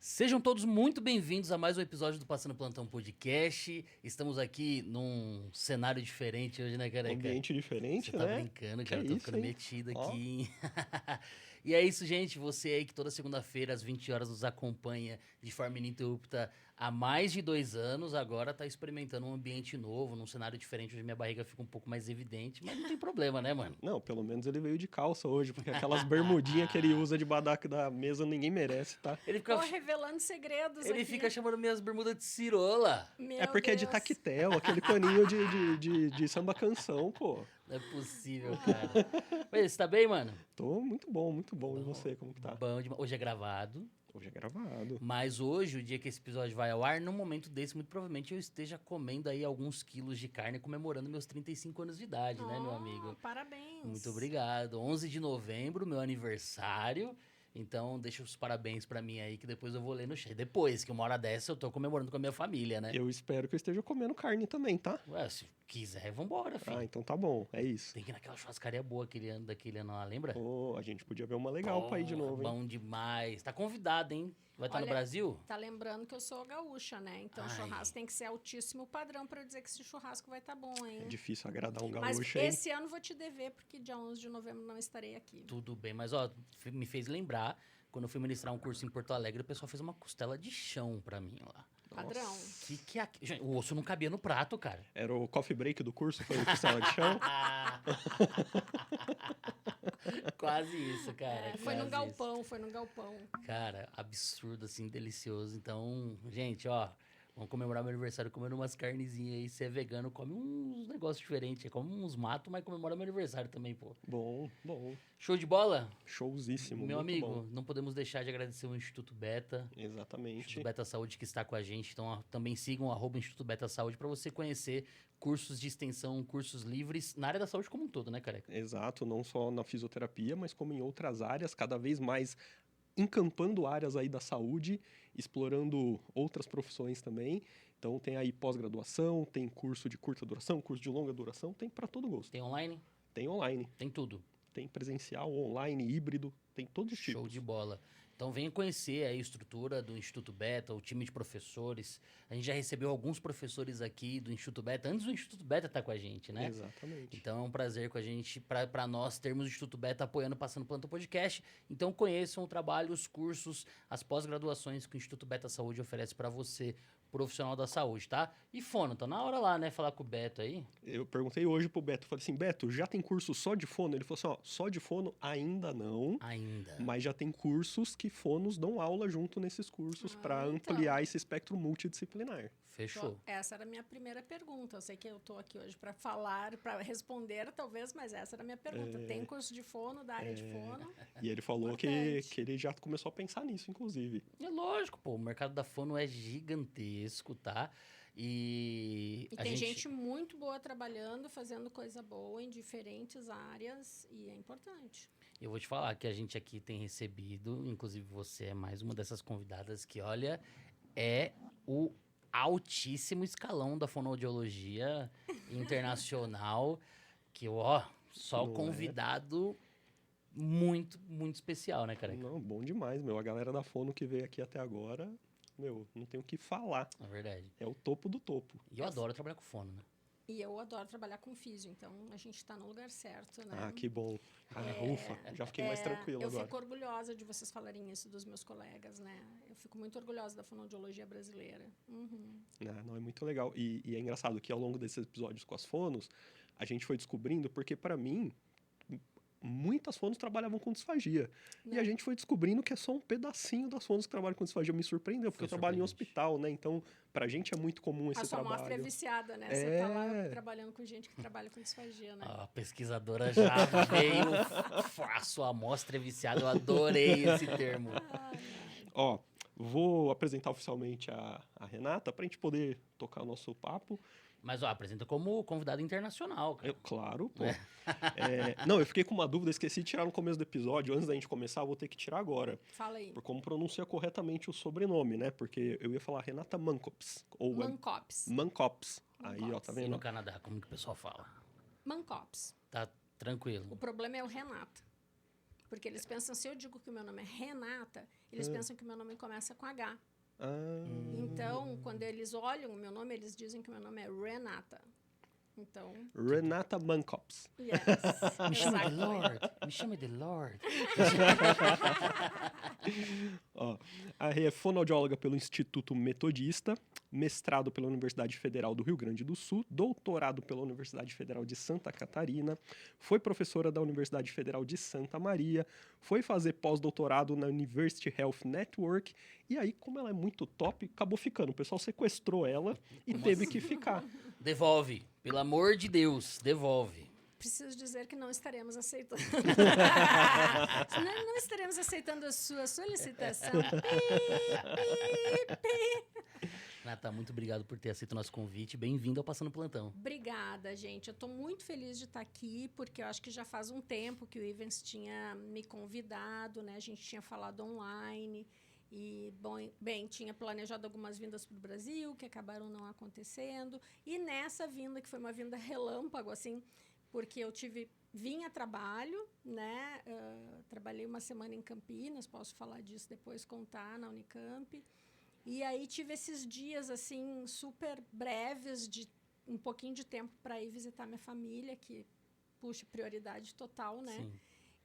Sejam todos muito bem-vindos a mais um episódio do Passando Plantão Podcast. Estamos aqui num cenário diferente hoje, né, careca? Ambiente diferente, Você né? tá brincando, cara. Eu tô ficando metido Ó. aqui. E é isso, gente. Você aí que toda segunda-feira, às 20 horas, nos acompanha de forma ininterrupta há mais de 2 anos, agora tá experimentando um ambiente novo, num cenário diferente, onde minha barriga fica um pouco mais evidente, mas não tem problema, né, mano? Não, pelo menos ele veio de calça hoje, porque aquelas bermudinhas que ele usa debaixo da mesa ninguém merece, tá? Ele fica, Tô revelando segredos ele aqui. fica chamando minhas bermudas de cirola. Meu É porque é de Deus. taquetel, aquele paninho de samba canção, pô. Não é possível, cara. Mas você tá bem, mano? Tô muito bom, muito bom. E você, como que tá? Bom demais. Hoje é gravado. Hoje é gravado. Mas hoje, o dia que esse episódio vai ao ar, num momento desse, muito provavelmente eu esteja comendo aí alguns quilos de carne, comemorando meus 35 anos de idade, né, meu amigo? Parabéns. Muito obrigado. 11 de novembro, meu aniversário. Então, deixa os parabéns pra mim aí, que depois eu vou ler no chat. Depois, que uma hora dessa eu tô comemorando com a minha família, né? Eu espero que eu esteja comendo carne também, tá? Ué, se quiser, vambora, filho. Ah, então tá bom, é isso. Tem que ir naquela churrascaria boa daquele ano lá, lembra? Pô, a gente podia ver uma legal pra ir de Porra, novo, hein? Bom demais. Tá convidado, hein? Vai estar no Olha, Brasil? Tá lembrando que eu sou gaúcha, né? Então o Ai. churrasco tem que ser altíssimo padrão pra eu dizer que esse churrasco vai estar bom, hein? É difícil agradar um Mas gaúcho, hein? esse ano vou te dever, porque dia 11 de novembro não estarei aqui. Tudo bem, mas ó, me fez lembrar, quando eu fui ministrar um curso em Porto Alegre, o pessoal fez uma costela de chão pra mim lá. Padrão. Que é Gente, o osso não cabia no prato, cara. Era o coffee break do curso, foi o costela de chão? Quase isso, cara. Foi quase no isso. galpão, foi no galpão. Cara, absurdo, assim, delicioso. Então, gente, ó, vamos comemorar meu aniversário comendo umas carnezinhas aí. Se é vegano, come uns negócios diferentes. Come uns matos, mas comemora meu aniversário também, pô. Bom, bom. Show de bola? Showzíssimo, Meu muito amigo, bom. não podemos deixar de agradecer o Instituto Beta. Exatamente. Instituto Beta Saúde que está com a gente. Então, ó, também sigam @ Instituto Beta Saúde para você conhecer cursos de extensão, cursos livres na área da saúde como um todo, né, careca? Exato, não só na fisioterapia, mas como em outras áreas, cada vez mais encampando áreas aí da saúde, explorando outras profissões também. Então tem aí pós-graduação, tem curso de curta duração, curso de longa duração, tem para todo gosto. Tem online? Tem online, Tem tudo. tem presencial, online, híbrido, tem todos os tipos. Show de bola. Então venha conhecer aí a estrutura do Instituto Beta, o time de professores. A gente já recebeu alguns professores aqui do Instituto Beta, antes do Instituto Beta estar com a gente, né? Exatamente. Então é um prazer com a gente, para nós termos o Instituto Beta apoiando Passando Plantão Podcast. Então conheçam o trabalho, os cursos, as pós-graduações que o Instituto Beta Saúde oferece para você, profissional da saúde, tá? E fono, tá na hora lá, né? Falar com o Beto aí. Eu perguntei hoje pro Beto, falei assim, Beto, já tem curso só de fono? Ele falou assim, ó, só de fono ainda não, Ainda. mas já tem cursos que fonos dão aula junto nesses cursos para então. ampliar esse espectro multidisciplinar. Fechou. Essa era a minha primeira pergunta. Eu sei que eu tô aqui hoje para falar, para responder talvez, mas essa era a minha pergunta. Tem curso de fono, da área de fono? E ele falou que Importante. ele já começou a pensar nisso, inclusive. É lógico, pô. O mercado da fono é gigantesco, tá? E E tem gente muito boa trabalhando, fazendo coisa boa em diferentes áreas e é importante. Eu vou te falar que a gente aqui tem recebido, inclusive você é mais uma dessas convidadas que, olha, é o altíssimo escalão da fonoaudiologia internacional, que, ó, só Não é? convidado muito, muito especial, né, cara? Não, bom demais, meu. A galera da fono que veio aqui até agora não tem o que falar. É verdade. É o topo do topo. E eu adoro trabalhar com fono, né? E eu adoro trabalhar com físio, então a gente está no lugar certo, né? Ah, que bom. Ufa, já fiquei mais tranquilo eu agora. fico orgulhosa de vocês falarem isso dos meus colegas, né? Eu fico muito orgulhosa da fonoaudiologia brasileira. Uhum. Não, é muito legal. E é engraçado que ao longo desses episódios com as fonos, a gente foi descobrindo, porque para mim, muitas fonos trabalhavam com disfagia. E Né? a gente foi descobrindo que é só um pedacinho das fonos que trabalham com disfagia. Me surpreendeu, porque Foi eu trabalho em surpreendente. hospital, né? Então, pra gente é muito comum esse A sua amostra é trabalho. viciada, né? Você tá lá trabalhando com gente que trabalha com disfagia, né? A pesquisadora já veio. A sua amostra é viciada. Eu adorei esse termo. Ai, Ó, vou apresentar oficialmente a Renata pra gente poder tocar o nosso papo. Mas, ó, apresenta como convidado internacional, cara. Claro, pô. Não, eu fiquei com uma dúvida, esqueci de tirar no começo do episódio. Antes da gente começar, eu vou ter que tirar agora. fala aí. Por como pronuncia corretamente o sobrenome, né? Porque eu ia falar Renata Mankops. Ou Mancops. Mankops. Aí, ó, tá E vendo? no Canadá, como que o pessoal fala? Mancops. Tá tranquilo. O problema é o Renata. Porque eles pensam, se eu digo que o meu nome é Renata, eles pensam que o meu nome começa com H. Então, quando eles olham o meu nome, eles dizem que o meu nome é Renata. Então, Renata Mankops. yes. Me chama de exactly. Lord. Me chama de Lord. Ó, a Rê é fonoaudióloga pelo Instituto Metodista, mestrado pela Universidade Federal do Rio Grande do Sul, doutorado pela Universidade Federal de Santa Catarina, foi professora da Universidade Federal de Santa Maria, foi fazer pós-doutorado na University Health Network, e aí, como ela é muito top, acabou ficando. O pessoal sequestrou ela e teve que ficar. Devolve. Pelo amor de Deus, devolve. Preciso dizer que não estaremos aceitando. não estaremos aceitando a sua solicitação. Pi, pi. Renata, muito obrigado por ter aceito o nosso convite. Bem-vindo ao Passando Plantão. Obrigada, gente. Eu estou muito feliz de estar aqui, porque eu acho que já faz um tempo que o Ivens tinha me convidado, né? A gente tinha falado online e, bem, tinha planejado algumas vindas para o Brasil, que acabaram não acontecendo. E nessa vinda, que foi uma vinda relâmpago, assim, porque eu vim a trabalho, né? Trabalhei uma semana em Campinas, posso falar disso depois, contar, na Unicamp. E aí tive esses dias, assim, super breves, de um pouquinho de tempo para ir visitar minha família, que, puxa, prioridade total, né? Sim.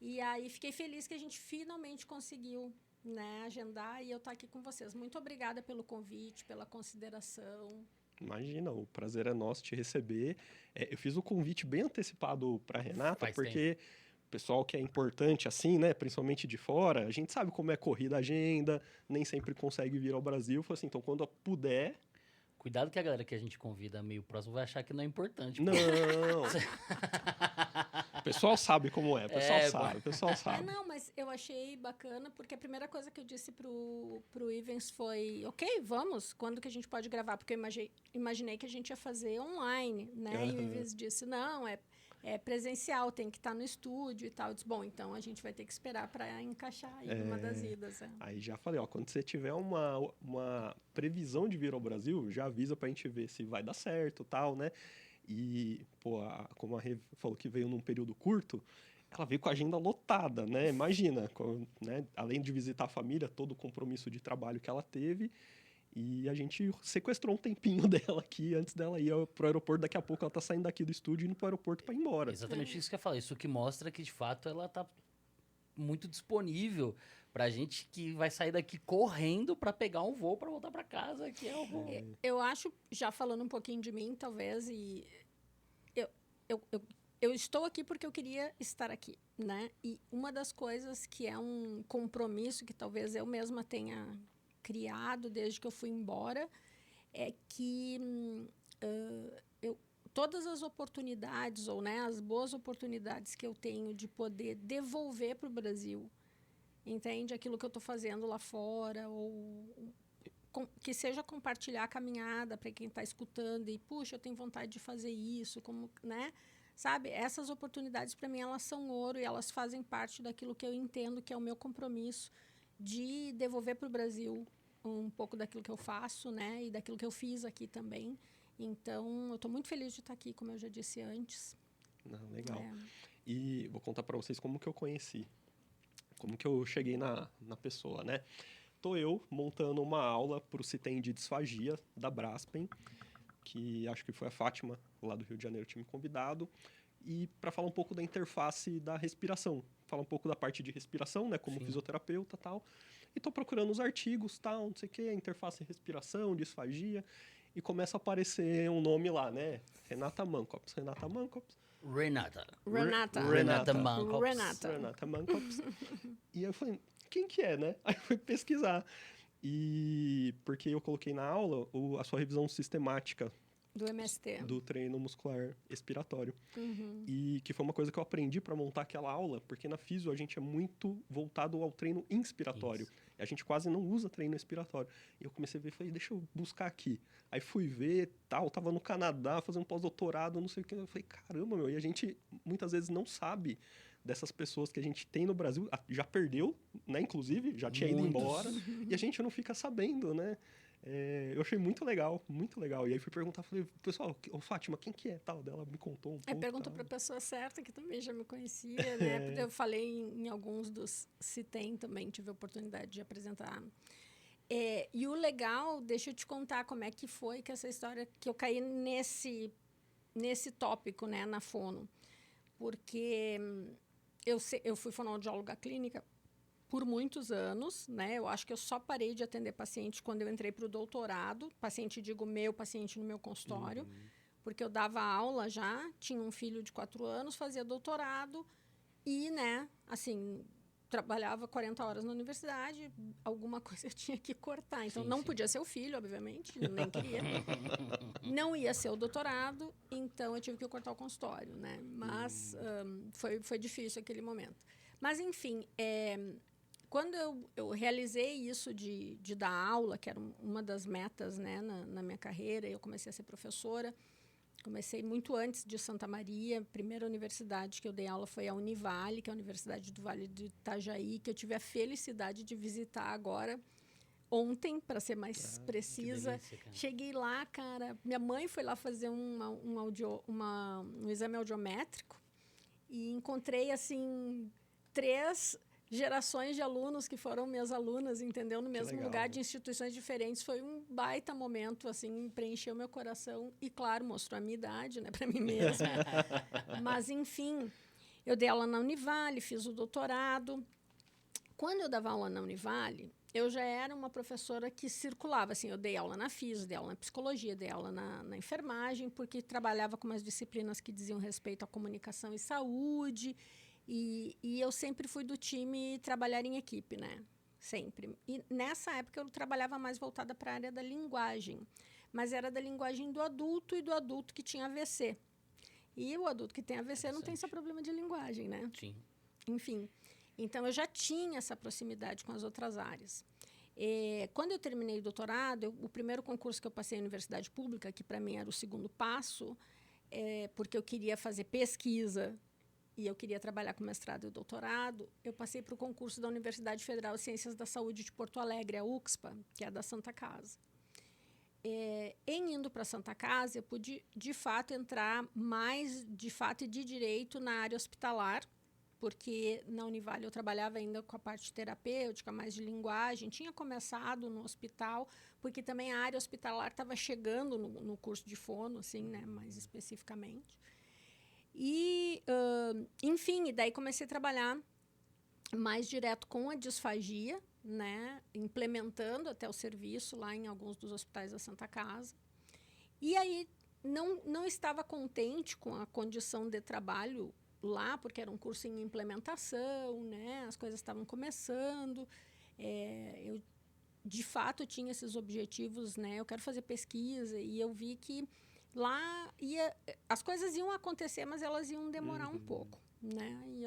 E aí fiquei feliz que a gente finalmente conseguiu, né, agendar e eu estar aqui com vocês. Muito obrigada pelo convite, pela consideração. Imagina, o prazer é nosso te receber. Eu fiz o convite bem antecipado para Renata, Faz porque o pessoal que é importante assim, né, principalmente de fora, a gente sabe como é corrida a agenda, nem sempre consegue vir ao Brasil. Falei assim, então quando puder... Cuidado que a galera que a gente convida meio próximo vai achar que não é importante. Não! O pessoal sabe como é, o pessoal sabe. Não, mas eu achei bacana, porque a primeira coisa que eu disse pro Ivens foi, ok, vamos, quando que a gente pode gravar? Porque eu imaginei que a gente ia fazer online, né? E o Ivens disse, não, é presencial, tem que estar no estúdio e tal. Eu disse, bom, então a gente vai ter que esperar para encaixar aí uma das idas. Aí já falei, ó, quando você tiver uma previsão de vir ao Brasil, já avisa pra gente ver se vai dar certo, tal, né? E, pô, como a Rê falou que veio num período curto, ela veio com a agenda lotada, né? Imagina, né? Além de visitar a família, todo o compromisso de trabalho que ela teve. E a gente sequestrou um tempinho dela aqui, antes dela ir pro aeroporto. Daqui a pouco ela tá saindo daqui do estúdio e indo pro aeroporto pra ir embora. Exatamente isso que eu ia falar. Isso que mostra que, de fato, ela tá muito disponível pra gente que vai sair daqui correndo pra pegar um voo pra voltar pra casa, que é o voo. Eu acho, já falando um pouquinho de mim, talvez, e eu estou aqui porque eu queria estar aqui, né? E uma das coisas que é um compromisso que talvez eu mesma tenha criado desde que eu fui embora é que todas as oportunidades, ou né, as boas oportunidades que eu tenho de poder devolver para o Brasil, entende? Aquilo que eu estou fazendo lá fora, ou que seja compartilhar a caminhada para quem está escutando e, puxa, eu tenho vontade de fazer isso, como, né? Sabe? Essas oportunidades, para mim, elas são ouro e elas fazem parte daquilo que eu entendo que é o meu compromisso de devolver para o Brasil um pouco daquilo que eu faço, né? E daquilo que eu fiz aqui também. Então, eu estou muito feliz de estar aqui, como eu já disse antes. Legal. E vou contar para vocês como que eu conheci. Como que eu cheguei na pessoa, né? tô eu montando uma aula para o CITEM de disfagia da Braskem, que acho que foi a Fátima, lá do Rio de Janeiro, tinha me convidado, e para falar um pouco da interface da respiração, falar um pouco da parte de respiração, né, como Sim. fisioterapeuta e tal, e tô procurando os artigos, tal, não sei o que, interface respiração, disfagia, e começa a aparecer um nome lá, né, Renata Mankops. Renata. Renata Mankops. Renata Mankops. E aí eu falei, quem que é, né? Aí eu fui pesquisar. E porque eu coloquei na aula a sua revisão sistemática Do MST. do treino muscular expiratório. Uhum. E que foi uma coisa que eu aprendi para montar aquela aula, porque na físio a gente é muito voltado ao treino inspiratório. Isso. E a gente quase não usa treino expiratório. E eu comecei a ver, falei, deixa eu buscar aqui. Aí fui ver, tal, tava no Canadá fazendo pós-doutorado, não sei o que. Eu falei, caramba, meu, e a gente muitas vezes não sabe dessas pessoas que a gente tem no Brasil, já perdeu, né, inclusive, já tinha ido Muitos. embora, e a gente não fica sabendo, né? Eu achei muito legal, muito legal. E aí fui perguntar, falei, pessoal, ô Fátima, quem que é tal? Dela me contou um pouco. Aí perguntou para a pessoa certa, que também já me conhecia, né? Porque eu falei em alguns dos CITEM também, tive a oportunidade de apresentar. E o legal, deixa eu te contar como é que foi que essa história, que eu caí nesse tópico, né, na fono. Porque eu fui fonoaudióloga clínica por muitos anos, né? Eu acho que eu só parei de atender paciente quando eu entrei para o doutorado. Paciente, digo, paciente no meu consultório. Porque eu dava aula já, tinha um filho de 4 anos, fazia doutorado e, né, assim, trabalhava 40 horas na universidade, alguma coisa eu tinha que cortar. Então, não podia ser o filho, obviamente, nem queria. Não ia ser o doutorado, então eu tive que cortar o consultório, né? Mas foi difícil aquele momento. Mas, enfim, quando eu realizei isso de dar aula, que era uma das metas, né, na minha carreira, eu comecei a ser professora. Comecei muito antes de Santa Maria. A primeira universidade que eu dei aula foi a Univale, que é a Universidade do Vale do Itajaí, que eu tive a felicidade de visitar agora, ontem, para ser mais precisa. Que delícia, Cheguei lá, cara. Minha mãe foi lá fazer um exame audiométrico e encontrei, assim, 3 gerações de alunos que foram minhas alunas, entendeu? No mesmo legal. lugar, de instituições diferentes. Foi um baita momento, assim, preencheu meu coração. E, claro, mostrou a minha idade, né, para mim mesma. Mas, enfim, eu dei aula na Univale, fiz o doutorado. Quando eu dava aula na Univale, eu já era uma professora que circulava. Assim, eu dei aula na físio, dei aula na psicologia, dei aula na enfermagem, porque trabalhava com umas disciplinas que diziam respeito à comunicação e saúde. E eu sempre fui do time trabalhar em equipe, né? Sempre. E nessa época eu trabalhava mais voltada para a área da linguagem. Mas era da linguagem do adulto e do adulto que tinha AVC. E o adulto que tem AVC não tem esse problema de linguagem, né? Sim. Enfim. Então, eu já tinha essa proximidade com as outras áreas. Quando eu terminei o doutorado, o primeiro concurso que eu passei na universidade pública, que para mim era o segundo passo, porque eu queria fazer pesquisa e eu queria trabalhar com mestrado e doutorado, eu passei para o concurso da Universidade Federal de Ciências da Saúde de Porto Alegre, a UXPA, que é da Santa Casa. Em indo para a Santa Casa, eu pude, de fato, entrar mais, de fato e de direito, na área hospitalar, porque na Univale eu trabalhava ainda com a parte terapêutica, mais de linguagem, tinha começado no hospital, porque também a área hospitalar estava chegando no curso de fono, assim, né, mais especificamente. E, enfim, daí comecei a trabalhar mais direto com a disfagia, né, implementando até o serviço lá em alguns dos hospitais da Santa Casa. E aí não estava contente com a condição de trabalho lá, porque era um curso em implementação, né, as coisas estavam começando. Eu, de fato, tinha esses objetivos, né, eu quero fazer pesquisa, e eu vi que lá as coisas iam acontecer, mas elas iam demorar um pouco, né? E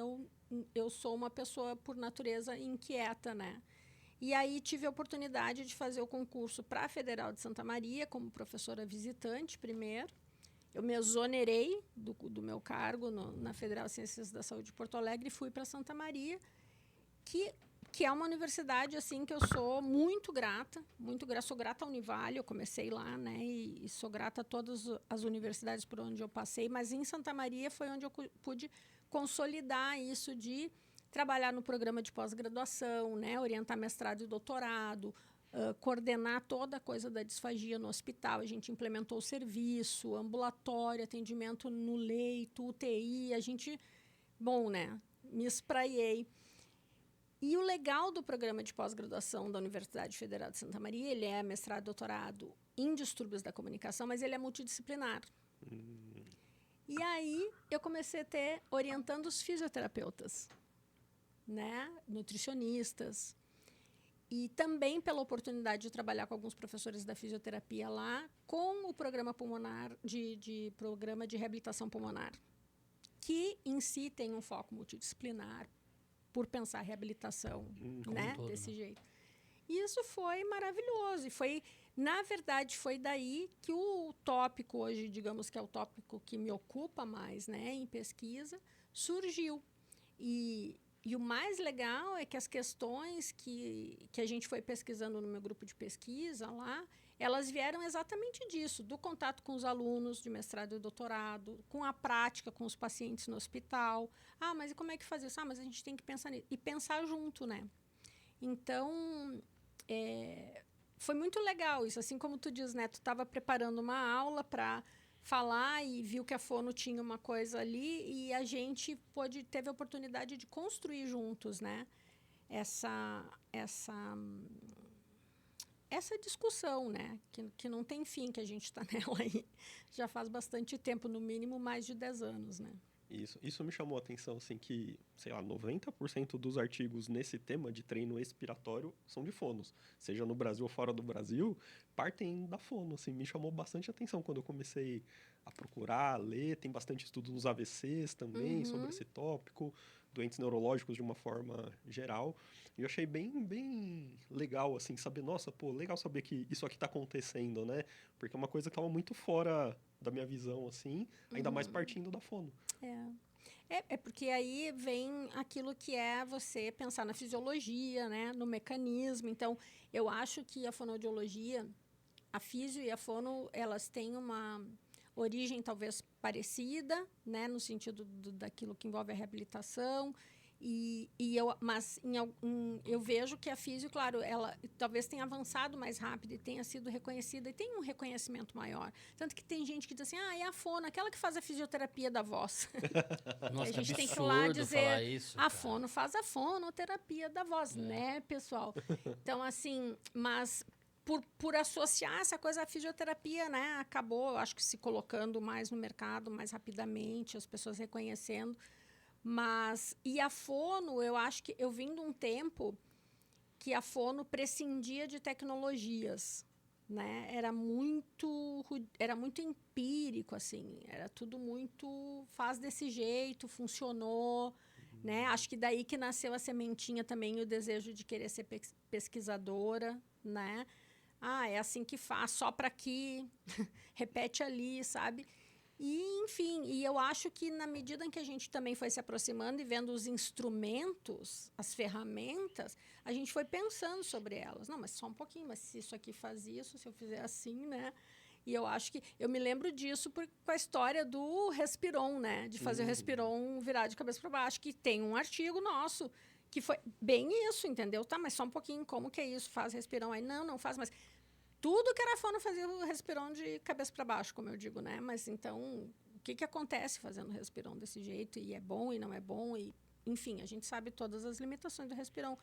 eu sou uma pessoa, por natureza, inquieta, né? E aí tive a oportunidade de fazer o concurso para a Federal de Santa Maria, como professora visitante primeiro. Eu me exonerei do meu cargo na Federal de Ciências da Saúde de Porto Alegre e fui para Santa Maria, que é uma universidade, assim, que eu sou muito grata, sou grata à Univale, eu comecei lá, né, e sou grata a todas as universidades por onde eu passei, mas em Santa Maria foi onde eu pude consolidar isso de trabalhar no programa de pós-graduação, né? Orientar mestrado e doutorado, coordenar toda a coisa da disfagia no hospital. A gente implementou o serviço, ambulatório, atendimento no leito, UTI. A gente, bom, né? Me espraiei. E o legal do programa de pós-graduação da Universidade Federal de Santa Maria, ele é mestrado e doutorado em distúrbios da comunicação, mas ele é multidisciplinar. E aí eu comecei a ter orientando os fisioterapeutas, né? Nutricionistas. E também pela oportunidade de trabalhar com alguns professores da fisioterapia lá, com o programa pulmonar, programa de reabilitação pulmonar, que em si tem um foco multidisciplinar, por pensar reabilitação, né? Todo, Desse né? jeito. E isso foi maravilhoso. E foi, na verdade, foi daí que o tópico hoje, digamos que é o tópico que me ocupa mais, né, em pesquisa, surgiu. E o mais legal é que as questões que a gente foi pesquisando no meu grupo de pesquisa lá, elas vieram exatamente disso, do contato com os alunos de mestrado e doutorado, com a prática com os pacientes no hospital. Ah, mas e como é que faz isso? Ah, mas a gente tem que pensar nisso. E pensar junto, né? Então, foi muito legal isso. Assim como tu diz, né? Tu estava preparando uma aula para falar e viu que a Fono tinha uma coisa ali e a gente teve a oportunidade de construir juntos, né? Essa discussão, né? Que não tem fim, que a gente está nela aí já faz bastante tempo, no mínimo mais de 10 anos, né? Isso me chamou a atenção, assim, que, sei lá, 90% dos artigos nesse tema de treino expiratório são de fonos. Seja no Brasil ou fora do Brasil, partem da fono, assim. Me chamou bastante atenção quando eu comecei a procurar, a ler. Tem bastante estudo nos AVCs também, sobre esse tópico, doentes neurológicos de uma forma geral. E eu achei bem legal, assim, saber, nossa, pô, legal saber que isso aqui tá acontecendo, né? Porque é uma coisa que tava muito fora da minha visão, assim, ainda mais partindo da fono. É porque aí vem aquilo que é você pensar na fisiologia, né, no mecanismo. Então, eu acho que a fonoaudiologia, a físio e a fono, elas têm uma origem talvez parecida, né, no sentido daquilo que envolve a reabilitação. Mas eu vejo que a físio, claro, ela talvez tenha avançado mais rápido e tenha sido reconhecida e tem um reconhecimento maior. Tanto que tem gente que diz assim, é a fono, aquela que faz a fisioterapia da voz. Nossa, A gente que tem que ir lá absurdo falar dizer, isso, a cara. fono faz a fonoterapia da voz, né, pessoal? Então, assim, mas por associar essa coisa à fisioterapia, né, acabou, eu acho que se colocando mais no mercado, mais rapidamente, as pessoas reconhecendo. E a fono, eu acho que eu vim de um tempo que a fono prescindia de tecnologias, né? Era muito empírico, assim, era tudo muito faz desse jeito, funcionou, né? Acho que daí que nasceu a sementinha também, o desejo de querer ser pesquisadora, né? É assim que faz, sopra aqui, repete ali, sabe? E, enfim, eu acho que na medida em que a gente também foi se aproximando e vendo os instrumentos, as ferramentas, a gente foi pensando sobre elas. Não, mas só um pouquinho, mas se isso aqui faz isso, se eu fizer assim, né? E eu acho que... Eu me lembro disso com a história do Respiron, né? De fazer o Respiron virar de cabeça para baixo, que tem um artigo nosso que foi bem isso, entendeu? Tá, mas só um pouquinho, como que é isso? Faz Respiron? Aí, não faz, mas... Tudo que era fono fazia o Respiron de cabeça para baixo, como eu digo, né? Mas então, o que acontece fazendo o Respiron desse jeito? E é bom e não é bom? E, enfim, a gente sabe todas as limitações do Respiron.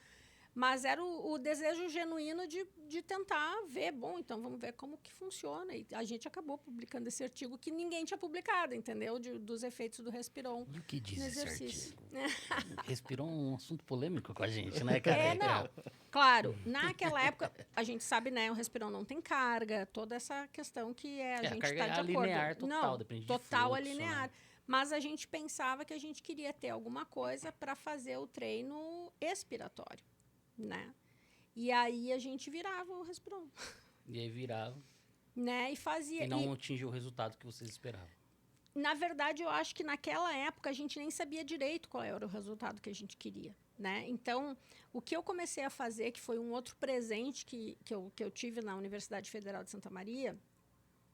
Mas era o desejo genuíno de tentar ver, bom, então vamos ver como que funciona. E a gente acabou publicando esse artigo que ninguém tinha publicado, entendeu? Dos efeitos do Respiron. E o que diz no esse exercício. artigo? Respirou um assunto polêmico com a gente, né, cara? Não. Claro, naquela época, a gente sabe, né, o Respiron não tem carga, toda essa questão que a gente carga está de é acordo. linear total, depende de total fluxo, linear. né? Mas a gente pensava que a gente queria ter alguma coisa para fazer o treino expiratório, né? E aí a gente virava o Respiron. E aí virava. Né? E fazia. E não atingiu o resultado que vocês esperavam. Na verdade, eu acho que naquela época a gente nem sabia direito qual era o resultado que a gente queria, né? Então, o que eu comecei a fazer, que foi um outro presente que eu tive na Universidade Federal de Santa Maria,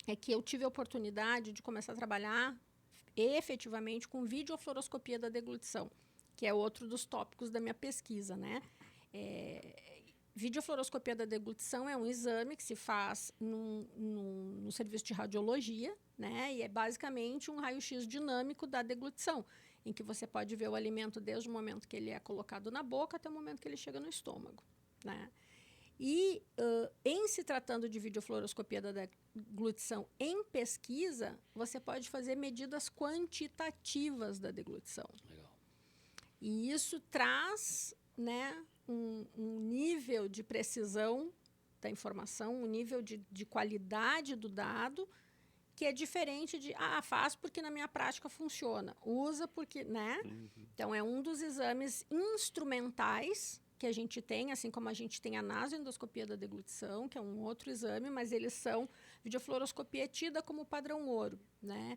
é que eu tive a oportunidade de começar a trabalhar efetivamente com videofluoroscopia da deglutição, que é outro dos tópicos da minha pesquisa, né? Videofluoroscopia da deglutição é um exame que se faz no serviço de radiologia, né? E é basicamente um raio-x dinâmico da deglutição, em que você pode ver o alimento desde o momento que ele é colocado na boca até o momento que ele chega no estômago, né? E, em se tratando de videofluoroscopia da deglutição em pesquisa, você pode fazer medidas quantitativas da deglutição. Legal. E isso traz, né, um nível de precisão da informação, um nível de qualidade do dado, que é diferente de, faz porque na minha prática funciona, usa porque, né? Então, é um dos exames instrumentais que a gente tem, assim como a gente tem a nasoendoscopia da deglutição, que é um outro exame, mas eles são... Videofluoroscopia é tida como padrão ouro, né?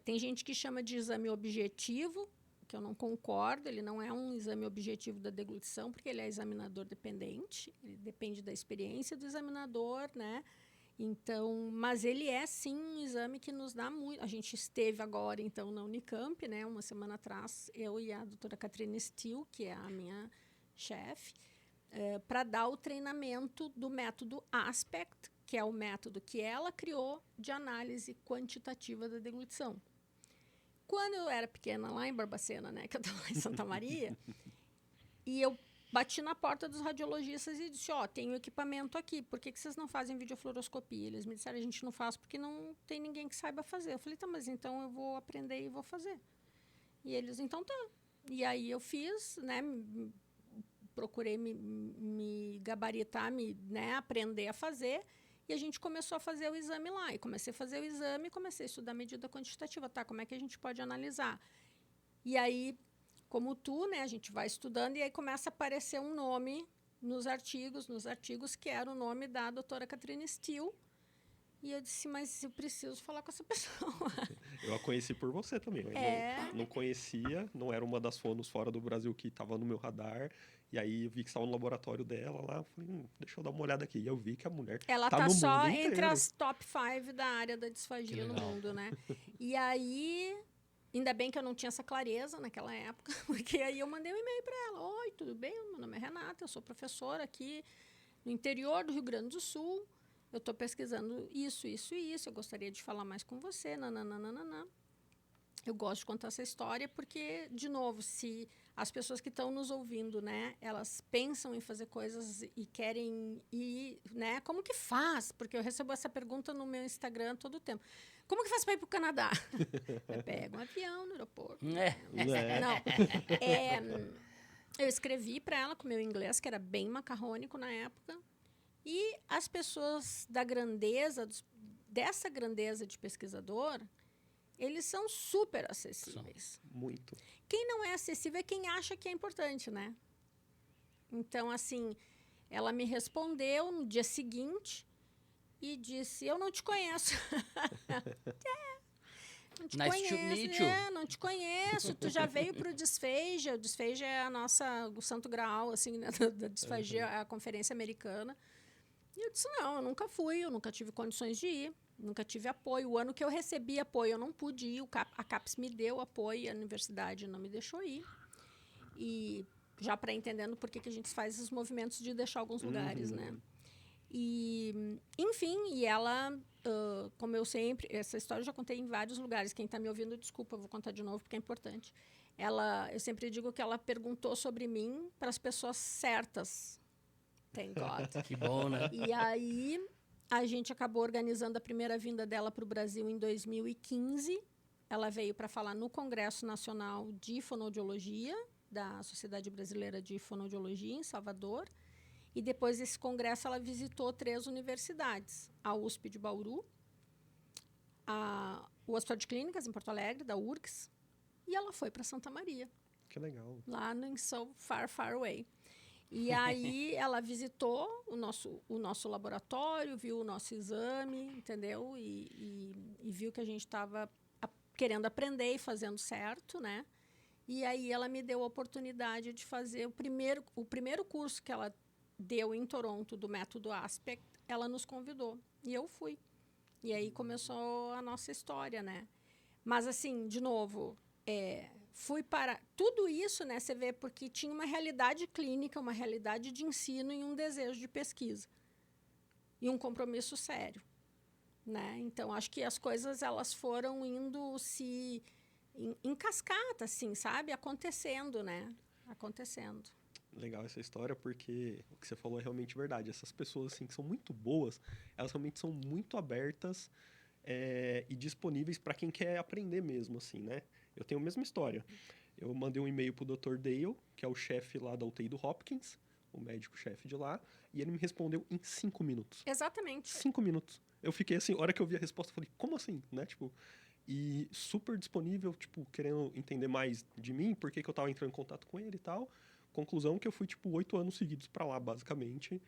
Tem gente que chama de exame objetivo, que eu não concordo, ele não é um exame objetivo da deglutição, porque ele é examinador dependente, ele depende da experiência do examinador, né? Então, mas ele é, sim, um exame que nos dá muito... A gente esteve agora, então, na Unicamp, né? Uma semana atrás, eu e a doutora Catrine Steele, que é a minha chefe, para dar o treinamento do método ASPECT, que é o método que ela criou de análise quantitativa da deglutição. Quando eu era pequena, lá em Barbacena, né, que eu estava lá em Santa Maria, e eu bati na porta dos radiologistas e disse, tem um equipamento aqui, por que vocês não fazem videofluoroscopia? Eles me disseram, a gente não faz porque não tem ninguém que saiba fazer. Eu falei, tá, mas então eu vou aprender e vou fazer. E eles, então tá. E aí eu fiz, né, procurei me gabaritar, né, aprender a fazer, e a gente começou a fazer o exame lá. E comecei a fazer o exame e comecei a estudar medida quantitativa, tá? Como é que a gente pode analisar? E aí, como tu, né, a gente vai estudando e aí começa a aparecer um nome nos artigos que era o nome da doutora Catrine Steele. E eu disse, mas eu preciso falar com essa pessoa. Eu a conheci por você também. Eu não conhecia, não era uma das fonos fora do Brasil que estava no meu radar. E aí eu vi que estava no laboratório dela lá. Falei, deixa eu dar uma olhada aqui. E eu vi que a mulher ela tá no só mundo entre inteiro. as top 5 da área da disfagia no mundo, né? E aí, ainda bem que eu não tinha essa clareza naquela época, porque aí eu mandei um e-mail para ela. Oi, tudo bem? Meu nome é Renata, eu sou professora aqui no interior do Rio Grande do Sul. Eu estou pesquisando isso, eu gostaria de falar mais com você, nananana. Eu gosto de contar essa história porque, de novo, se as pessoas que estão nos ouvindo, né, elas pensam em fazer coisas e querem ir, né, como que faz? Porque eu recebo essa pergunta no meu Instagram todo o tempo. Como que faz para ir para o Canadá? Eu pego um avião no aeroporto. Eu escrevi para ela com o meu inglês, que era bem macarrônico na época, e as pessoas dessa grandeza de pesquisador, eles são super acessíveis. Muito. Quem não é acessível é quem acha que é importante, né? Então, assim, ela me respondeu no dia seguinte e disse, eu não te conheço. Não te conheço, não te conheço. Tu já veio para o Disfagia. O Disfagia é o santo graal, assim, né, da disfagia, a conferência americana. E eu disse, não, eu nunca fui, eu nunca tive condições de ir, nunca tive apoio. O ano que eu recebi apoio, eu não pude ir, a CAPES me deu apoio e a universidade não me deixou ir. E já para entendendo por que a gente faz esses movimentos de deixar alguns lugares, né? E, enfim, e ela, como eu sempre... Essa história eu já contei em vários lugares. Quem está me ouvindo, desculpa, eu vou contar de novo porque é importante. Eu sempre digo que ela perguntou sobre mim para as pessoas certas. Thank God. Que bom, né? E aí, a gente acabou organizando a primeira vinda dela para o Brasil em 2015. Ela veio para falar no Congresso Nacional de Fonoaudiologia, da Sociedade Brasileira de Fonoaudiologia, em Salvador. E depois desse congresso, ela visitou 3 universidades. A USP de Bauru, o Hospital de Clínicas, em Porto Alegre, da URGS. E ela foi para Santa Maria. Que legal. Lá em So Far, Far Away. E aí ela visitou o nosso laboratório, viu o nosso exame, entendeu? E viu que a gente estava querendo aprender e fazendo certo, né? E aí ela me deu a oportunidade de fazer o primeiro curso que ela deu em Toronto do método ASPECT, ela nos convidou. E eu fui. E aí começou a nossa história, né? Mas, assim, de novo, fui para... Tudo isso, né, você vê, porque tinha uma realidade clínica, uma realidade de ensino e um desejo de pesquisa. E um compromisso sério, né? Então, acho que as coisas, elas foram indo se... em cascata, assim, sabe? Acontecendo, né? Acontecendo. Legal essa história, porque o que você falou é realmente verdade. Essas pessoas, assim, que são muito boas, elas realmente são muito abertas e disponíveis para quem quer aprender mesmo, assim, né? Eu tenho a mesma história. Eu mandei um e-mail pro Dr. Dale, que é o chefe lá da UTI do Hopkins, o médico-chefe de lá, e ele me respondeu em 5 minutos. Exatamente. 5 minutos. Eu fiquei assim, a hora que eu vi a resposta, eu falei, como assim, né? Tipo, e super disponível, tipo, querendo entender mais de mim, por que eu tava entrando em contato com ele e tal. Conclusão que eu fui, tipo, 8 anos seguidos pra lá, basicamente,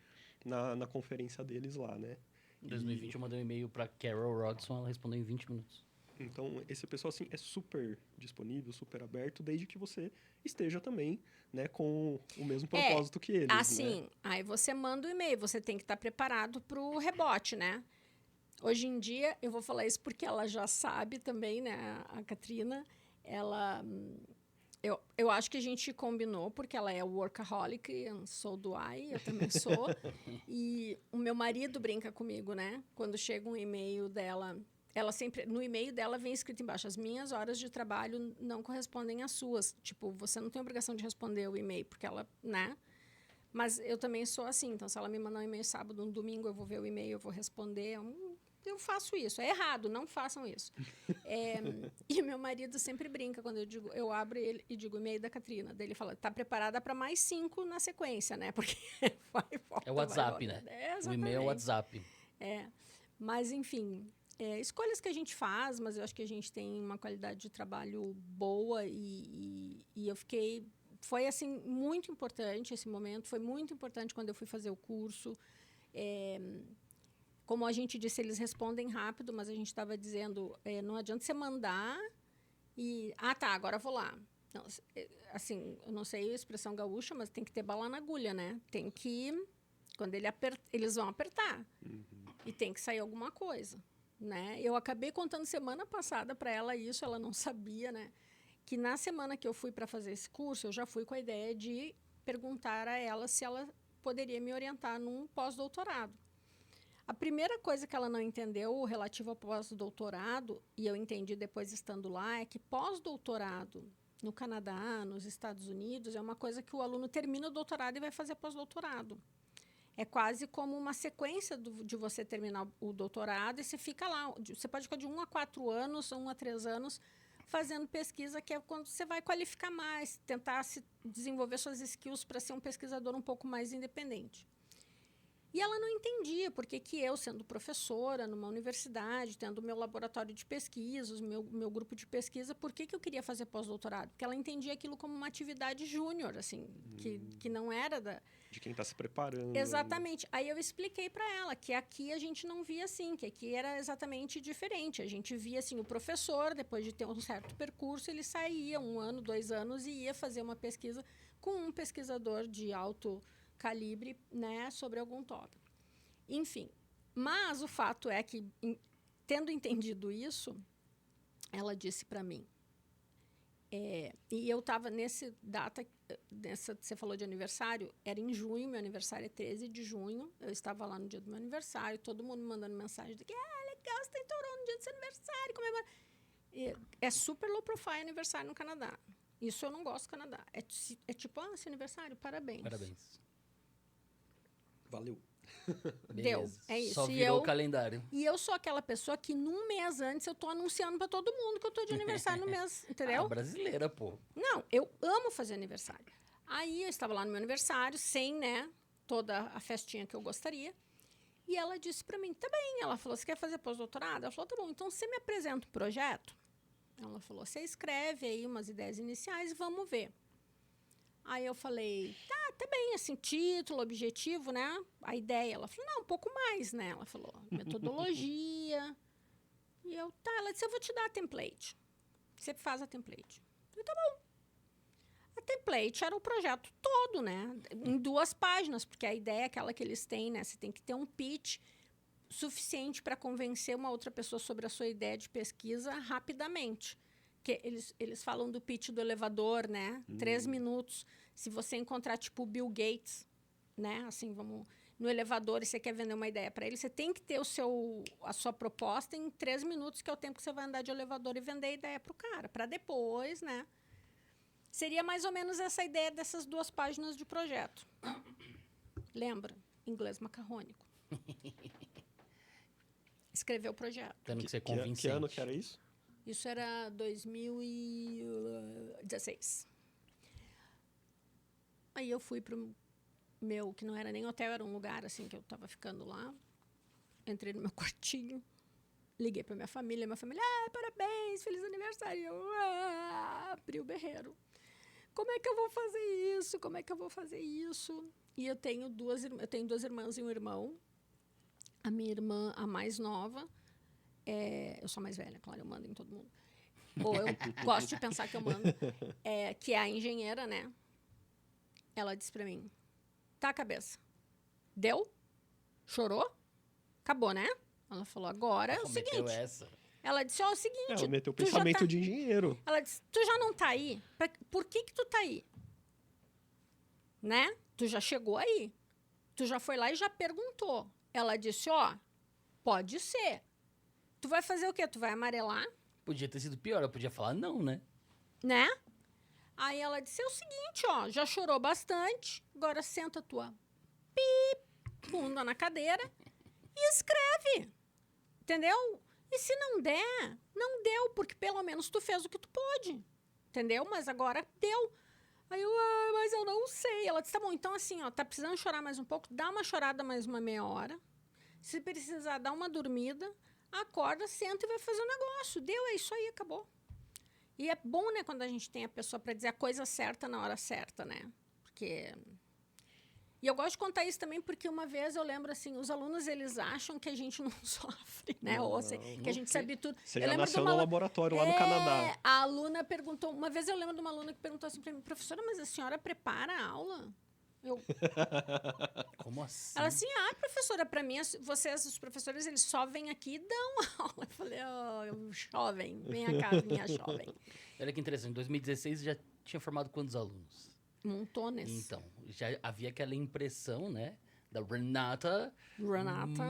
na conferência deles lá, né? Em 2020 eu mandei um e-mail pra Carol Rodson, ela respondeu em 20 minutos. Então, esse pessoal, assim, é super disponível, super aberto, desde que você esteja também, né, com o mesmo propósito que eles, assim, né? aí você manda o e-mail, você tem que estar preparado para o rebote, né? Hoje em dia, eu vou falar isso porque ela já sabe também, né, a Katrina, ela... Eu acho que a gente combinou, porque ela é workaholic, eu sou do AI, eu também sou. E o meu marido brinca comigo, né? Quando chega um e-mail dela, ela sempre... No e-mail dela vem escrito embaixo, as minhas horas de trabalho não correspondem às suas. Tipo, você não tem obrigação de responder o e-mail, porque ela, né? Mas eu também sou assim, então se ela me mandar um e-mail sábado, um domingo, eu vou ver o e-mail, eu vou responder. Eu faço isso. É errado, não façam isso. E meu marido sempre brinca quando eu abro ele e digo e-mail da Katrina. Daí ele fala, tá preparada para mais 5 na sequência, né? Porque vai e volta. É o WhatsApp, vai, né? O exatamente. e-mail é o WhatsApp. Mas, enfim, escolhas que a gente faz, mas eu acho que a gente tem uma qualidade de trabalho boa e eu fiquei... Foi, assim, muito importante esse momento. Foi muito importante quando eu fui fazer o curso. Como a gente disse, eles respondem rápido, mas a gente estava dizendo, não adianta você mandar e... Ah, tá, agora eu vou lá. Não, assim, eu não sei a expressão gaúcha, mas tem que ter bala na agulha, né? Tem que... Quando eles vão apertar. E tem que sair alguma coisa, né? Eu acabei contando semana passada para ela isso, ela não sabia, né? Que na semana que eu fui para fazer esse curso, eu já fui com a ideia de perguntar a ela se ela poderia me orientar num pós-doutorado. A primeira coisa que ela não entendeu relativo ao pós-doutorado, e eu entendi depois estando lá, é que pós-doutorado no Canadá, nos Estados Unidos, é uma coisa que o aluno termina o doutorado e vai fazer pós-doutorado. É quase como uma sequência de você terminar o doutorado e você fica lá. Você pode ficar de 1 a 4 anos, 1 a 3 anos, fazendo pesquisa, que é quando você vai qualificar mais, tentar desenvolver suas skills para ser um pesquisador um pouco mais independente. E ela não entendia por que eu, sendo professora numa universidade, tendo o meu laboratório de pesquisas, meu grupo de pesquisa, por que eu queria fazer pós-doutorado? Porque ela entendia aquilo como uma atividade júnior, assim, que não era da... De quem está se preparando. Exatamente. Aí eu expliquei para ela que aqui a gente não via assim, que aqui era exatamente diferente. A gente via assim, o professor, depois de ter um certo percurso, ele saía 1 ano, 2 anos e ia fazer uma pesquisa com um pesquisador de alto calibre, né, sobre algum tópico. Enfim, mas o fato é que, tendo entendido isso, ela disse para mim, e eu estava nessa, você falou de aniversário, era em junho, meu aniversário é 13 de junho, eu estava lá no dia do meu aniversário, todo mundo me mandando mensagem de que, legal, você está em Toronto no dia do seu aniversário, comemora. É super low profile aniversário no Canadá. Isso eu não gosto do Canadá. É tipo, seu aniversário, parabéns. Parabéns. Valeu. Deu, é isso. Só virou o calendário. E eu sou aquela pessoa que num mês antes eu tô anunciando para todo mundo que eu tô de aniversário no mês, entendeu? Brasileira, pô. Não, eu amo fazer aniversário. Aí eu estava lá no meu aniversário, sem, né, toda a festinha que eu gostaria. E ela disse para mim, tá bem. Ela falou, você quer fazer pós-doutorado? Ela falou, tá bom, então você me apresenta um projeto? Ela falou, você escreve aí umas ideias iniciais e vamos ver. Aí eu falei, tá bem, assim, título, objetivo, né? A ideia. Ela falou, não, um pouco mais, né? Ela falou, metodologia. E eu, ela disse, eu vou te dar a template. Você faz a template. Eu, tá bom. A template era o projeto todo, né? Em 2 páginas, porque a ideia é aquela que eles têm, né? Você tem que ter um pitch suficiente para convencer uma outra pessoa sobre a sua ideia de pesquisa rapidamente. que eles falam do pitch do elevador, né? 3 minutos. Se você encontrar, tipo, o Bill Gates, né? Assim, vamos... No elevador e você quer vender uma ideia para ele, você tem que ter a sua proposta em 3 minutos, que é o tempo que você vai andar de elevador e vender a ideia para o cara. Para depois, né? Seria mais ou menos essa ideia dessas 2 páginas de projeto. Lembra? Inglês macarrônico. Escreveu o projeto. Tendo que ser Que convincente. ano que era isso? Isso era 2016. Aí eu fui pro meu, que não era nem hotel, era um lugar assim que eu tava ficando lá. Entrei no meu quartinho, liguei pra minha família, parabéns, feliz aniversário. Eu abri o berreiro. Como é que eu vou fazer isso? Como é que eu vou fazer isso? E eu tenho 2 irmãs e um irmão. A minha irmã, a mais nova, eu sou a mais velha, claro, eu mando em todo mundo. Ou eu gosto de pensar que eu mando. Que é a engenheira, né? Ela disse pra mim, tá, cabeça, deu? Chorou? Acabou, né? Ela falou, agora é o seguinte. Essa. Ela disse, ó, o seguinte... Ela meteu o tu já pensamento tá- de engenheiro. Ela disse, tu já não tá aí? Por que tu tá aí? Né? Tu já chegou aí. Tu já foi lá e já perguntou. Ela disse, ó, pode ser. Tu vai fazer o quê? Tu vai amarelar, Podia ter sido pior, eu podia falar não, né? né? Aí ela disse, é o seguinte, ó, já chorou bastante, agora senta a tua bunda na cadeira e escreve. Entendeu? E se não der, não deu, porque pelo menos tu fez o que tu pôde. Entendeu? Mas agora deu. Aí eu, mas eu não sei. Ela disse, tá bom, então assim, ó, tá precisando chorar mais um pouco, dá uma chorada mais uma meia hora. Se precisar, dá uma dormida, acorda, senta e vai fazer o negócio. Deu, é isso aí, acabou. E é bom, né, quando a gente tem a pessoa para dizer a coisa certa na hora certa, né? Porque... E eu gosto de contar isso também porque uma vez eu lembro, assim, os alunos, eles acham que a gente não sofre, né? Não, Ou assim, que a gente sabe tudo. Você Eu já lembro de nasceu uma no alu- laboratório lá no Canadá. A aluna perguntou... Uma vez eu lembro de uma aluna que perguntou assim para mim, professora, mas a senhora prepara a aula? Eu... Como assim? Ela assim, professora, para mim, vocês, os professores, eles só vêm aqui e dão aula. Eu falei, jovem, vem cá, minha jovem. Olha que interessante, em 2016 já tinha formado quantos alunos? Montones. Então, já havia aquela impressão, né? Da Renata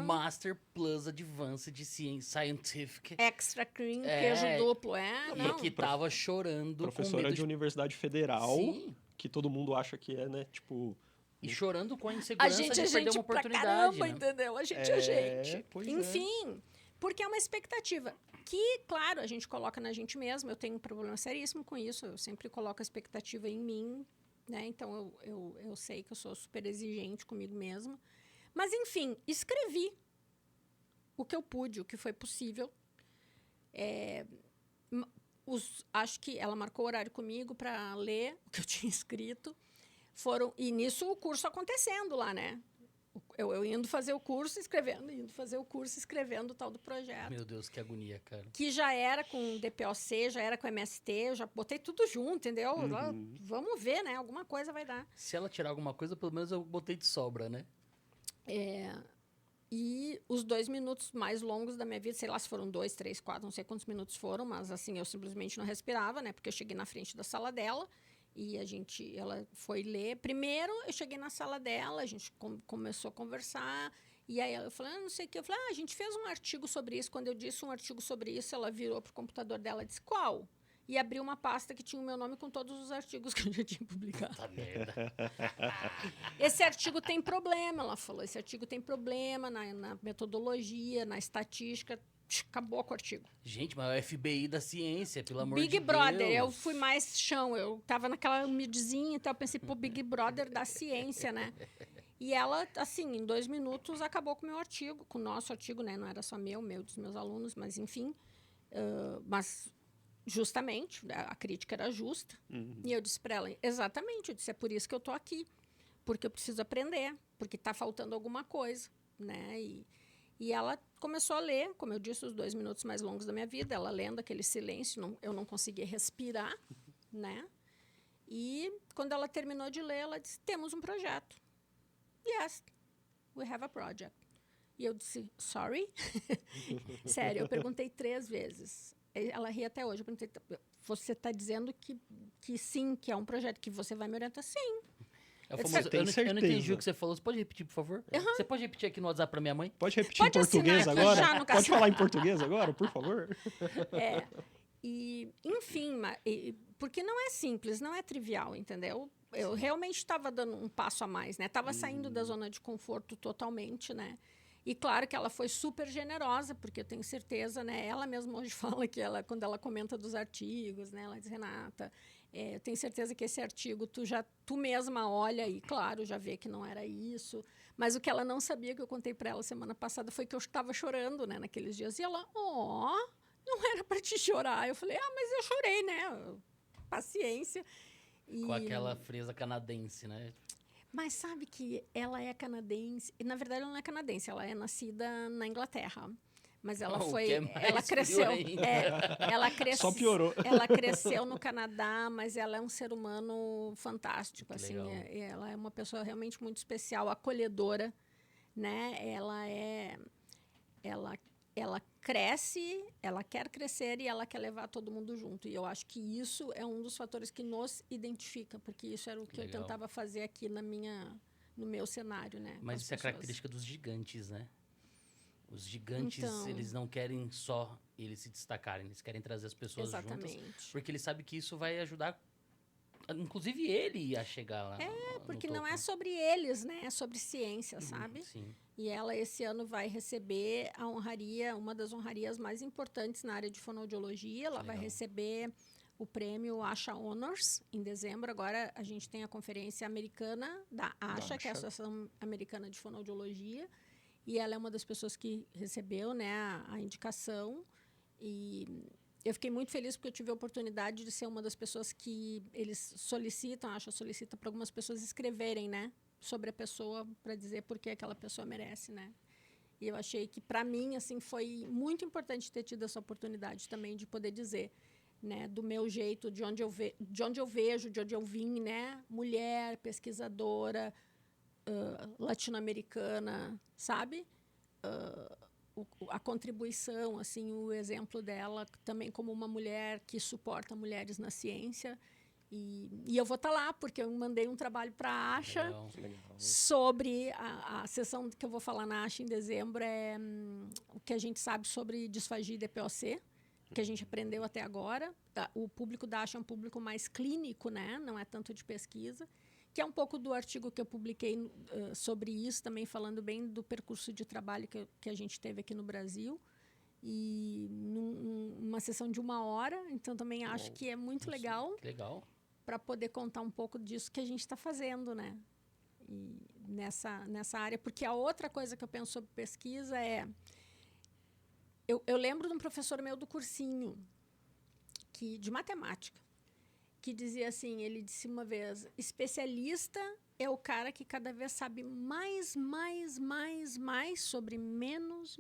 Master Plus Advanced de Scientific. Extra cream, É, queijo duplo, E não. que tava chorando com Professora medo de universidade federal, Sim, que todo mundo acha que é, né? Tipo, e chorando com a A insegurança gente de é perder gente uma pra oportunidade, caramba, né? entendeu? A gente é gente. pois é. Enfim, porque é uma expectativa que, claro, a gente coloca na gente mesmo. Eu tenho um problema seríssimo com isso. Eu sempre coloco a expectativa em mim, né? Então, eu sei que eu sou super exigente comigo mesma. Mas, enfim, escrevi o que eu pude, o que foi possível. Acho que ela marcou horário comigo para ler o que eu tinha escrito. E nisso o curso acontecendo lá, né? Eu indo fazer o curso, escrevendo, indo fazer o curso, escrevendo o tal do projeto. Meu Deus, que agonia, cara. Que já era com DPOC, já era com MST, eu já botei tudo junto, entendeu? Lá, vamos ver, né? Alguma coisa vai dar. Se ela tirar alguma coisa, pelo menos eu botei de sobra, né? E os 2 minutos mais longos da minha vida, sei lá se foram 2, 3, 4, não sei quantos minutos foram, mas assim, eu simplesmente não respirava, né? Porque eu cheguei na frente da sala dela e ela foi ler. Primeiro, eu cheguei na sala dela, a gente começou a conversar, e aí eu falei, não sei o que. Eu falei, a gente fez um artigo sobre isso. Quando eu disse um artigo sobre isso, ela virou pro computador dela e disse, qual? E abriu uma pasta que tinha o meu nome com todos os artigos que eu já tinha publicado. Tá merda. Esse artigo tem problema, ela falou. Esse artigo tem problema na metodologia, na estatística. Acabou com o artigo. Gente, mas é o FBI da ciência, pelo amor de Big Deus. Brother, eu fui mais chão. Eu tava naquela humildezinha, então eu pensei, pô, Big Brother da ciência, né? E ela, assim, em 2 minutos, acabou com o meu artigo, com o nosso artigo, né? Não era só meu dos meus alunos, mas enfim. Mas, justamente, a crítica era justa. E eu disse para ela, exatamente, eu disse, é por isso que eu tô aqui. Porque eu preciso aprender, porque tá faltando alguma coisa, né? E ela começou a ler, como eu disse, os 2 minutos mais longos da minha vida. Ela lendo aquele silêncio, eu não conseguia respirar, né? E quando ela terminou de ler, ela disse, temos um projeto. Yes, we have a project. E eu disse, sorry? Sério, eu perguntei 3 vezes. Ela ri até hoje. Eu perguntei, você está dizendo que sim, que é um projeto que você vai me orientar? Sim. É o famoso, Tem eu não certeza. entendi o que você falou. Você pode repetir, por favor? Você pode repetir aqui no WhatsApp pra minha mãe? Pode repetir Pode em português assinar aqui agora? já no Pode falar em português agora, por favor? É. E, enfim, porque não é simples, não é trivial, entendeu? Eu realmente estava dando um passo a mais, né? Estava saindo da zona de conforto totalmente, né? E claro que ela foi super generosa, porque eu tenho certeza, né? Ela mesma hoje fala que quando ela comenta dos artigos, né? Ela diz, Renata, eu tenho certeza que esse artigo tu mesma olha e, claro, já vê que não era isso. Mas o que ela não sabia, que eu contei para ela semana passada, foi que eu estava chorando, né? Naqueles dias. E ela, não era para te chorar. Eu falei, mas eu chorei, né? Paciência. Com aquela frieza canadense, né? Mas sabe que ela é canadense. E, na verdade, ela não é canadense, ela é nascida na Inglaterra. Mas ela ela cresceu. Ela cresceu. Só piorou. Ela cresceu no Canadá, mas ela é um ser humano fantástico. Que assim, legal. Ela é uma pessoa realmente muito especial, acolhedora, né? Ela cresce, ela quer crescer e ela quer levar todo mundo junto. E eu acho que isso é um dos fatores que nos identifica, porque isso era o que eu tentava fazer aqui no meu cenário, né? Mas isso é característica dos gigantes, né? Os gigantes, Então, eles não querem só eles se destacarem, eles querem trazer as pessoas exatamente. juntas, porque eles sabem que isso vai ajudar, inclusive ele, a chegar lá. Porque no não é topo. sobre eles, né? É sobre ciência, sabe? Sim. E ela, esse ano, vai receber a honraria, uma das honrarias mais importantes na área de fonoaudiologia. Ela vai receber o prêmio ASHA Honors em dezembro. Agora, a gente tem a conferência americana da ASHA, que é a Associação Americana de Fonoaudiologia. E ela é uma das pessoas que recebeu, né, a indicação. E eu fiquei muito feliz porque eu tive a oportunidade de ser uma das pessoas que eles solicitam, a ASHA solicita para algumas pessoas escreverem, né, sobre a pessoa, para dizer por que aquela pessoa merece, né? E eu achei que, para mim, assim, foi muito importante ter tido essa oportunidade também de poder dizer, né, do meu jeito, de onde eu vejo, de onde eu vim, né? Mulher, pesquisadora, latino-americana, sabe? A contribuição, assim, o exemplo dela também como uma mulher que suporta mulheres na ciência. E eu vou estar lá, porque eu mandei um trabalho para a ASHA sobre a sessão que eu vou falar na ASHA em dezembro, o que a gente sabe sobre disfagia e DPOC, que a gente aprendeu até agora. O público da ASHA é um público mais clínico, né? Não é tanto de pesquisa, que é um pouco do artigo que eu publiquei sobre isso, também falando bem do percurso de trabalho que a gente teve aqui no Brasil. E numa sessão de 1 hora, então também acho que é muito legal. Legal. Para poder contar um pouco disso que a gente está fazendo, né? E nessa área. Porque a outra coisa que eu penso sobre pesquisa é... Eu lembro de um professor meu do cursinho, de matemática, que dizia assim, ele disse uma vez, especialista é o cara que cada vez sabe mais sobre menos,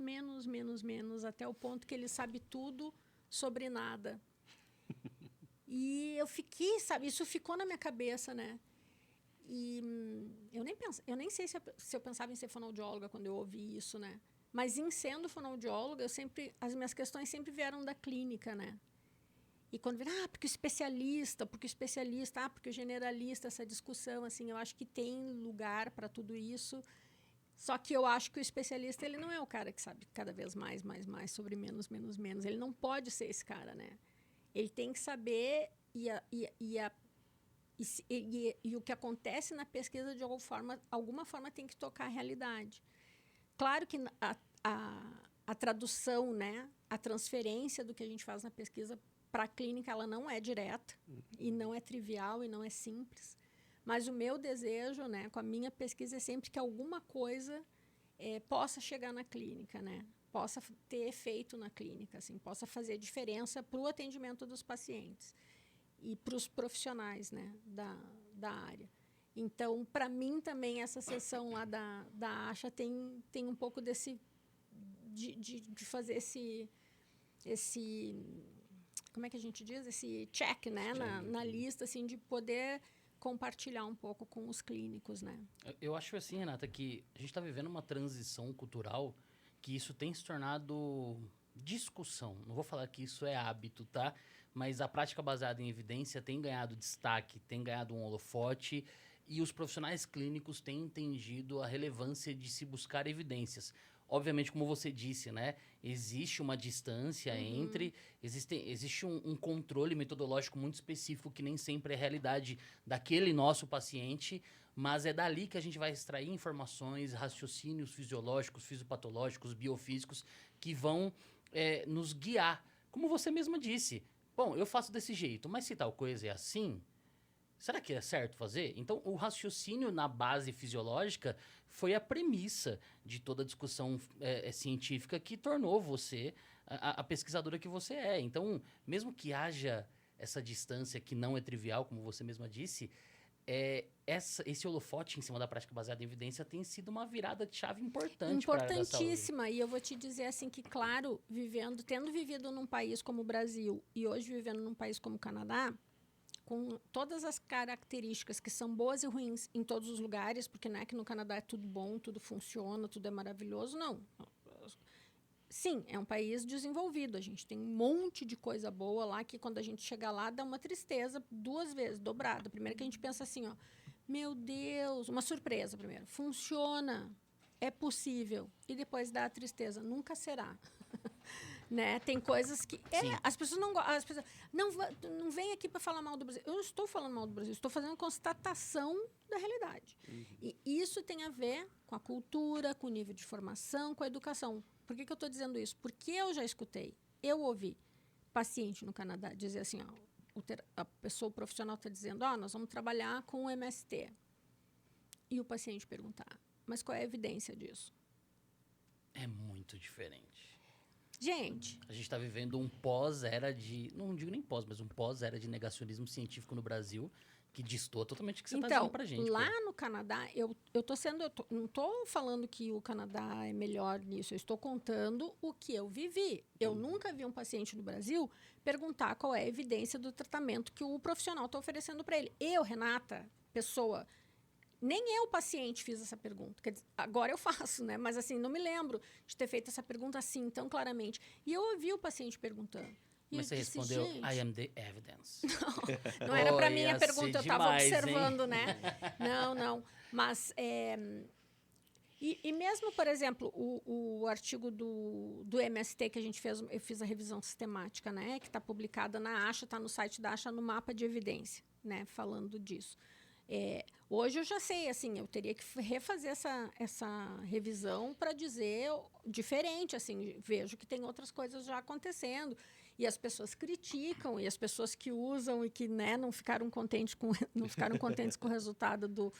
até o ponto que ele sabe tudo sobre nada. E eu fiquei, sabe, isso ficou na minha cabeça, né? E eu nem sei se eu pensava em ser fonoaudióloga quando eu ouvi isso, né? Mas em sendo fonoaudióloga, as minhas questões sempre vieram da clínica, né? E quando vira, porque o especialista, porque o generalista, essa discussão, assim, eu acho que tem lugar para tudo isso. Só que eu acho que o especialista, ele não é o cara que sabe cada vez mais sobre menos. Ele não pode ser esse cara, né? Ele tem que saber e o que acontece na pesquisa, de alguma forma tem que tocar a realidade. Claro que a tradução, né, a transferência do que a gente faz na pesquisa para a clínica, ela não é direta, e não é trivial, e não é simples. Mas o meu desejo, né, com a minha pesquisa, é sempre que alguma coisa possa chegar na clínica, né? Possa ter efeito na clínica, assim, possa fazer diferença para o atendimento dos pacientes e para os profissionais, né, da área. Então, para mim também, essa sessão lá da ASHA tem um pouco de fazer esse, como é que a gente diz? Esse check, né, na lista, assim, de poder compartilhar um pouco com os clínicos, né? Eu acho assim, Renata, que a gente está vivendo uma transição cultural que isso tem se tornado discussão. Não vou falar que isso é hábito, tá? mas a prática baseada em evidência tem ganhado destaque, tem ganhado um holofote, e os profissionais clínicos têm entendido a relevância de se buscar evidências. Obviamente, como você disse, né? Existe uma distância entre... Existe um controle metodológico muito específico que nem sempre é a realidade daquele nosso paciente, mas é dali que a gente vai extrair informações, raciocínios fisiológicos, fisiopatológicos, biofísicos, que vão nos guiar. Como você mesma disse. Bom, eu faço desse jeito, mas se tal coisa é assim... Será que é certo fazer? Então, o raciocínio na base fisiológica foi a premissa de toda a discussão científica que tornou você a pesquisadora que você é. Então, mesmo que haja essa distância que não é trivial, como você mesma disse, esse holofote em cima da prática baseada em evidência tem sido uma virada de chave importante para a área da saúde. Importantíssima. E eu vou te dizer assim que, claro, tendo vivido num país como o Brasil e hoje vivendo num país como o Canadá, com todas as características que são boas e ruins em todos os lugares, porque não é que no Canadá é tudo bom, tudo funciona, tudo é maravilhoso, não. Sim, é um país desenvolvido, a gente tem um monte de coisa boa lá que quando a gente chega lá dá uma tristeza 2 vezes, dobrada. Primeiro que a gente pensa assim, ó, meu Deus, uma surpresa primeiro, funciona, é possível, e depois dá a tristeza, nunca será. Né? Tem coisas que... as pessoas não gostam. As pessoas não vem aqui para falar mal do Brasil. Eu não estou falando mal do Brasil, estou fazendo constatação da realidade. E isso tem a ver com a cultura, com o nível de formação, com a educação. Por que eu estou dizendo isso? Porque eu já escutei, eu ouvi paciente no Canadá dizer assim, ó, a pessoa profissional está dizendo, nós vamos trabalhar com o MST. E o paciente perguntar, mas qual é a evidência disso? É muito diferente. Gente... A gente está vivendo um pós-era de... Não digo nem pós, mas um pós-era de negacionismo científico no Brasil que destoa totalmente o que você está dizendo pra gente. Lá no Canadá, não estou falando que o Canadá é melhor nisso, eu estou contando o que eu vivi. Eu nunca vi um paciente no Brasil perguntar qual é a evidência do tratamento que o profissional está oferecendo para ele. Eu, Renata, pessoa... Nem eu, paciente, fiz essa pergunta. Quer dizer, agora eu faço, né? Mas, assim, não me lembro de ter feito essa pergunta assim, tão claramente. E eu ouvi o paciente perguntando. Mas você disse, respondeu, I am the evidence. Não era para mim a Ia pergunta, eu ser estava demais, observando, hein? né? Não. Mas, e mesmo, por exemplo, o artigo do MST que a gente fez, eu fiz a revisão sistemática, né? Que está publicada na ASHA, está no site da ASHA, no mapa de evidência, né? Falando disso. Hoje eu já sei, assim, eu teria que refazer essa revisão para dizer diferente, assim, vejo que tem outras coisas já acontecendo e as pessoas criticam e as pessoas que usam e que, né, não ficaram contentes com o resultado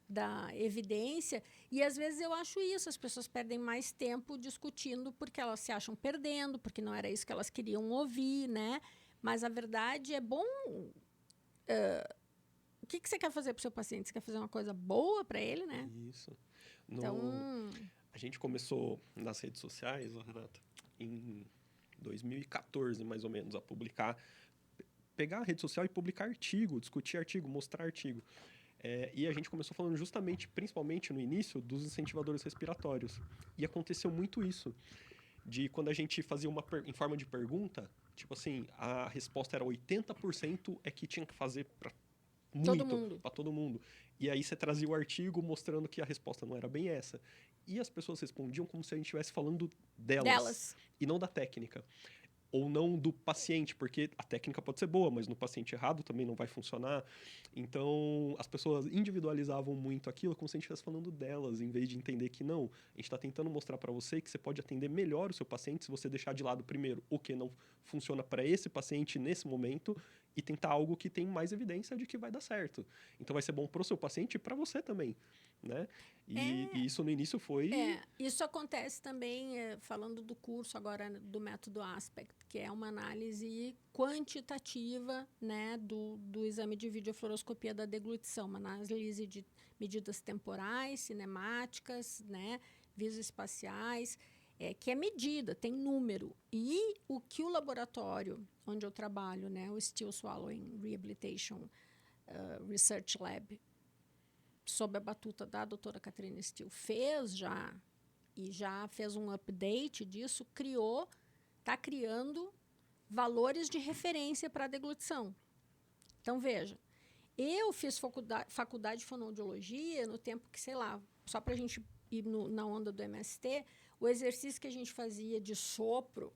da evidência, e às vezes eu acho isso, as pessoas perdem mais tempo discutindo porque elas se acham perdendo, porque não era isso que elas queriam ouvir, né? Mas a verdade é bom... O que você quer fazer para o seu paciente? Você quer fazer uma coisa boa para ele, né? Isso. Então... A gente começou nas redes sociais, Renata, em 2014, mais ou menos, a publicar... Pegar a rede social e publicar artigo, discutir artigo, mostrar artigo. E a gente começou falando justamente, principalmente no início, dos incentivadores respiratórios. E aconteceu muito isso. De quando a gente fazia em forma de pergunta, tipo assim, a resposta era 80% é que tinha que fazer para todo mundo. E aí você trazia o artigo mostrando que a resposta não era bem essa. E as pessoas respondiam como se a gente estivesse falando delas. E não da técnica. Ou não do paciente, porque a técnica pode ser boa, mas no paciente errado também não vai funcionar. Então, as pessoas individualizavam muito aquilo como se a gente estivesse falando delas, em vez de entender que não, a gente está tentando mostrar para você que você pode atender melhor o seu paciente se você deixar de lado primeiro o que não funciona para esse paciente nesse momento e tentar algo que tem mais evidência de que vai dar certo. Então, vai ser bom para o seu paciente e para você também, né? E isso no início foi... Isso acontece também, falando do curso agora, do método Aspect, que é uma análise quantitativa, né, do exame de videofluoroscopia da deglutição, uma análise de medidas temporais, cinemáticas, né, visoespaciais, que é medida, tem número. E o que o laboratório onde eu trabalho, né, o Still Swallowing Rehabilitation Research Lab, sob a batuta da doutora Catherine Still, fez já fez um update disso, está criando valores de referência para a deglutição. Então, veja, eu fiz faculdade de fonoaudiologia no tempo que, sei lá, só para a gente ir na onda do MST, o exercício que a gente fazia de sopro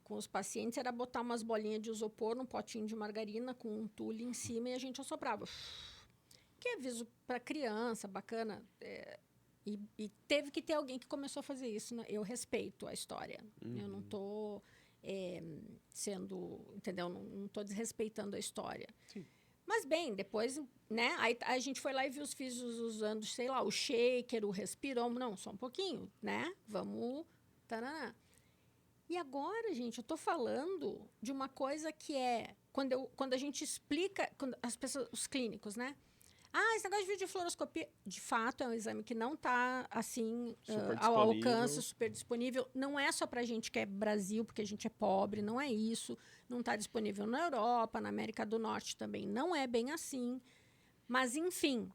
com os pacientes era botar umas bolinhas de isopor num potinho de margarina com um tule em cima e a gente assoprava. Que é aviso para criança, bacana. E teve que ter alguém que começou a fazer isso. Né? Eu respeito a história. Eu não estou entendeu? Não estou desrespeitando a história. Sim. Mas, bem, depois, né? Aí a gente foi lá e viu os filhos usando, sei lá, o shaker, o respirômetro. Não, só um pouquinho, né? Vamos... Taraná. E agora, gente, eu estou falando de uma coisa que é... Quando a gente explica... Quando as pessoas, os clínicos, né? Esse negócio de videofluoroscopia, de fato, é um exame que não está, assim, ao alcance, super disponível. Não é só para a gente que é Brasil, porque a gente é pobre, não é isso. Não está disponível na Europa, na América do Norte também. Não é bem assim. Mas, enfim.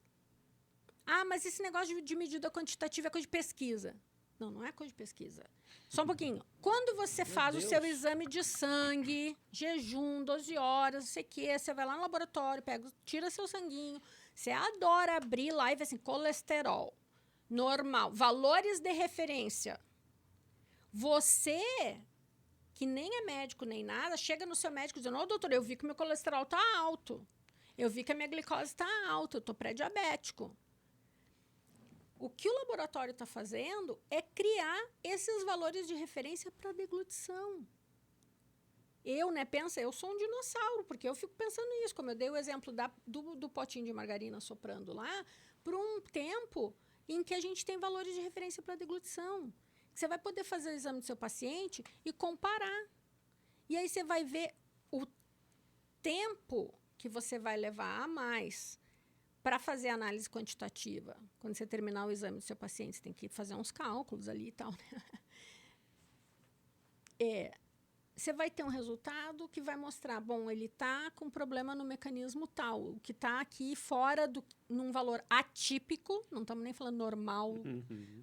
Mas esse negócio de medida quantitativa é coisa de pesquisa. Não é coisa de pesquisa. Só um pouquinho. Quando você faz o seu exame de sangue, jejum, 12 horas, não sei o quê, você vai lá no laboratório, tira seu sanguinho, você adora abrir lá e ver assim, colesterol, normal, valores de referência. Você, que nem é médico nem nada, chega no seu médico dizendo, doutor, eu vi que meu colesterol está alto, eu vi que a minha glicose está alta, eu estou pré-diabético. O que o laboratório está fazendo é criar esses valores de referência para a deglutição. Eu sou um dinossauro, porque eu fico pensando nisso, como eu dei o exemplo do potinho de margarina soprando lá, por um tempo em que a gente tem valores de referência para a deglutição. Você vai poder fazer o exame do seu paciente e comparar. E aí você vai ver o tempo que você vai levar a mais para fazer análise quantitativa. Quando você terminar o exame do seu paciente, você tem que fazer uns cálculos ali e tal. Né? Você vai ter um resultado que vai mostrar, ele está com problema no mecanismo tal, o que está aqui fora num valor atípico, não estamos nem falando normal,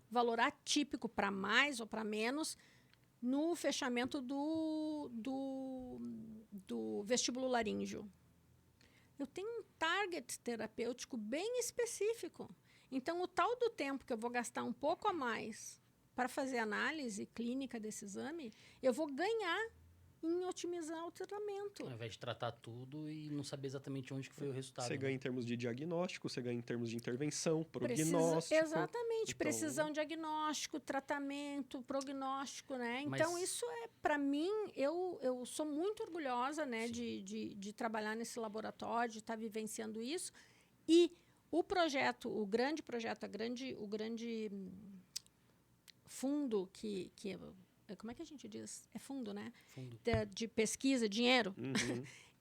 valor atípico para mais ou para menos, no fechamento do vestíbulo laríngeo. Eu tenho um target terapêutico bem específico. Então, o tal do tempo que eu vou gastar um pouco a mais para fazer análise clínica desse exame, eu vou ganhar em otimizar o tratamento. Ao invés de tratar tudo e não saber exatamente onde que foi o resultado. Você ganha em termos de diagnóstico, você ganha em termos de intervenção, prognóstico. Exatamente. Então, precisão, diagnóstico, tratamento, prognóstico, né? Então, isso para mim, eu sou muito orgulhosa, né, de trabalhar nesse laboratório, de estar vivenciando isso. E o projeto, o grande fundo que como é que a gente diz? É fundo, né? Fundo. De pesquisa, dinheiro,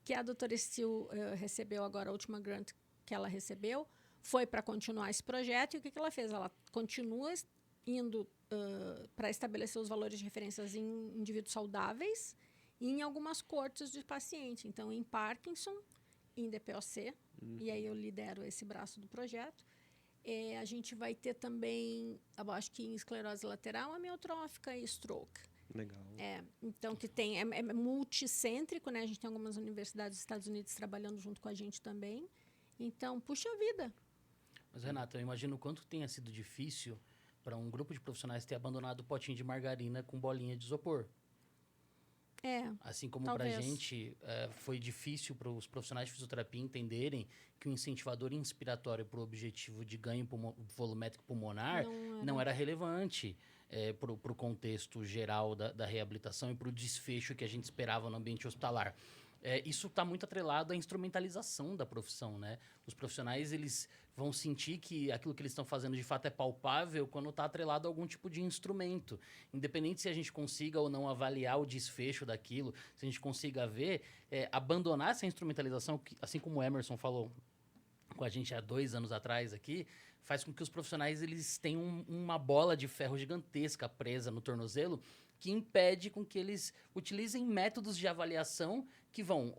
que a doutora Estil recebeu agora, a última grant que ela recebeu, foi para continuar esse projeto. E o que ela fez? Ela continua indo para estabelecer os valores de referências em indivíduos saudáveis e em algumas cortes de paciente. Então, em Parkinson, em DPOC, e aí eu lidero esse braço do projeto. A gente vai ter também, acho que em esclerose lateral, amiotrófica e stroke. Legal. Então, que tem, é multicêntrico, né? A gente tem algumas universidades dos Estados Unidos trabalhando junto com a gente também. Então, puxa vida. Mas, Renata, eu imagino o quanto tenha sido difícil para um grupo de profissionais ter abandonado o potinho de margarina com bolinha de isopor. Assim como para a gente foi difícil para os profissionais de fisioterapia entenderem que o incentivador inspiratório para o objetivo de ganho volumétrico pulmonar não era relevante para o contexto geral da reabilitação e para o desfecho que a gente esperava no ambiente hospitalar. Isso está muito atrelado à instrumentalização da profissão, né? Os profissionais eles vão sentir que aquilo que eles estão fazendo de fato é palpável quando está atrelado a algum tipo de instrumento. Independente se a gente consiga ou não avaliar o desfecho daquilo, se a gente consiga ver, abandonar essa instrumentalização, assim como o Emerson falou com a gente há 2 anos atrás aqui, faz com que os profissionais eles tenham uma bola de ferro gigantesca presa no tornozelo que impede com que eles utilizem métodos de avaliação que vão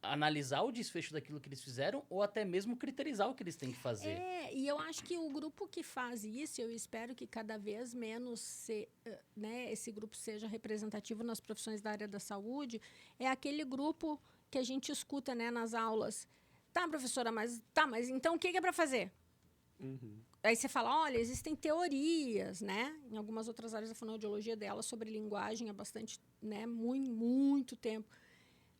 analisar o desfecho daquilo que eles fizeram ou até mesmo criterizar o que eles têm que fazer. E eu acho que o grupo que faz isso, eu espero que cada vez menos esse grupo seja representativo nas profissões da área da saúde, é aquele grupo que a gente escuta, né, nas aulas. Tá, professora, mas então o que é para fazer? Aí você fala, olha, existem teorias, né? Em algumas outras áreas da fonoaudiologia dela sobre linguagem há bastante, né, muito tempo.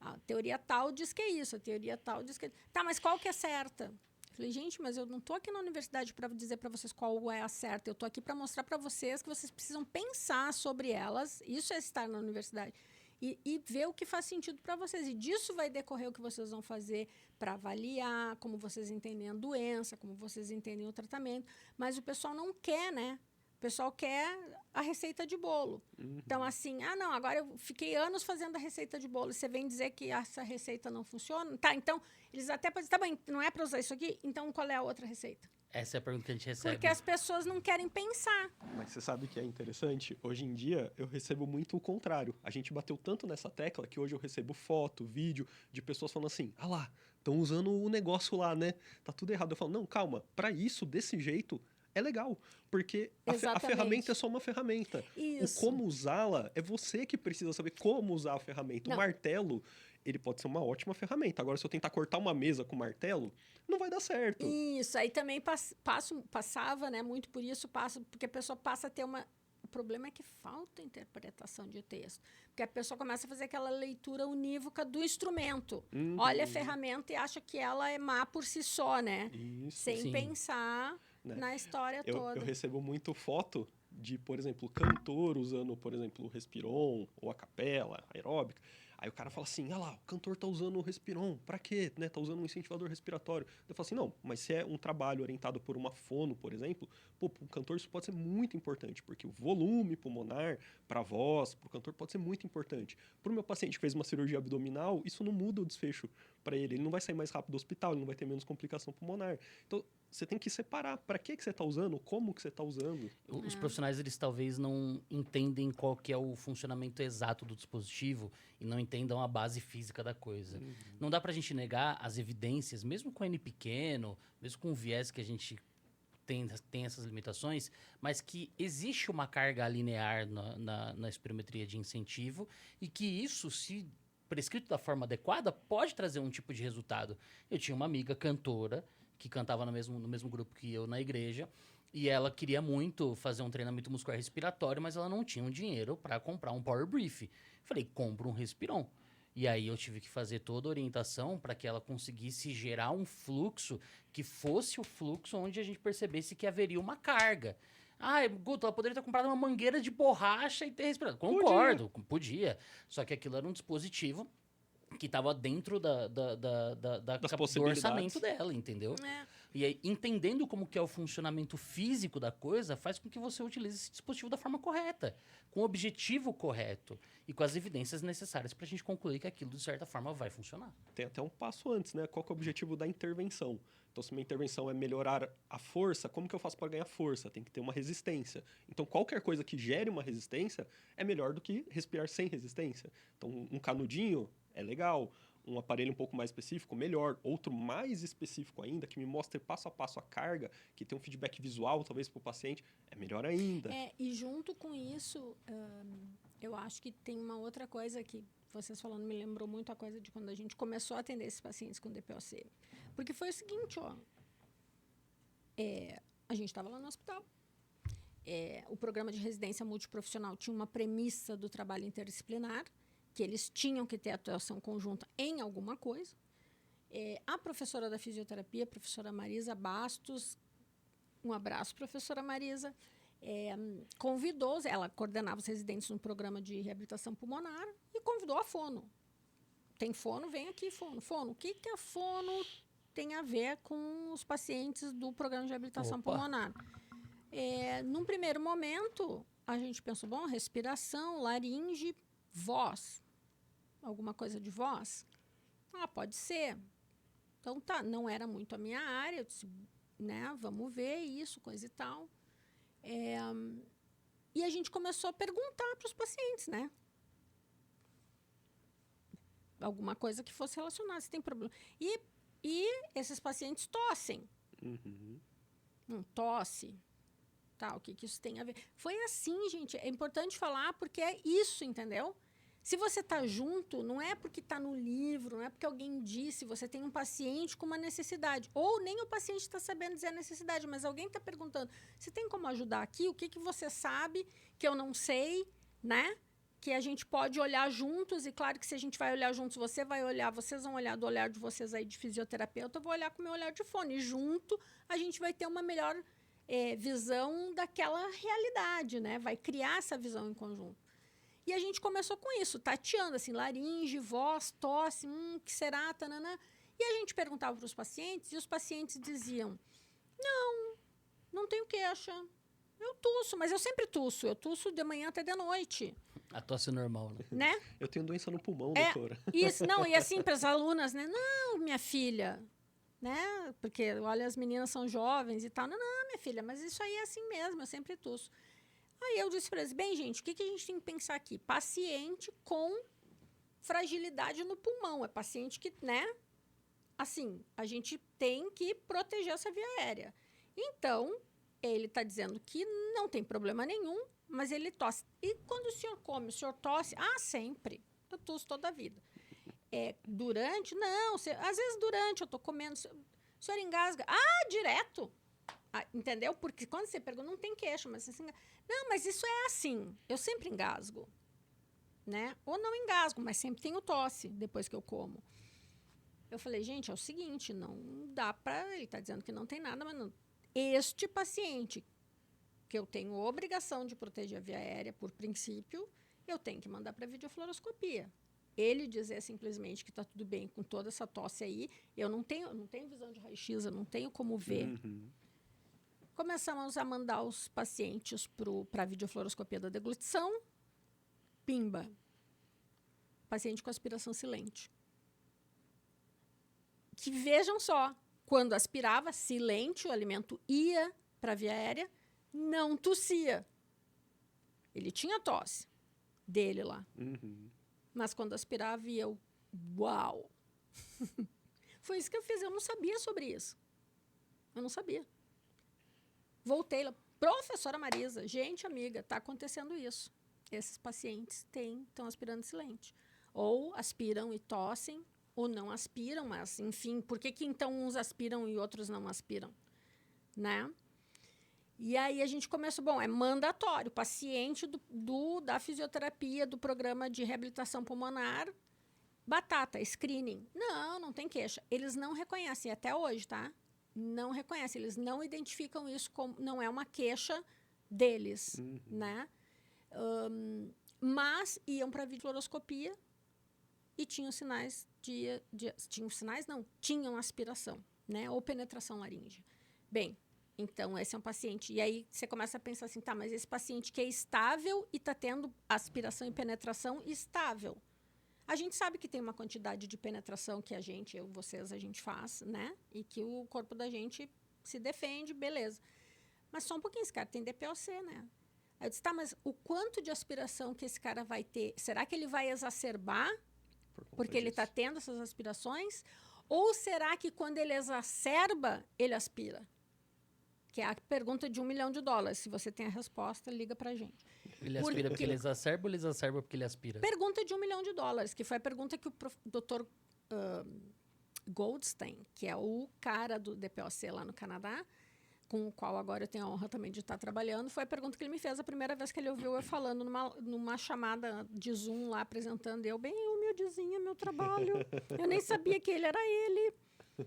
A teoria tal diz que é isso, a teoria tal diz que é... Tá, mas qual que é certa? Falei, gente, mas eu não estou aqui na universidade para dizer para vocês qual é a certa. Eu estou aqui para mostrar para vocês que vocês precisam pensar sobre elas. Isso é estar na universidade. E ver o que faz sentido para vocês. E disso vai decorrer o que vocês vão fazer para avaliar, como vocês entendem a doença, como vocês entendem o tratamento. Mas o pessoal não quer, né? O pessoal quer a receita de bolo. Então, assim, não, agora eu fiquei anos fazendo a receita de bolo. Você vem dizer que essa receita não funciona? Tá, então, eles até podem dizer, tá bem, não é para usar isso aqui? Então, qual é a outra receita? Essa é a pergunta que a gente recebe. Porque as pessoas não querem pensar. Mas você sabe o que é interessante? Hoje em dia, eu recebo muito o contrário. A gente bateu tanto nessa tecla que hoje eu recebo foto, vídeo de pessoas falando assim, lá, estão usando o negócio lá, né? Tá tudo errado. Eu falo, não, calma, para isso, desse jeito, é legal, porque a ferramenta é só uma ferramenta. Isso. O como usá-la é você que precisa saber como usar a ferramenta. Não. O martelo, ele pode ser uma ótima ferramenta. Agora, se eu tentar cortar uma mesa com martelo, não vai dar certo. Isso, aí também passava, né, muito por isso, porque a pessoa passa a ter uma... O problema é que falta interpretação de texto. Porque a pessoa começa a fazer aquela leitura unívoca do instrumento. Olha a ferramenta e acha que ela é má por si só, né? Isso. Sem Sim. pensar na história toda. Eu recebo muito foto de, por exemplo, cantor usando, por exemplo, o Respiron ou a capela aeróbica. Aí o cara fala assim, lá, o cantor tá usando o Respiron, pra quê? Né? Tá usando um incentivador respiratório. Eu falo assim, não, mas se é um trabalho orientado por uma fono, por exemplo, pro cantor isso pode ser muito importante, porque o volume pulmonar pra voz, pro cantor pode ser muito importante. Pro meu paciente que fez uma cirurgia abdominal, isso não muda o desfecho para ele não vai sair mais rápido do hospital, ele não vai ter menos complicação pulmonar. Então, você tem que separar para que você está usando, como que você está usando. Os profissionais, eles talvez não entendem qual que é o funcionamento exato do dispositivo e não entendam a base física da coisa. Não dá pra gente negar as evidências, mesmo com N pequeno, mesmo com o viés que a gente tem essas limitações, mas que existe uma carga linear na espirometria de incentivo e que isso, se prescrito da forma adequada, pode trazer um tipo de resultado. Eu tinha uma amiga cantora que cantava no mesmo grupo que eu na igreja, e ela queria muito fazer um treinamento muscular respiratório, mas ela não tinha um dinheiro para comprar um Power Brief. Falei, compra um Respiron. E aí eu tive que fazer toda a orientação para que ela conseguisse gerar um fluxo que fosse o fluxo onde a gente percebesse que haveria uma carga. Guto, ela poderia ter comprado uma mangueira de borracha e ter respirado. Concordo, podia. Só que aquilo era um dispositivo que estava dentro do orçamento dela, entendeu? E aí, entendendo como que é o funcionamento físico da coisa, faz com que você utilize esse dispositivo da forma correta, com o objetivo correto e com as evidências necessárias para a gente concluir que aquilo, de certa forma, vai funcionar. Tem até um passo antes, né? Qual que é o objetivo da intervenção? Então, se minha intervenção é melhorar a força, como que eu faço para ganhar força? Tem que ter uma resistência. Então, qualquer coisa que gere uma resistência é melhor do que respirar sem resistência. Então, um canudinho é legal, um aparelho um pouco mais específico, melhor. Outro mais específico ainda, que me mostre passo a passo a carga, que tem um feedback visual, talvez, para o paciente, é melhor ainda. E junto com isso, eu acho que tem uma outra coisa que vocês falando me lembrou muito a coisa de quando a gente começou a atender esses pacientes com DPOC. Porque foi o seguinte, a gente estava lá no hospital. O programa de residência multiprofissional tinha uma premissa do trabalho interdisciplinar, que eles tinham que ter atuação conjunta em alguma coisa. A professora da fisioterapia, a professora Marisa Bastos, um abraço, professora Marisa, convidou, ela coordenava os residentes no programa de reabilitação pulmonar e convidou a fono. Tem fono, vem aqui, fono. Fono, o que a fono tem a ver com os pacientes do programa de reabilitação pulmonar? Num primeiro momento, a gente pensou, bom, respiração, laringe, voz. Alguma coisa de voz? Pode ser. Então, tá, não era muito a minha área, eu disse, né, vamos ver isso, coisa e tal. E a gente começou a perguntar para os pacientes, né? alguma coisa que fosse relacionada, se tem problema. E esses pacientes tossem. Tosse. Tá, o que isso tem a ver? Foi assim, gente. É importante falar porque é isso, entendeu? Se você está junto, não é porque está no livro, não é porque alguém disse, você tem um paciente com uma necessidade. Ou nem o paciente está sabendo dizer a necessidade, mas alguém está perguntando, você tem como ajudar aqui? O que você sabe que eu não sei, né? Que a gente pode olhar juntos, e claro que se a gente vai olhar juntos, você vai olhar, vocês vão olhar do olhar de vocês aí de fisioterapeuta, eu vou olhar com o meu olhar de fone. E junto, a gente vai ter uma melhor visão daquela realidade, né? Vai criar essa visão em conjunto. E a gente começou com isso, tateando, assim, laringe, voz, tosse, que será, tananã. E a gente perguntava para os pacientes, e os pacientes diziam, não tenho queixa, eu tuço, mas eu sempre tuço, eu tuço de manhã até de noite. A tosse normal, né? Eu tenho doença no pulmão, doutora. Isso, não, e assim, para as alunas, né, não, minha filha, né, porque, olha, as meninas são jovens e tal, não, minha filha, mas isso aí é assim mesmo, eu sempre tuço. Aí eu disse para eles, bem, gente, o que a gente tem que pensar aqui? Paciente com fragilidade no pulmão. É paciente que, né? Assim, a gente tem que proteger essa via aérea. Então, ele está dizendo que não tem problema nenhum, mas ele tosse. E quando o senhor come, o senhor tosse? Ah, sempre. Eu tosso toda a vida. Durante? Não. Às vezes durante eu estou comendo. O senhor engasga? Ah, direto. Entendeu? Porque quando você pergunta, não tem queixa, mas você engasga. Não, mas isso é assim. Eu sempre engasgo. Né? Ou não engasgo, mas sempre tenho tosse depois que eu como. Eu falei, gente, é o seguinte, não dá para... Ele está dizendo que não tem nada, mas não... Este paciente, que eu tenho obrigação de proteger a via aérea, por princípio, eu tenho que mandar para a videofluoroscopia. Ele dizer simplesmente que está tudo bem com toda essa tosse aí, eu não tenho visão de raio-x, eu não tenho como ver. Começamos a mandar os pacientes para a videofluoroscopia da deglutição. Pimba. Paciente com aspiração silente. Que vejam só, quando aspirava, silente, o alimento ia para a via aérea, não tossia. Ele tinha tosse dele lá. Mas quando aspirava, eu, uau! Foi isso que eu fiz, eu não sabia sobre isso. Eu não sabia. Voltei lá, professora Marisa, gente amiga, está acontecendo isso. Esses pacientes estão aspirando silente. Ou aspiram e tossem, ou não aspiram, mas, enfim, por que então uns aspiram e outros não aspiram? Né? E aí a gente começou, é mandatório, paciente da fisioterapia, do programa de reabilitação pulmonar, batata, screening. Não tem queixa. Eles não reconhecem, até hoje, tá? Não reconhecem, eles não identificam isso como, não é uma queixa deles, né? Mas iam para a videofluoroscopia e tinham sinais tinham aspiração, né? Ou penetração laríngea. Bem, então esse é um paciente. E aí você começa a pensar assim, tá, mas esse paciente que é estável e está tendo aspiração e penetração estável. A gente sabe que tem uma quantidade de penetração que vocês, a gente faz, né? E que o corpo da gente se defende, beleza. Mas só um pouquinho, esse cara tem DPOC, né? Aí eu disse, tá, mas o quanto de aspiração que esse cara vai ter? Será que ele vai exacerbar porque ele está tendo essas aspirações? Ou será que quando ele exacerba, ele aspira? Que é a pergunta de $1 milhão. Se você tem a resposta, liga pra gente. Ele aspira porque ele exacerba ou ele exacerba porque ele aspira? Pergunta de $1 milhão, que foi a pergunta que o Dr. Goldstein, que é o cara do DPOC lá no Canadá, com o qual agora eu tenho a honra também de estar trabalhando, foi a pergunta que ele me fez a primeira vez que ele ouviu eu falando numa chamada de Zoom lá, apresentando eu, bem humildezinha, meu trabalho. Eu nem sabia que ele era ele.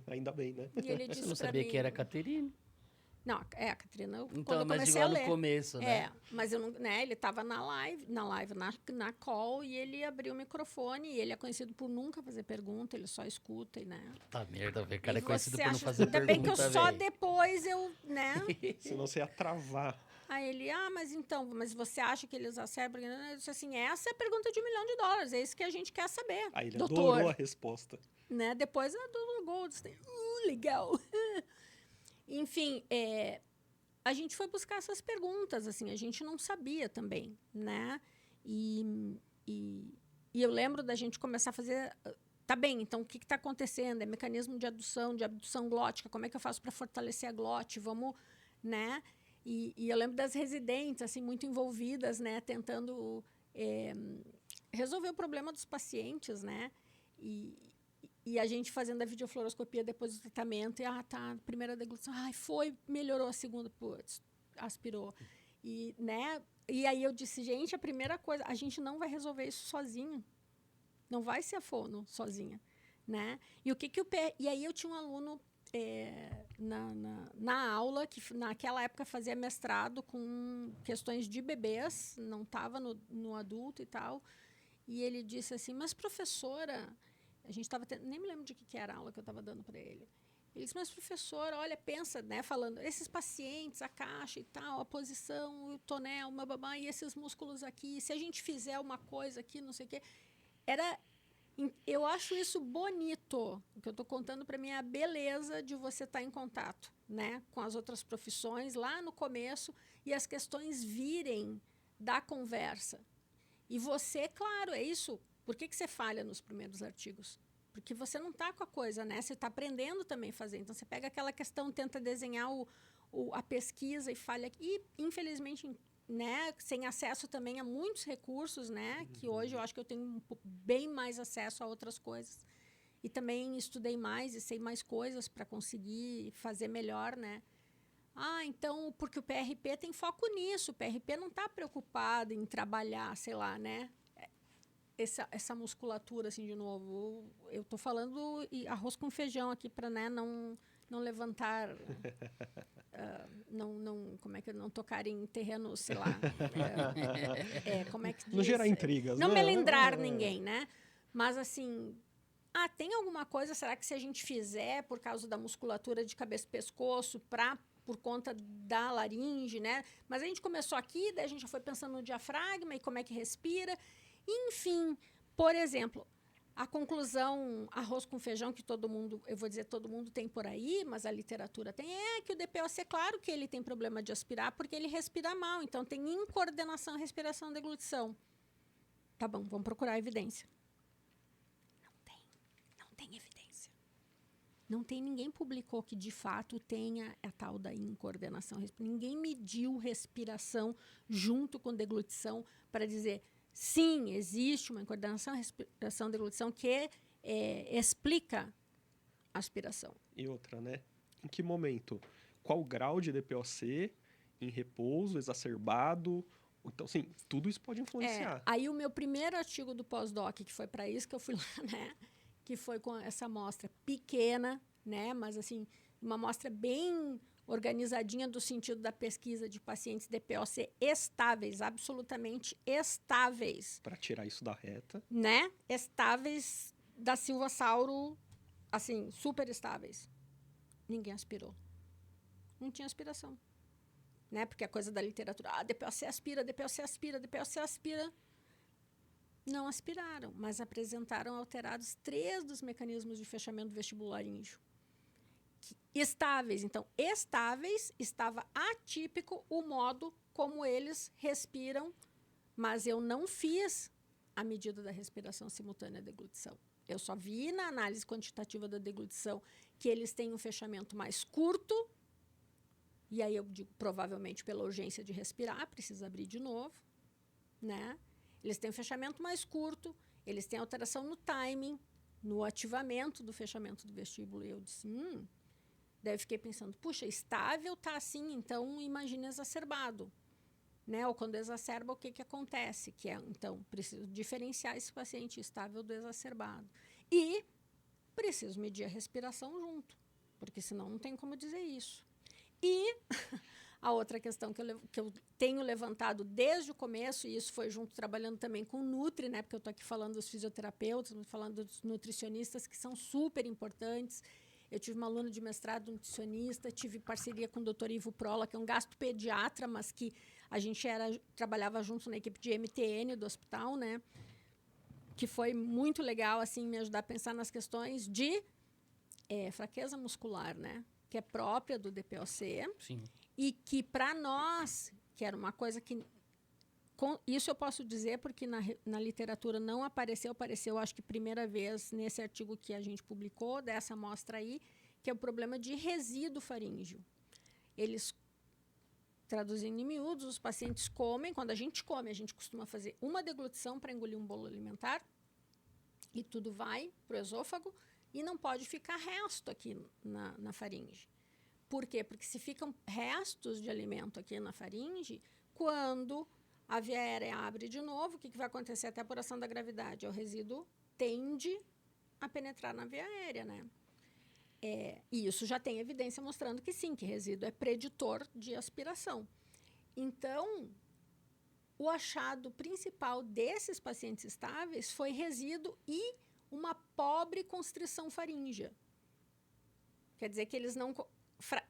Ainda bem, né? E ele disse Eu não sabia que era a Caterine. Não, a Catarina, então, quando eu mas comecei lá a ler. No começo, né? Mas eu não, né, ele estava na call, e ele abriu o microfone, e ele é conhecido por nunca fazer pergunta, ele só escuta, e, né? Tá merda, velho. O cara é E conhecido você por não acha- fazer Ainda pergunta, bem que eu só depois né? Senão você ia travar. Aí ele, mas você acha que eles acertam? Eu disse assim, essa é a pergunta de $1 milhão, é isso que a gente quer saber. Aí ele doutor. adorou a resposta. Né? Depois a do Goldstein, legal. Enfim, a gente foi buscar essas perguntas, assim, a gente não sabia também, né? E eu lembro da gente começar a fazer... Tá bem, então o que está acontecendo? É mecanismo de abdução glótica. Como é que eu faço para fortalecer a glote? Vamos, né? E eu lembro das residentes, assim, muito envolvidas, né? Tentando resolver o problema dos pacientes, né? E a gente fazendo a videofluoroscopia depois do tratamento. E, tá, primeira deglutição. Ai, melhorou a segunda. Putz, aspirou. E, né? E aí eu disse, gente, a primeira coisa, a gente não vai resolver isso sozinho. Não vai ser a fono sozinha, né? E aí eu tinha um aluno na aula que naquela época fazia mestrado com questões de bebês, não estava no adulto e tal. E ele disse assim, mas professora, a gente estava nem me lembro de que era a aula que eu estava dando para ele. Ele disse, mas professora, olha, pensa, né, falando, esses pacientes, a caixa e tal, a posição, o tonel, bababá, e esses músculos aqui, se a gente fizer uma coisa aqui, não sei o quê. Eu acho isso bonito. O que eu estou contando para mim é a beleza de você estar em contato, né, com as outras profissões lá no começo e as questões virem da conversa. E você, claro, é isso. Por que você falha nos primeiros artigos? Porque você não está com a coisa, né? Você está aprendendo também a fazer. Então, você pega aquela questão, tenta desenhar a pesquisa e falha. E, infelizmente, né, sem acesso também a muitos recursos, né, que hoje eu acho que eu tenho bem mais acesso a outras coisas. E também estudei mais e sei mais coisas para conseguir fazer melhor, né? Então, porque o PRP tem foco nisso. O PRP não está preocupado em trabalhar, sei lá, né? Essa musculatura, assim, de novo. Eu estou falando arroz com feijão aqui para, né, não levantar... como é que não tocar em terreno, sei lá. Como é que diz? Não gerar intrigas, não né? melindrar ninguém, né? Mas, assim... tem alguma coisa, será que se a gente fizer por causa da musculatura de cabeça e pescoço, por conta da laringe, né? Mas a gente começou aqui, daí a gente já foi pensando no diafragma e como é que respira. Enfim, por exemplo, a conclusão, arroz com feijão, que todo mundo, eu vou dizer todo mundo tem por aí, mas a literatura tem, que o DPOC, claro que ele tem problema de aspirar, porque ele respira mal. Então, tem incoordenação, respiração, deglutição. Tá bom, vamos procurar evidência. Não tem evidência. Não tem, ninguém publicou que, de fato, tenha a tal da incoordenação. Ninguém mediu respiração junto com deglutição para dizer, sim, existe uma incoordenação, respiração, deglutição que explica a aspiração. E outra, né? Em que momento? Qual grau de DPOC? Em repouso, exacerbado? Então, assim, tudo isso pode influenciar. Aí o meu primeiro artigo do pós-doc, que foi para isso que eu fui lá, né? Que foi com essa amostra pequena, né? Mas, assim, uma amostra bem organizadinha do sentido da pesquisa de pacientes DPOC estáveis, absolutamente estáveis. Para tirar isso da reta. Né? Estáveis da Silvasauro, assim, super estáveis. Ninguém aspirou. Não tinha aspiração. Né? Porque a coisa da literatura, DPOC aspira, DPOC aspira, DPOC aspira. Não aspiraram, mas apresentaram alterados 3 dos mecanismos de fechamento vestibularíngeo. Estáveis. Então, estáveis, estava atípico o modo como eles respiram, mas eu não fiz a medida da respiração simultânea da deglutição. Eu só vi na análise quantitativa da deglutição que eles têm um fechamento mais curto, e aí eu digo, provavelmente pela urgência de respirar, precisa abrir de novo, né? Eles têm um fechamento mais curto, eles têm alteração no timing, no ativamento do fechamento do vestíbulo. E eu disse, daí eu fiquei pensando, puxa, estável tá assim, então imagina exacerbado. Né? Ou quando exacerba, o que acontece? Então, preciso diferenciar esse paciente estável do exacerbado. E preciso medir a respiração junto, porque senão não tem como dizer isso. E a outra questão que eu tenho levantado desde o começo, e isso foi junto trabalhando também com o Nutri, né? Porque eu estou aqui falando dos fisioterapeutas, falando dos nutricionistas, que são super importantes. Eu tive uma aluna de mestrado nutricionista, tive parceria com o Dr. Ivo Prola, que é um gastropediatra, mas que a gente trabalhava junto na equipe de MTN do hospital, né? Que foi muito legal, assim, me ajudar a pensar nas questões de fraqueza muscular, né? Que é própria do DPOC. Sim. E que, para nós, que era uma coisa que isso eu posso dizer porque na literatura não apareceu, acho que primeira vez nesse artigo que a gente publicou, dessa amostra aí, que é o problema de resíduo faríngeo. Eles, traduzindo em miúdos, os pacientes comem, quando a gente come, a gente costuma fazer uma deglutição para engolir um bolo alimentar, e tudo vai para o esôfago, e não pode ficar resto aqui na faringe. Por quê? Porque se ficam restos de alimento aqui na faringe, quando a via aérea abre de novo, o que vai acontecer até por ação da gravidade? O resíduo tende a penetrar na via aérea, né? E isso já tem evidência mostrando que sim, que resíduo é preditor de aspiração. Então, o achado principal desses pacientes estáveis foi resíduo e uma pobre constrição faríngea. Quer dizer que eles não...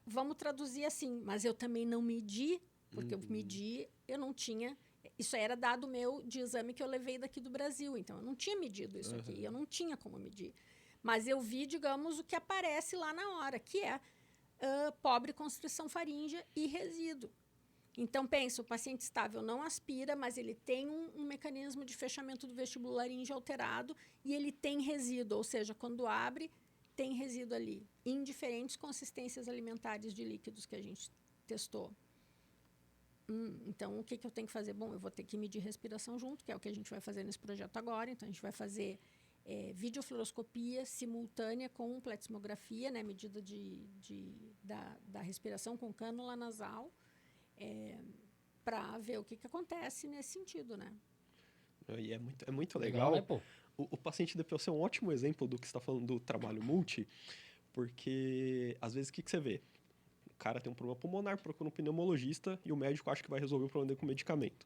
Vamos traduzir assim, mas eu também não medi, porque eu medi, eu não tinha... Isso era dado meu de exame que eu levei daqui do Brasil, então eu não tinha medido isso aqui, eu não tinha como medir. Mas eu vi, digamos, o que aparece lá na hora, que é pobre constrição faríngea e resíduo. Então, pensa, o paciente estável não aspira, mas ele tem um mecanismo de fechamento do vestíbulo laríngeo alterado e ele tem resíduo, ou seja, quando abre, tem resíduo ali, em diferentes consistências alimentares de líquidos que a gente testou. Então, o que eu tenho que fazer? Bom, eu vou ter que medir respiração junto, que é o que a gente vai fazer nesse projeto agora. Então, a gente vai fazer videofluoroscopia simultânea com pletismografia, né, medida da respiração com cânula nasal, para ver o que acontece nesse sentido, né? E é muito legal. Né, pô? O paciente DPOC é um ótimo exemplo do que você está falando do trabalho multi, porque, às vezes, o que você vê? O cara tem um problema pulmonar, procura um pneumologista e o médico acha que vai resolver o problema dele com medicamento.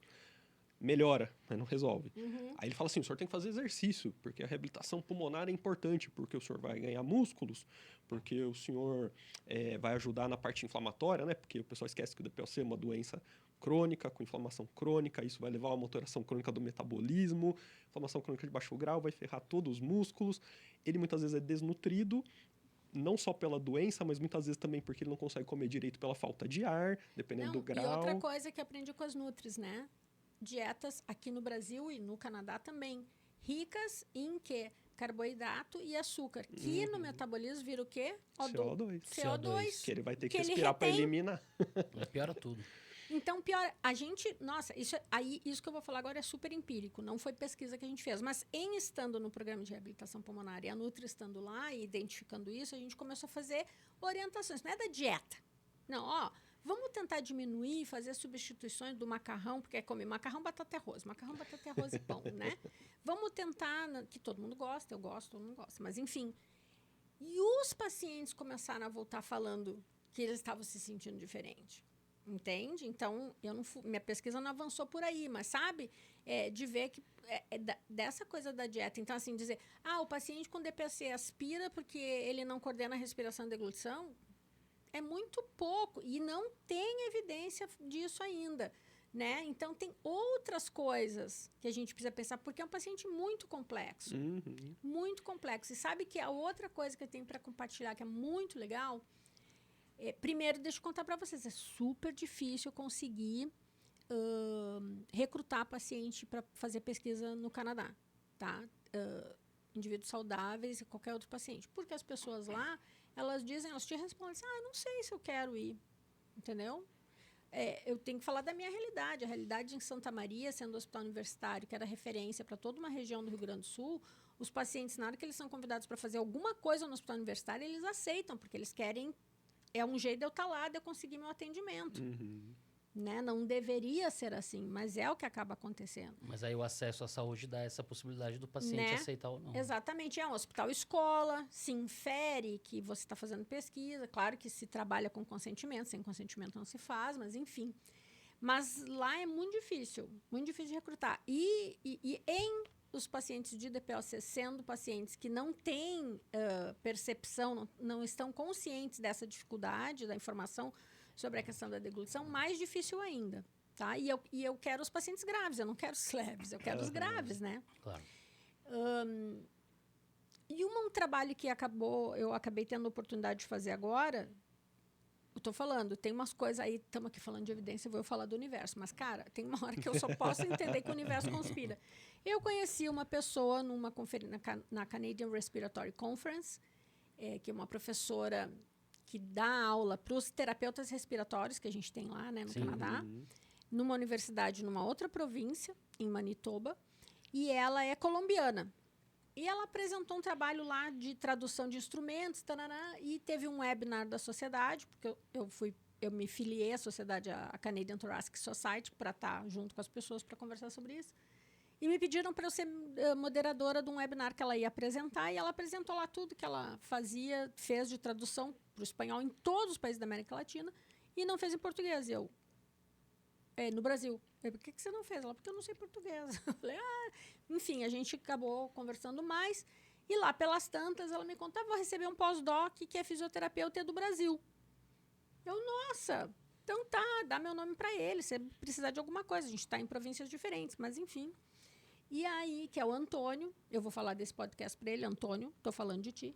Melhora, mas não resolve. Aí ele fala assim, o senhor tem que fazer exercício, porque a reabilitação pulmonar é importante, porque o senhor vai ganhar músculos, porque o senhor vai ajudar na parte inflamatória, né? Porque o pessoal esquece que o DPOC é uma doença crônica, com inflamação crônica, isso vai levar a uma alteração crônica do metabolismo, inflamação crônica de baixo grau vai ferrar todos os músculos. Ele muitas vezes é desnutrido, não só pela doença, mas muitas vezes também porque ele não consegue comer direito pela falta de ar, dependendo do grau. E outra coisa que aprendi com as Nutris, né? Dietas aqui no Brasil e no Canadá também, ricas em quê? Carboidrato e açúcar, que no metabolismo vira o quê? CO2. Que ele vai ter que respirar para eliminar. Piora tudo. Então, pior, a gente... Nossa, isso que eu vou falar agora é super empírico, não foi pesquisa que a gente fez, mas em estando no programa de reabilitação pulmonar e a Nutri estando lá e identificando isso, a gente começou a fazer orientações, não é da dieta. Não, vamos tentar diminuir, fazer substituições do macarrão, porque é comer macarrão, batata e arroz e pão, né? Vamos tentar, que todo mundo gosta, eu gosto, todo mundo gosta, mas enfim. E os pacientes começaram a voltar falando que eles estavam se sentindo diferente. Entende? Então, minha pesquisa não avançou por aí, mas sabe? De ver que dessa coisa da dieta. Então, assim, dizer, o paciente com DPC aspira porque ele não coordena a respiração e deglutição, é muito pouco e não tem evidência disso ainda, né? Então, tem outras coisas que a gente precisa pensar, porque é um paciente muito complexo. Muito complexo. E sabe que a outra coisa que eu tenho para compartilhar, que é muito legal... primeiro, deixa eu contar para vocês, é super difícil conseguir recrutar paciente para fazer pesquisa no Canadá, tá? Indivíduos saudáveis e qualquer outro paciente. Porque as pessoas lá, elas te respondem assim, eu não sei se eu quero ir, entendeu? Eu tenho que falar da minha realidade. A realidade em Santa Maria, sendo um hospital universitário, que era referência para toda uma região do Rio Grande do Sul, os pacientes, na hora que eles são convidados para fazer alguma coisa no hospital universitário, eles aceitam, porque eles querem... É um jeito de eu estar lá, de eu conseguir meu atendimento. Né? Não deveria ser assim, mas é o que acaba acontecendo. Mas aí o acesso à saúde dá essa possibilidade do paciente aceitar ou não. Exatamente. É um hospital-escola, se infere que você está fazendo pesquisa. Claro que se trabalha com consentimento, sem consentimento não se faz, mas enfim. Mas lá é muito difícil de recrutar. E em os pacientes de DPOC sendo pacientes que não têm percepção, não estão conscientes dessa dificuldade da informação sobre a questão da deglutição, mais difícil ainda, tá? E eu quero os pacientes graves, eu não quero os leves, eu quero os graves, né? Claro. E um trabalho que eu acabei tendo a oportunidade de fazer agora, eu tô falando, tem umas coisas aí, estamos aqui falando de evidência, eu vou falar do universo, mas, cara, tem uma hora que eu só posso entender que o universo conspira. Eu conheci uma pessoa numa conferência, na Canadian Respiratory Conference, que é uma professora que dá aula para os terapeutas respiratórios que a gente tem lá, né, no Canadá, numa universidade numa outra província, em Manitoba, e ela é colombiana. E ela apresentou um trabalho lá de tradução de instrumentos, tarará, e teve um webinar da sociedade, porque eu me filiei à sociedade, a Canadian Thoracic Society, para estar junto com as pessoas para conversar sobre isso. E me pediram para eu ser moderadora de um webinar que ela ia apresentar, e ela apresentou lá tudo que ela fez de tradução para o espanhol em todos os países da América Latina, e não fez em português. E no Brasil. Por que você não fez? Ela, porque eu não sei português. Eu falei, enfim, a gente acabou conversando mais. E lá pelas tantas, ela me contou, vou receber um pós-doc que é fisioterapeuta do Brasil. Eu, nossa, então tá, dá meu nome para ele, se precisar de alguma coisa. A gente está em províncias diferentes, mas enfim. E aí, que é o Antônio, eu vou falar desse podcast para ele, Antônio, estou falando de ti.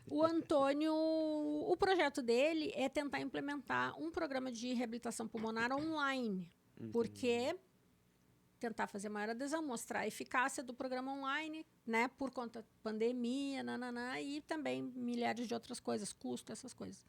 O Antônio, o projeto dele é tentar implementar um programa de reabilitação pulmonar online. Porque tentar fazer maior adesão, mostrar a eficácia do programa online, né, por conta da pandemia, e também milhares de outras coisas, custo, essas coisas.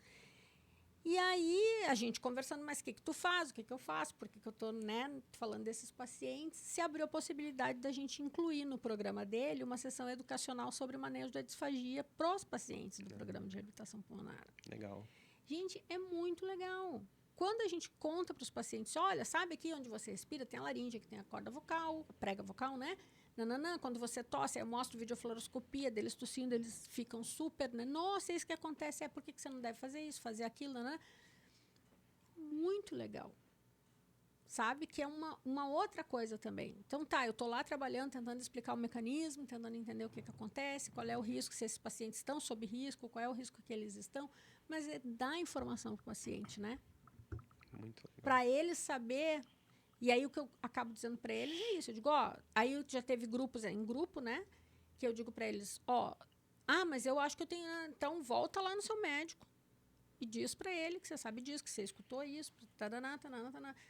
E aí, a gente conversando, mas o que tu faz, o que eu faço, por que eu estou, né, falando desses pacientes, se abriu a possibilidade da gente incluir no programa dele uma sessão educacional sobre o manejo da disfagia para os pacientes do programa de reabilitação pulmonar. Legal. Gente, é muito legal. Quando a gente conta para os pacientes, olha, sabe aqui onde você respira, tem a laringe, que tem a corda vocal, a prega vocal, né? Quando você tosse, eu mostro videofluoroscopia deles tossindo, eles ficam super, né? Nossa, é isso que acontece, por que você não deve fazer isso, fazer aquilo, né? Muito legal. Sabe? Que é uma outra coisa também. Então, eu estou lá trabalhando, tentando explicar o mecanismo, tentando entender o que acontece, qual é o risco, se esses pacientes estão sob risco, qual é o risco que eles estão, mas é dar informação para o paciente, né? Para eles saber. E aí o que eu acabo dizendo para eles é isso. Eu digo, aí já teve grupos em grupo, né? Que eu digo para eles, mas eu acho que eu tenho. Então volta lá no seu médico e diz para ele que você sabe disso, que você escutou isso, taraná.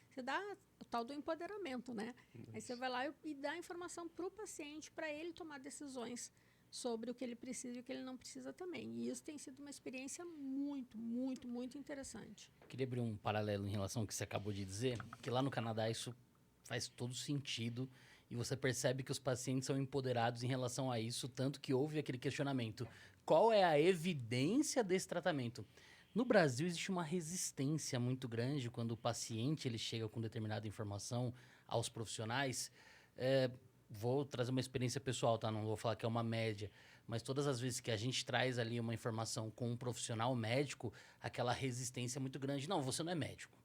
Você dá o tal do empoderamento, né? Aí você vai lá e dá informação para o paciente, para ele tomar decisões sobre o que ele precisa e o que ele não precisa também. E isso tem sido uma experiência muito, muito, muito interessante. Queria abrir um paralelo em relação ao que você acabou de dizer, que lá no Canadá isso faz todo sentido e você percebe que os pacientes são empoderados em relação a isso, tanto que houve aquele questionamento. Qual é a evidência desse tratamento? No Brasil existe uma resistência muito grande quando o paciente ele chega com determinada informação aos profissionais. Vou trazer uma experiência pessoal, tá? Não vou falar que é uma média, mas todas as vezes que a gente traz ali uma informação com um profissional médico, aquela resistência é muito grande. Não, você não é médico.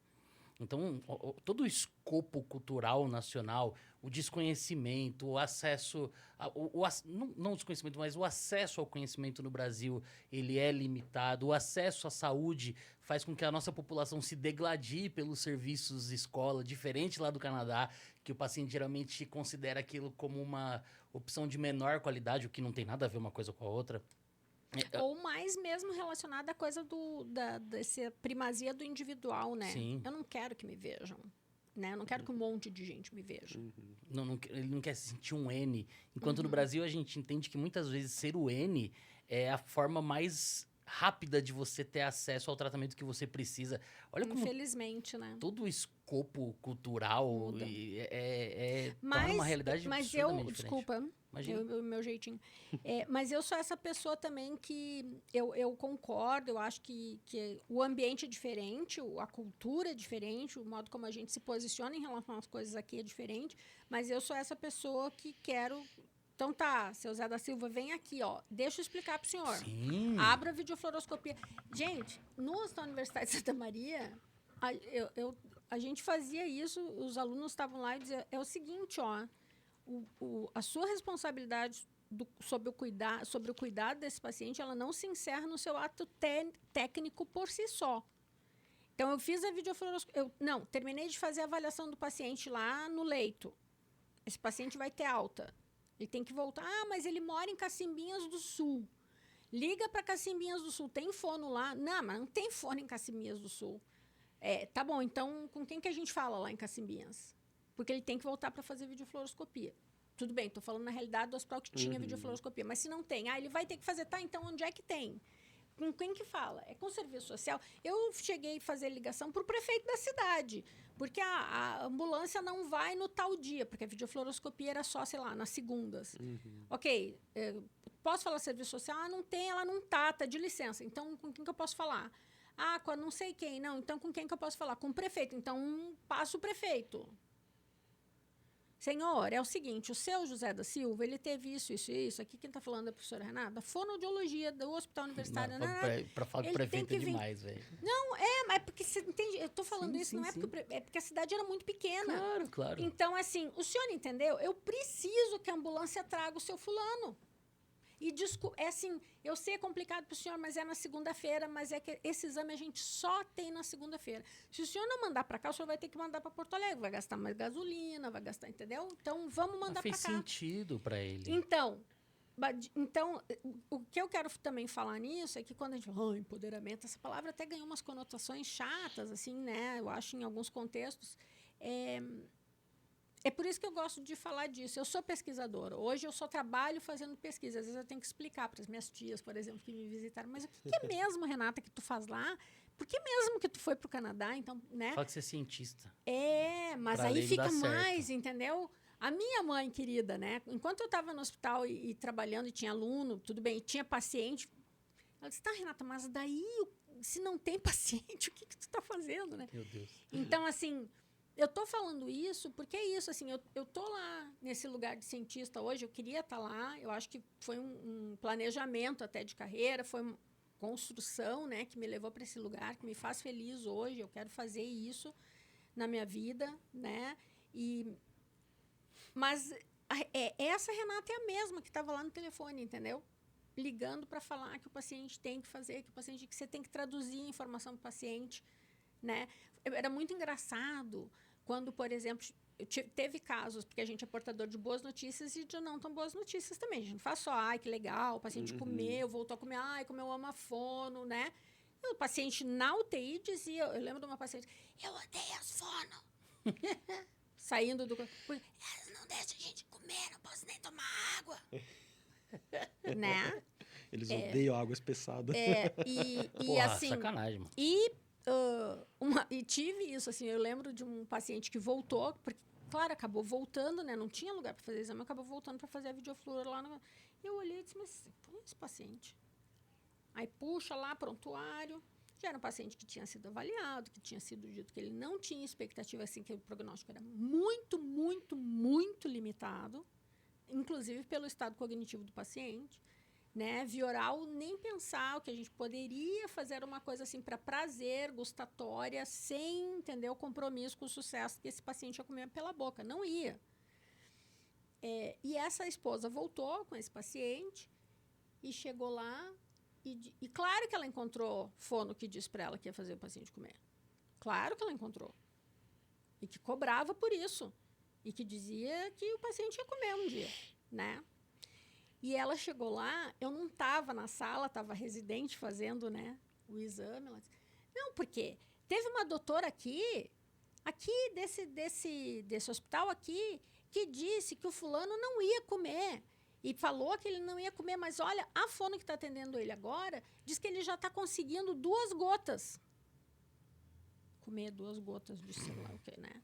Então, todo o escopo cultural nacional, o desconhecimento, o acesso... não o desconhecimento, mas o acesso ao conhecimento no Brasil, ele é limitado. O acesso à saúde faz com que a nossa população se degladie pelos serviços de escola, diferente lá do Canadá, que o paciente geralmente considera aquilo como uma opção de menor qualidade, o que não tem nada a ver uma coisa com a outra. Ou mais mesmo relacionada à coisa dessa primazia do individual, né? Sim. Eu não quero que me vejam, né? Eu não quero que um monte de gente me veja. Ele não quer se sentir um N. Enquanto no Brasil a gente entende que muitas vezes ser o N é a forma mais rápida de você ter acesso ao tratamento que você precisa. Olha como infelizmente, né? Todo o escopo cultural torna uma realidade absurdamente diferente. Desculpa, o meu jeitinho. Mas eu sou essa pessoa também que eu concordo, eu acho que o ambiente é diferente, a cultura é diferente, o modo como a gente se posiciona em relação às coisas aqui é diferente, mas eu sou essa pessoa que quero... Então seu Zé da Silva, vem aqui, deixa eu explicar para o senhor. Sim. Abra a videofluoroscopia. Gente, na Universidade de Santa Maria, a gente fazia isso, os alunos estavam lá e diziam, é o seguinte, a sua responsabilidade sobre o cuidado desse paciente, ela não se encerra no seu ato técnico por si só. Então, eu fiz a videofluoroscopia... terminei de fazer a avaliação do paciente lá no leito. Esse paciente vai ter alta. Ele tem que voltar. Mas ele mora em Cacimbinhas do Sul. Liga para Cacimbinhas do Sul, tem fono lá? Não, mas não tem fono em Cacimbinhas do Sul. Tá bom, então com quem que a gente fala lá em Cacimbinhas? Porque ele tem que voltar para fazer videofluoroscopia. Tudo bem, estou falando na realidade do hospital que tinha videofluoroscopia. Mas se não tem, ele vai ter que fazer, tá, então onde é que tem? Com quem que fala? É com o serviço social. Eu cheguei a fazer ligação para o prefeito da cidade, porque a ambulância não vai no tal dia, porque a videofluoroscopia era só, sei lá, nas segundas. Ok, posso falar serviço social? Não tem, ela não tá de licença. Então, com quem que eu posso falar? Com não sei quem. Não, então com quem que eu posso falar? Com o prefeito. Então, passa o prefeito. Senhor, é o seguinte, o seu José da Silva, ele teve isso. Aqui quem está falando é a professora Renata, da fonoaudiologia do Hospital Universitário. Para falar do prefeito é demais, velho. Não, mas é porque você entende, eu estou falando isso, não é porque, é porque a cidade era muito pequena. Claro. Então, assim, o senhor entendeu? Eu preciso que a ambulância traga o seu fulano. E assim, eu sei é complicado para o senhor, mas é na segunda-feira, mas é que esse exame a gente só tem na segunda-feira. Se o senhor não mandar para cá, o senhor vai ter que mandar para Porto Alegre, vai gastar mais gasolina, vai gastar, entendeu? Então, vamos mandar para cá. Fez sentido para ele. Então, o que eu quero também falar nisso é que quando a gente fala empoderamento, essa palavra até ganhou umas conotações chatas, assim, né? Eu acho, em alguns contextos. É por isso que eu gosto de falar disso. Eu sou pesquisadora. Hoje eu só trabalho fazendo pesquisa. Às vezes eu tenho que explicar para as minhas tias, por exemplo, que me visitaram. Mas o que é mesmo, Renata, que tu faz lá? Por que mesmo que tu foi para o Canadá? Então, né? Fala que você é cientista. Mas pra aí fica certo. mais, entendeu? A minha mãe querida, né? Enquanto eu estava no hospital e trabalhando e tinha aluno, tudo bem, e tinha paciente, ela disse, tá, Renata, mas daí, se não tem paciente, o que tu está fazendo, né? Meu Deus. Então, assim... Eu estou falando isso porque é isso, assim, eu estou lá nesse lugar de cientista hoje, eu queria estar lá, eu acho que foi um planejamento até de carreira, foi uma construção, né, que me levou para esse lugar, que me faz feliz hoje, eu quero fazer isso na minha vida, né, mas essa Renata é a mesma que estava lá no telefone, entendeu? Ligando para falar que o paciente tem que fazer, que você tem que traduzir a informação para o paciente, né? Era muito engraçado quando, por exemplo, teve casos, porque a gente é portador de boas notícias e de não tão boas notícias também. A gente não faz só, que legal, o paciente comeu, voltou a comer, como eu amo a fono, né? E o paciente na UTI dizia, eu lembro de uma paciente, eu odeio as fono. Saindo do... Elas não deixam a gente comer, não posso nem tomar água. Né? Eles odeiam água espessada. E assim... sacanagem, mano. E tive isso, assim, eu lembro de um paciente que voltou, porque, claro, acabou voltando, né? Não tinha lugar para fazer exame, acabou voltando para fazer a videofluor lá. Eu olhei e disse, mas põe esse paciente. Aí puxa lá, prontuário. Já era um paciente que tinha sido avaliado, que tinha sido dito que ele não tinha expectativa, assim, que o prognóstico era muito, muito, muito limitado, inclusive pelo estado cognitivo do paciente. Né? Via oral, nem pensar o que a gente poderia fazer uma coisa assim para prazer, gustatória, sem, entendeu, compromisso com o sucesso que esse paciente ia comer pela boca. Não ia. E essa esposa voltou com esse paciente e chegou lá e claro que ela encontrou fono que disse para ela que ia fazer o paciente comer. Claro que ela encontrou. E que cobrava por isso. E que dizia que o paciente ia comer um dia, né? E ela chegou lá, eu não estava na sala, estava residente fazendo, né, o exame. Ela disse, não, porque teve uma doutora aqui desse hospital aqui, que disse que o fulano não ia comer. E falou que ele não ia comer, mas olha, a fono que está atendendo ele agora diz que ele já está conseguindo 2 gotas. Comer 2 gotas de sei lá o quê, né?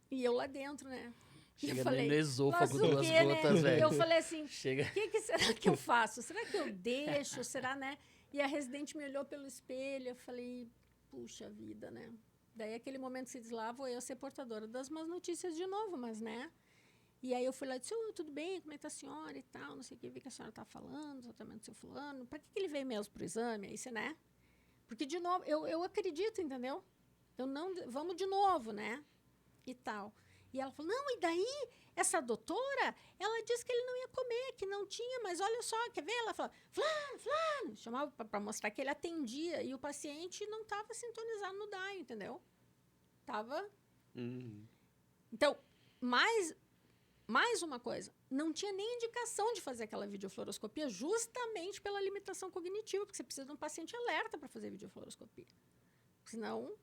E eu lá dentro, né? Chega eu falei, no esôfago, 2 quê, gotas, né? velho. Eu falei assim, o Chega. que será que eu faço? Será que eu deixo? Será, né? E a residente me olhou pelo espelho, eu falei, puxa vida, né? Daí, aquele momento que se diz lá, vou eu ser portadora das más notícias de novo, mas, né? E aí eu fui lá e disse, tudo bem, como é que tá a senhora e tal, não sei o que, vi que a senhora tá falando, tratamento do seu fulano, para que ele veio mesmo pro exame? Aí você, né? Porque, de novo, eu acredito, entendeu? Eu não, vamos de novo, né? E tal. E ela falou, não, e daí, essa doutora, ela disse que ele não ia comer, que não tinha, mas olha só, quer ver? Ela falou, fulano, chamava para mostrar que ele atendia, e o paciente não estava sintonizado no DAI, entendeu? Estava... Então, mais uma coisa, não tinha nem indicação de fazer aquela videofluoroscopia justamente pela limitação cognitiva, porque você precisa de um paciente alerta para fazer videofluoroscopia. Senão,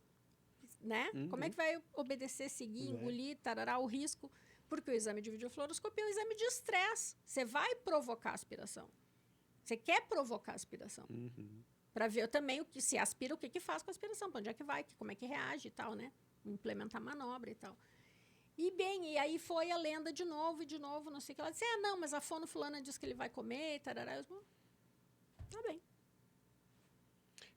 né? Como é que vai obedecer, seguir, engolir, tarará, o risco? Porque o exame de videofluoroscopia é um exame de estresse. Você vai provocar aspiração. Você quer provocar aspiração. Para ver também o que se aspira, o que faz com a aspiração, para onde é que vai, como é que reage e tal, né? Implementar manobra e tal. E aí foi a lenda de novo, não sei o que. Ela disse, não, mas a fono fulana disse que ele vai comer, tarará. Eu disse, tá bem.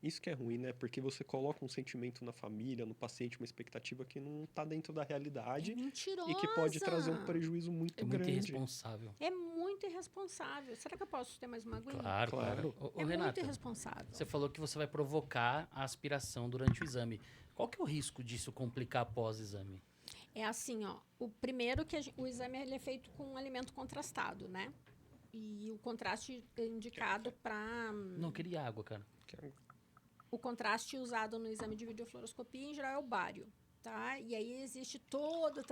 Isso que é ruim, né? Porque você coloca um sentimento na família, no paciente, uma expectativa que não está dentro da realidade. É mentirosa. E que pode trazer um prejuízo muito grande. É muito irresponsável. É muito irresponsável. Será que eu posso ter mais uma aguinha? Claro. Ô, é Renata, muito irresponsável. você falou que você vai provocar a aspiração durante o exame. Qual que é o risco disso complicar após o exame? É assim, ó. O primeiro que o exame ele é feito com um alimento contrastado, né? E o contraste é indicado para... Não, queria água, cara. O contraste usado no exame de videofluoroscopia, em geral, é o bário, tá? E aí existe toda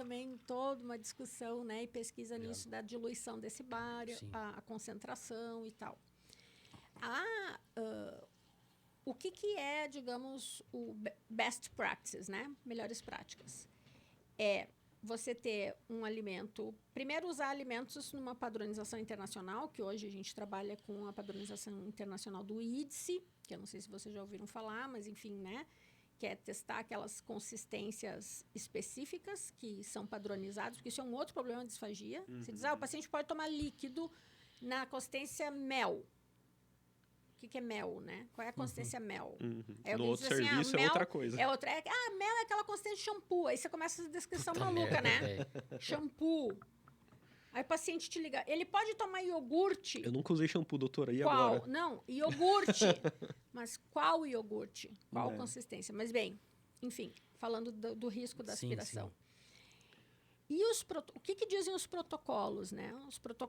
uma discussão, né? E pesquisa nisso da diluição desse bário, a concentração e tal. O que é, digamos, o best practice, né? Melhores práticas. É você ter um alimento... Primeiro, usar alimentos numa padronização internacional, que hoje a gente trabalha com a padronização internacional do IDSE, que eu não sei se vocês já ouviram falar, mas enfim, né? Que é testar aquelas consistências específicas que são padronizadas, porque isso é um outro problema de disfagia. Você diz, o paciente pode tomar líquido na consistência mel. O que é mel, né? Qual é a consistência mel? No outro serviço é outra coisa. É outra. Mel é aquela consistência de shampoo. Aí você começa essa descrição maluca, né? Shampoo. Aí o paciente te liga. Ele pode tomar iogurte? Eu nunca usei shampoo, doutora. E qual? Agora? Não, iogurte. Mas qual iogurte? Qual consistência? Mas bem, enfim, falando do risco da aspiração. Sim. E o que dizem os protocolos, né?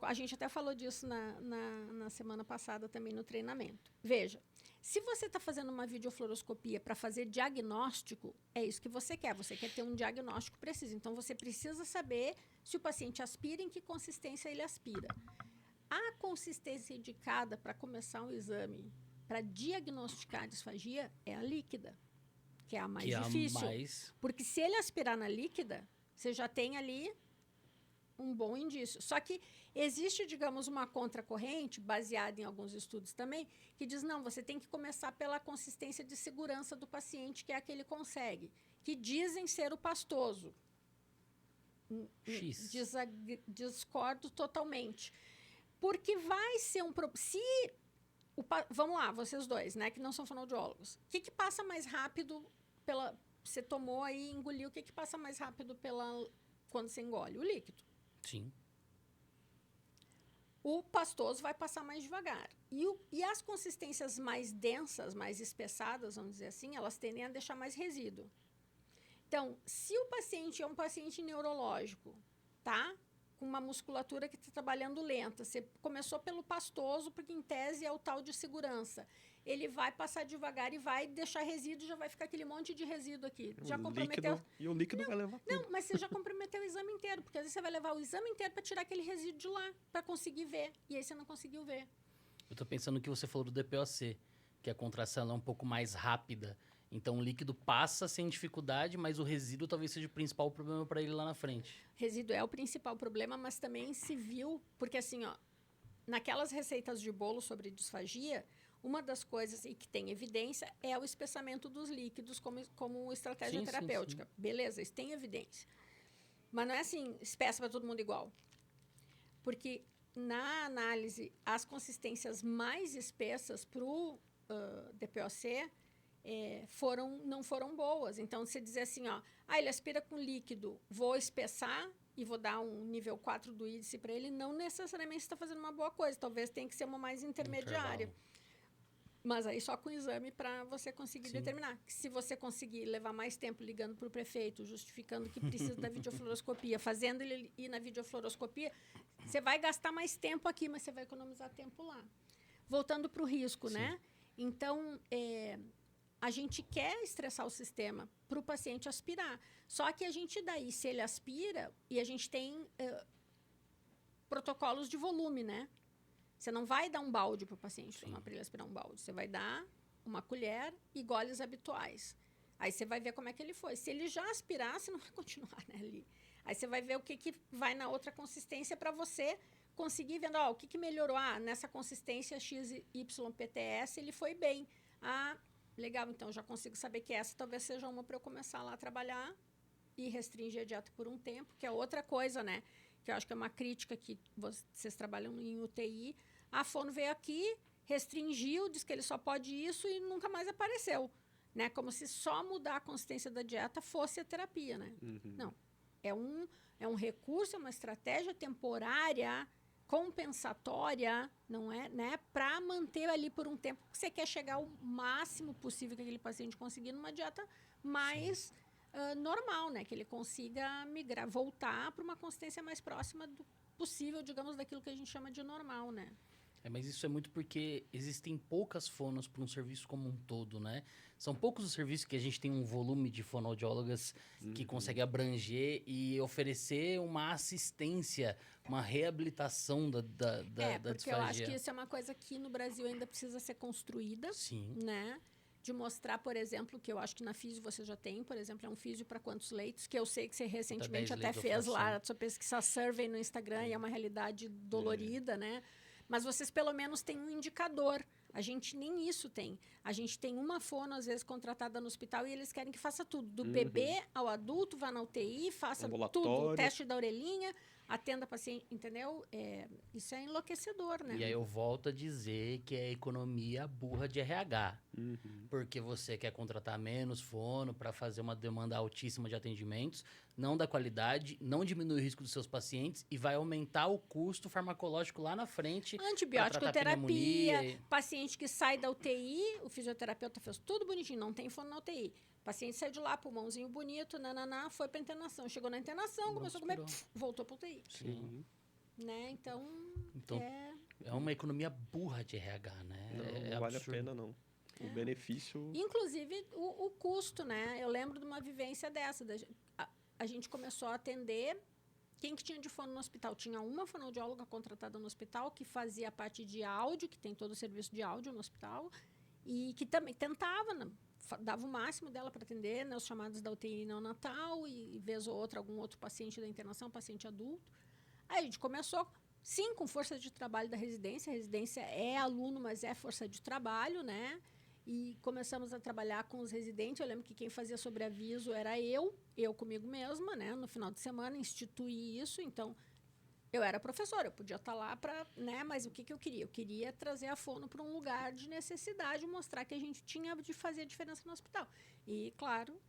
A gente até falou disso na semana passada também no treinamento. Veja, se você está fazendo uma videofluoroscopia para fazer diagnóstico, é isso que você quer. Você quer ter um diagnóstico preciso. Então, você precisa saber se o paciente aspira, em que consistência ele aspira. A consistência indicada para começar um exame para diagnosticar a disfagia é a líquida, que é a mais difícil. Porque se ele aspirar na líquida, você já tem ali um bom indício. Só que existe, digamos, uma contracorrente, baseada em alguns estudos também, que diz, não, você tem que começar pela consistência de segurança do paciente, que é a que ele consegue, que dizem ser o pastoso. X. Discordo totalmente. Porque vai ser um... Vamos lá, vocês dois, né, que não são fonoaudiólogos. O que passa mais rápido pela... Você tomou aí e engoliu, o que passa mais rápido quando você engole? O líquido. Sim. O pastoso vai passar mais devagar. E as consistências mais densas, mais espessadas, vamos dizer assim, elas tendem a deixar mais resíduo. Então, se o paciente é um paciente neurológico, tá? Com uma musculatura que está trabalhando lenta, você começou pelo pastoso, porque em tese é o tal de segurança. Ele vai passar devagar e vai deixar resíduo, já vai ficar aquele monte de resíduo aqui. Já comprometeu. E o líquido vai levar tudo. Não, mas você já comprometeu o exame inteiro, porque às vezes você vai levar o exame inteiro para tirar aquele resíduo de lá, para conseguir ver. E aí você não conseguiu ver. Eu estou pensando que você falou do DPOC, que a contração é um pouco mais rápida. Então, o líquido passa sem dificuldade, mas o resíduo talvez seja o principal problema para ele lá na frente. Resíduo é o principal problema, mas também se viu... Porque, assim, naquelas receitas de bolo sobre disfagia, uma das coisas e que tem evidência é o espessamento dos líquidos como estratégia terapêutica. Sim. Beleza, isso tem evidência. Mas não é assim, espessa para todo mundo igual. Porque, na análise, as consistências mais espessas para o DPOC... não foram boas. Então, você dizer assim, ele aspira com líquido, vou espessar e vou dar um nível 4 do índice para ele, não necessariamente está fazendo uma boa coisa. Talvez tenha que ser uma mais intermediária. Mas aí só com o exame para você conseguir determinar. Se você conseguir levar mais tempo ligando para o prefeito, justificando que precisa da videofluoroscopia, fazendo ele ir na videofluoroscopia, você vai gastar mais tempo aqui, mas você vai economizar tempo lá. Voltando para o risco, né? Então, a gente quer estressar o sistema para o paciente aspirar. Só que a gente daí, se ele aspira, e a gente tem protocolos de volume, né? Você não vai dar um balde para o paciente tomar para ele aspirar um balde. Você vai dar uma colher e goles habituais. Aí você vai ver como é que ele foi. Se ele já aspirar, você não vai continuar, né, ali. Aí você vai ver o que vai na outra consistência para você conseguir vendo, o que melhorou. Nessa consistência XYPTS ele foi bem. Legal, então já consigo saber que essa talvez seja uma para eu começar lá a trabalhar e restringir a dieta por um tempo, que é outra coisa, né? Que eu acho que é uma crítica que vocês trabalham em UTI. A fono veio aqui, restringiu, disse que ele só pode isso e nunca mais apareceu. Né? Como se só mudar a consistência da dieta fosse a terapia, né? Não. É um recurso, é uma estratégia temporária, compensatória, não é? Né? Para manter ali por um tempo, que você quer chegar ao máximo possível que aquele paciente conseguir numa dieta mais normal, né? Que ele consiga migrar, voltar para uma consistência mais próxima do possível, digamos, daquilo que a gente chama de normal, né? Mas isso é muito porque existem poucas fonos para um serviço como um todo, né? São poucos os serviços que a gente tem um volume de fonoaudiólogas que consegue abranger e oferecer uma assistência, uma reabilitação da porque disfagia. Eu acho que isso é uma coisa que no Brasil ainda precisa ser construída. Sim. Né? De mostrar, por exemplo, que eu acho que na físio você já tem, por exemplo, é um físio para quantos leitos, que eu sei que você recentemente até fez lá a sua pesquisa survey no Instagram e é uma realidade dolorida, né? Mas vocês pelo menos têm um indicador. A gente nem isso tem. A gente tem uma fono, às vezes, contratada no hospital e eles querem que faça tudo. Do bebê ao adulto, vá na UTI, faça tudo. Teste da orelhinha, atenda paciente, entendeu? Isso é enlouquecedor, né? E aí eu volto a dizer que é economia burra de RH. Porque você quer contratar menos fono para fazer uma demanda altíssima de atendimentos, não dá qualidade, não diminui o risco dos seus pacientes e vai aumentar o custo farmacológico lá na frente. Antibiótico terapia, paciente que sai da UTI, o fisioterapeuta fez tudo bonitinho, não tem fono na UTI. O paciente saiu de lá, pulmãozinho bonito, foi para internação. Chegou na internação, começou a comer, voltou para UTI. Sim. Né? Então é uma economia burra de RH, né? Não vale a pena, não. O benefício... Inclusive, o custo, né? Eu lembro de uma vivência dessa. A gente começou a atender... Quem que tinha de fono no hospital? Tinha uma fonoaudióloga contratada no hospital que fazia a parte de áudio, que tem todo o serviço de áudio no hospital, e que também tentava, né? Dava o máximo dela para atender, né? Os chamados da UTI neonatal e vez ou outra, algum outro paciente da internação, paciente adulto. Aí a gente começou... Sim, com força de trabalho da residência. A residência é aluno, mas é força de trabalho, né? E começamos a trabalhar com os residentes. Eu lembro que quem fazia sobreaviso era eu comigo mesma, né? No final de semana, instituí isso. Então, eu era professora, eu podia estar lá para... Né? Mas o que eu queria? Eu queria trazer a fono para um lugar de necessidade, mostrar que a gente tinha de fazer a diferença no hospital. E, claro,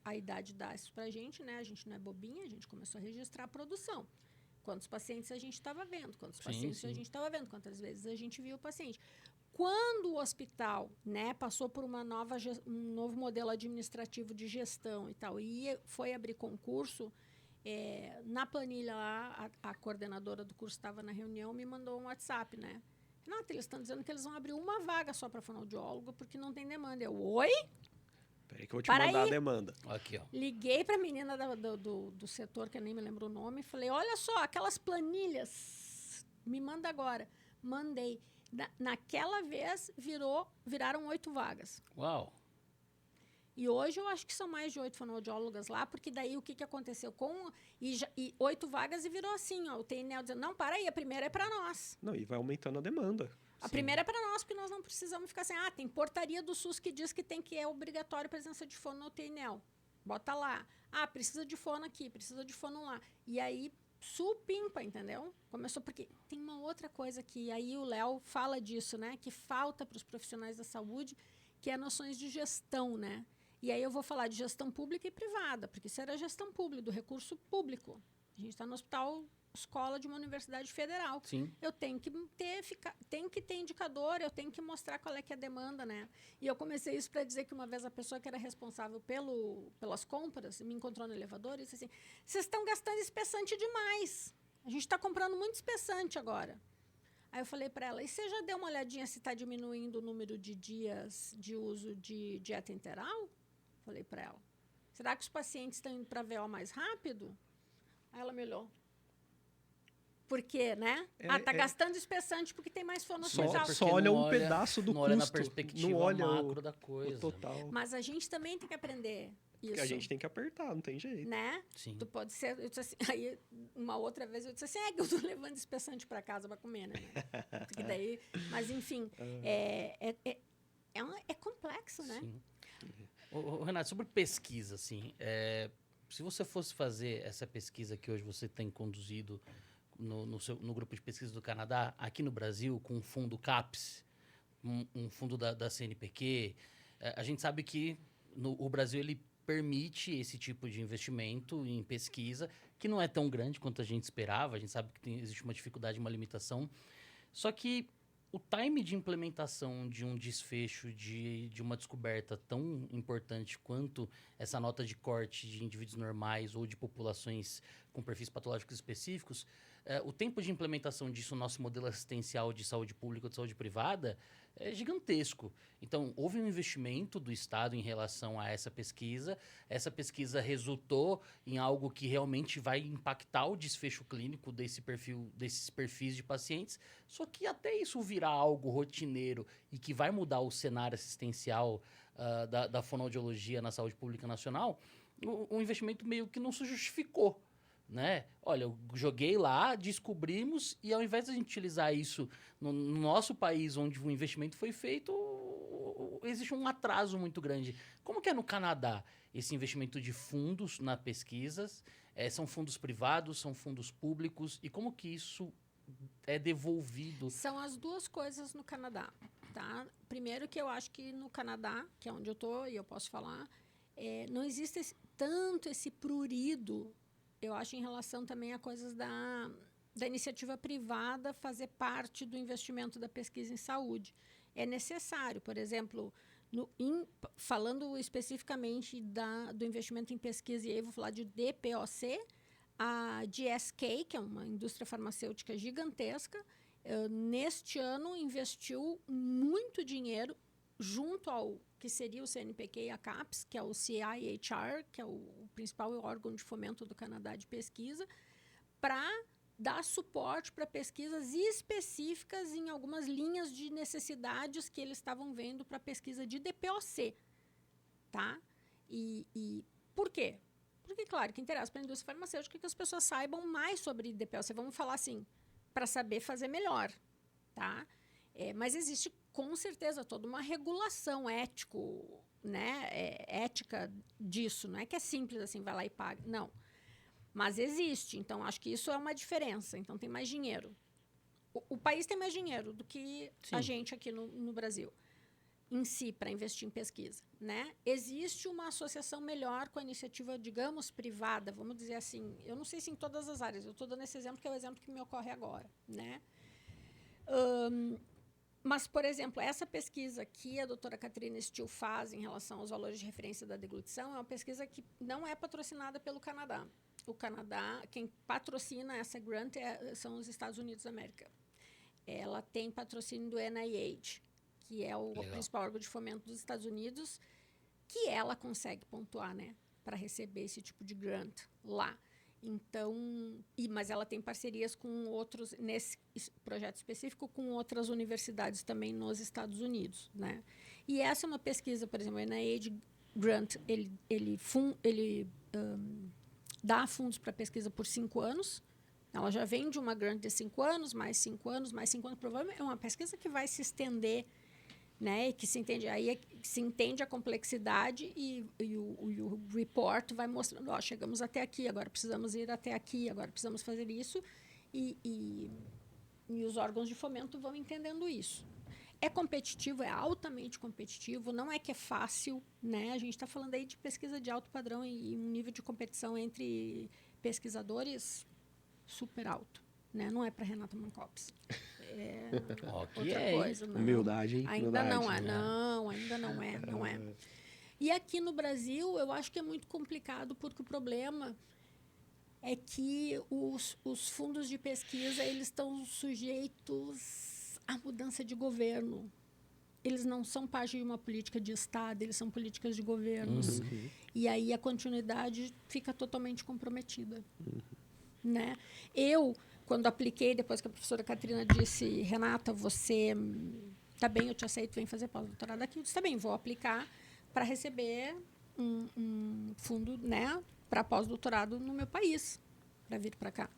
a idade dá isso para a gente, né? A gente não é bobinha, a gente começou a registrar a produção. Quantos pacientes a gente estava vendo, quantos pacientes a gente estava vendo, quantas vezes a gente viu o paciente. Quando o hospital, né, passou por um novo modelo administrativo de gestão e tal, e foi abrir concurso, na planilha lá, a coordenadora do curso estava na reunião, me mandou um WhatsApp, né? Renata, eles estão dizendo que eles vão abrir uma vaga só para fonoaudiólogo porque não tem demanda. Eu, oi? Peraí que eu vou te mandar a demanda. Aqui, ó. Liguei para a menina do setor, que eu nem me lembro o nome, e falei, olha só, aquelas planilhas, me manda agora. Mandei. Naquela vez, viraram 8 vagas. Uau! E hoje eu acho que são mais de 8 fonoaudiólogas lá, porque daí o que aconteceu e 8 vagas e virou assim, ó, o TNL dizendo, não, para aí, a primeira é para nós. Não, e vai aumentando a demanda. A primeira é para nós, porque nós não precisamos ficar assim, tem portaria do SUS que diz que é obrigatório a presença de fono no TNL. Bota lá. Precisa de fono aqui, precisa de fono lá. E aí, supimpa, entendeu? Começou porque tem uma outra coisa que aí o Léo fala disso, né? Que falta para os profissionais da saúde, que é noções de gestão, né? E aí eu vou falar de gestão pública e privada, porque isso era gestão pública, do recurso público. A gente está no hospital escola de uma universidade federal. Sim. Eu tenho que ter indicador, eu tenho que mostrar qual é que é a demanda, né? E eu comecei isso para dizer que uma vez a pessoa que era responsável pelas compras me encontrou no elevador e disse assim, vocês estão gastando espessante demais. A gente está comprando muito espessante agora. Aí eu falei para ela, e você já deu uma olhadinha se está diminuindo o número de dias de uso de dieta enteral? Falei para ela. Será que os pacientes estão indo para VO mais rápido? Aí ela me olhou. Porque, né? Tá gastando espessante porque tem mais flor no Só hospital. só olha um pedaço do não olha na custo, perspectiva não olha macro da coisa. o total. Mas a gente também tem que aprender isso. Porque a gente tem que apertar, não tem jeito. Né? Sim. Tu pode ser... Eu disse assim, aí, uma outra vez, eu disse assim, que eu tô levando espessante para casa para comer, né? Porque daí... Mas, enfim, é complexo, né? Sim. Ô, Renato, sobre pesquisa, assim, se você fosse fazer essa pesquisa que hoje você tem conduzido no grupo de pesquisa do Canadá, aqui no Brasil, com o fundo CAPES, um fundo da CNPq, a gente sabe que o Brasil ele permite esse tipo de investimento em pesquisa, que não é tão grande quanto a gente esperava, a gente sabe que existe uma dificuldade, uma limitação, só que o time de implementação de um desfecho de uma descoberta tão importante quanto essa nota de corte de indivíduos normais ou de populações com perfis patológicos específicos, o tempo de implementação disso no nosso modelo assistencial de saúde pública ou de saúde privada é gigantesco. Então, houve um investimento do Estado em relação a essa pesquisa resultou em algo que realmente vai impactar o desfecho clínico desses perfis de pacientes, só que até isso virar algo rotineiro e que vai mudar o cenário assistencial da fonoaudiologia na saúde pública nacional, o investimento meio que não se justificou. Né? Olha, eu joguei lá, descobrimos, e ao invés de a gente utilizar isso no nosso país, onde o investimento foi feito, existe um atraso muito grande. Como que é no Canadá esse investimento de fundos na pesquisas? São fundos privados, são fundos públicos? E como que isso é devolvido? São as duas coisas no Canadá, tá? Primeiro que eu acho que no Canadá, que é onde eu estou e eu posso falar, não existe tanto esse prurido, eu acho, em relação também a coisas da iniciativa privada fazer parte do investimento da pesquisa em saúde. É necessário, por exemplo, falando especificamente do investimento em pesquisa, e aí eu vou falar de DPOC, a GSK, que é uma indústria farmacêutica gigantesca, neste ano investiu muito dinheiro junto ao que seria o CNPq e a CAPES, que é o CIHR, que é o principal órgão de fomento do Canadá de pesquisa, para dar suporte para pesquisas específicas em algumas linhas de necessidades que eles estavam vendo para pesquisa de DPOC. Tá? E por quê? Porque, claro, que interessa para a indústria farmacêutica que as pessoas saibam mais sobre DPOC. Vamos falar assim, para saber fazer melhor. Tá? Mas existe, com certeza, toda uma regulação ética disso. Não é que é simples assim, vai lá e paga. Não. Mas existe. Então, acho que isso é uma diferença. Então, tem mais dinheiro. O país tem mais dinheiro do que a gente aqui no Brasil, em si, para investir em pesquisa. Né? Existe uma associação melhor com a iniciativa, digamos, privada, vamos dizer assim. Eu não sei se em todas as áreas. Eu estou dando esse exemplo, que é o exemplo que me ocorre agora. Né? Mas, por exemplo, essa pesquisa que a doutora Catrina Steele faz em relação aos valores de referência da deglutição é uma pesquisa que não é patrocinada pelo Canadá. O Canadá, quem patrocina essa grant são os Estados Unidos da América. Ela tem patrocínio do NIH, que é o principal órgão de fomento dos Estados Unidos, que ela consegue pontuar, né, para receber esse tipo de grant lá. Então, mas ela tem parcerias com outros, nesse projeto específico, com outras universidades também nos Estados Unidos, né? E essa é uma pesquisa, por exemplo, o NIH Grant, ele dá fundos para pesquisa por 5 anos. Ela já vem de uma grant de 5 anos, mais 5 anos, mais 5 anos. Provavelmente é uma pesquisa que vai se estender, né? Que se entende, aí se entende a complexidade e o report vai mostrando, chegamos até aqui, agora precisamos ir até aqui, agora precisamos fazer isso. E os órgãos de fomento vão entendendo isso. É competitivo, é altamente competitivo, não é que é fácil, né? A gente está falando aí de pesquisa de alto padrão e um nível de competição entre pesquisadores super alto, né? Não é para Renata Mancopes. Outra coisa. Não. Humildade, hein? Ainda não é, ainda não é. E aqui no Brasil, eu acho que é muito complicado, porque o problema é que os fundos de pesquisa eles estão sujeitos à mudança de governo. Eles não são parte de uma política de Estado, eles são políticas de governos. E aí a continuidade fica totalmente comprometida. Né? quando apliquei, depois que a professora Catrina disse, Renata, você tá bem, eu te aceito, vem fazer pós-doutorado aqui. Eu disse, tá bem, vou aplicar para receber um fundo, né, para pós-doutorado no meu país, para vir para cá.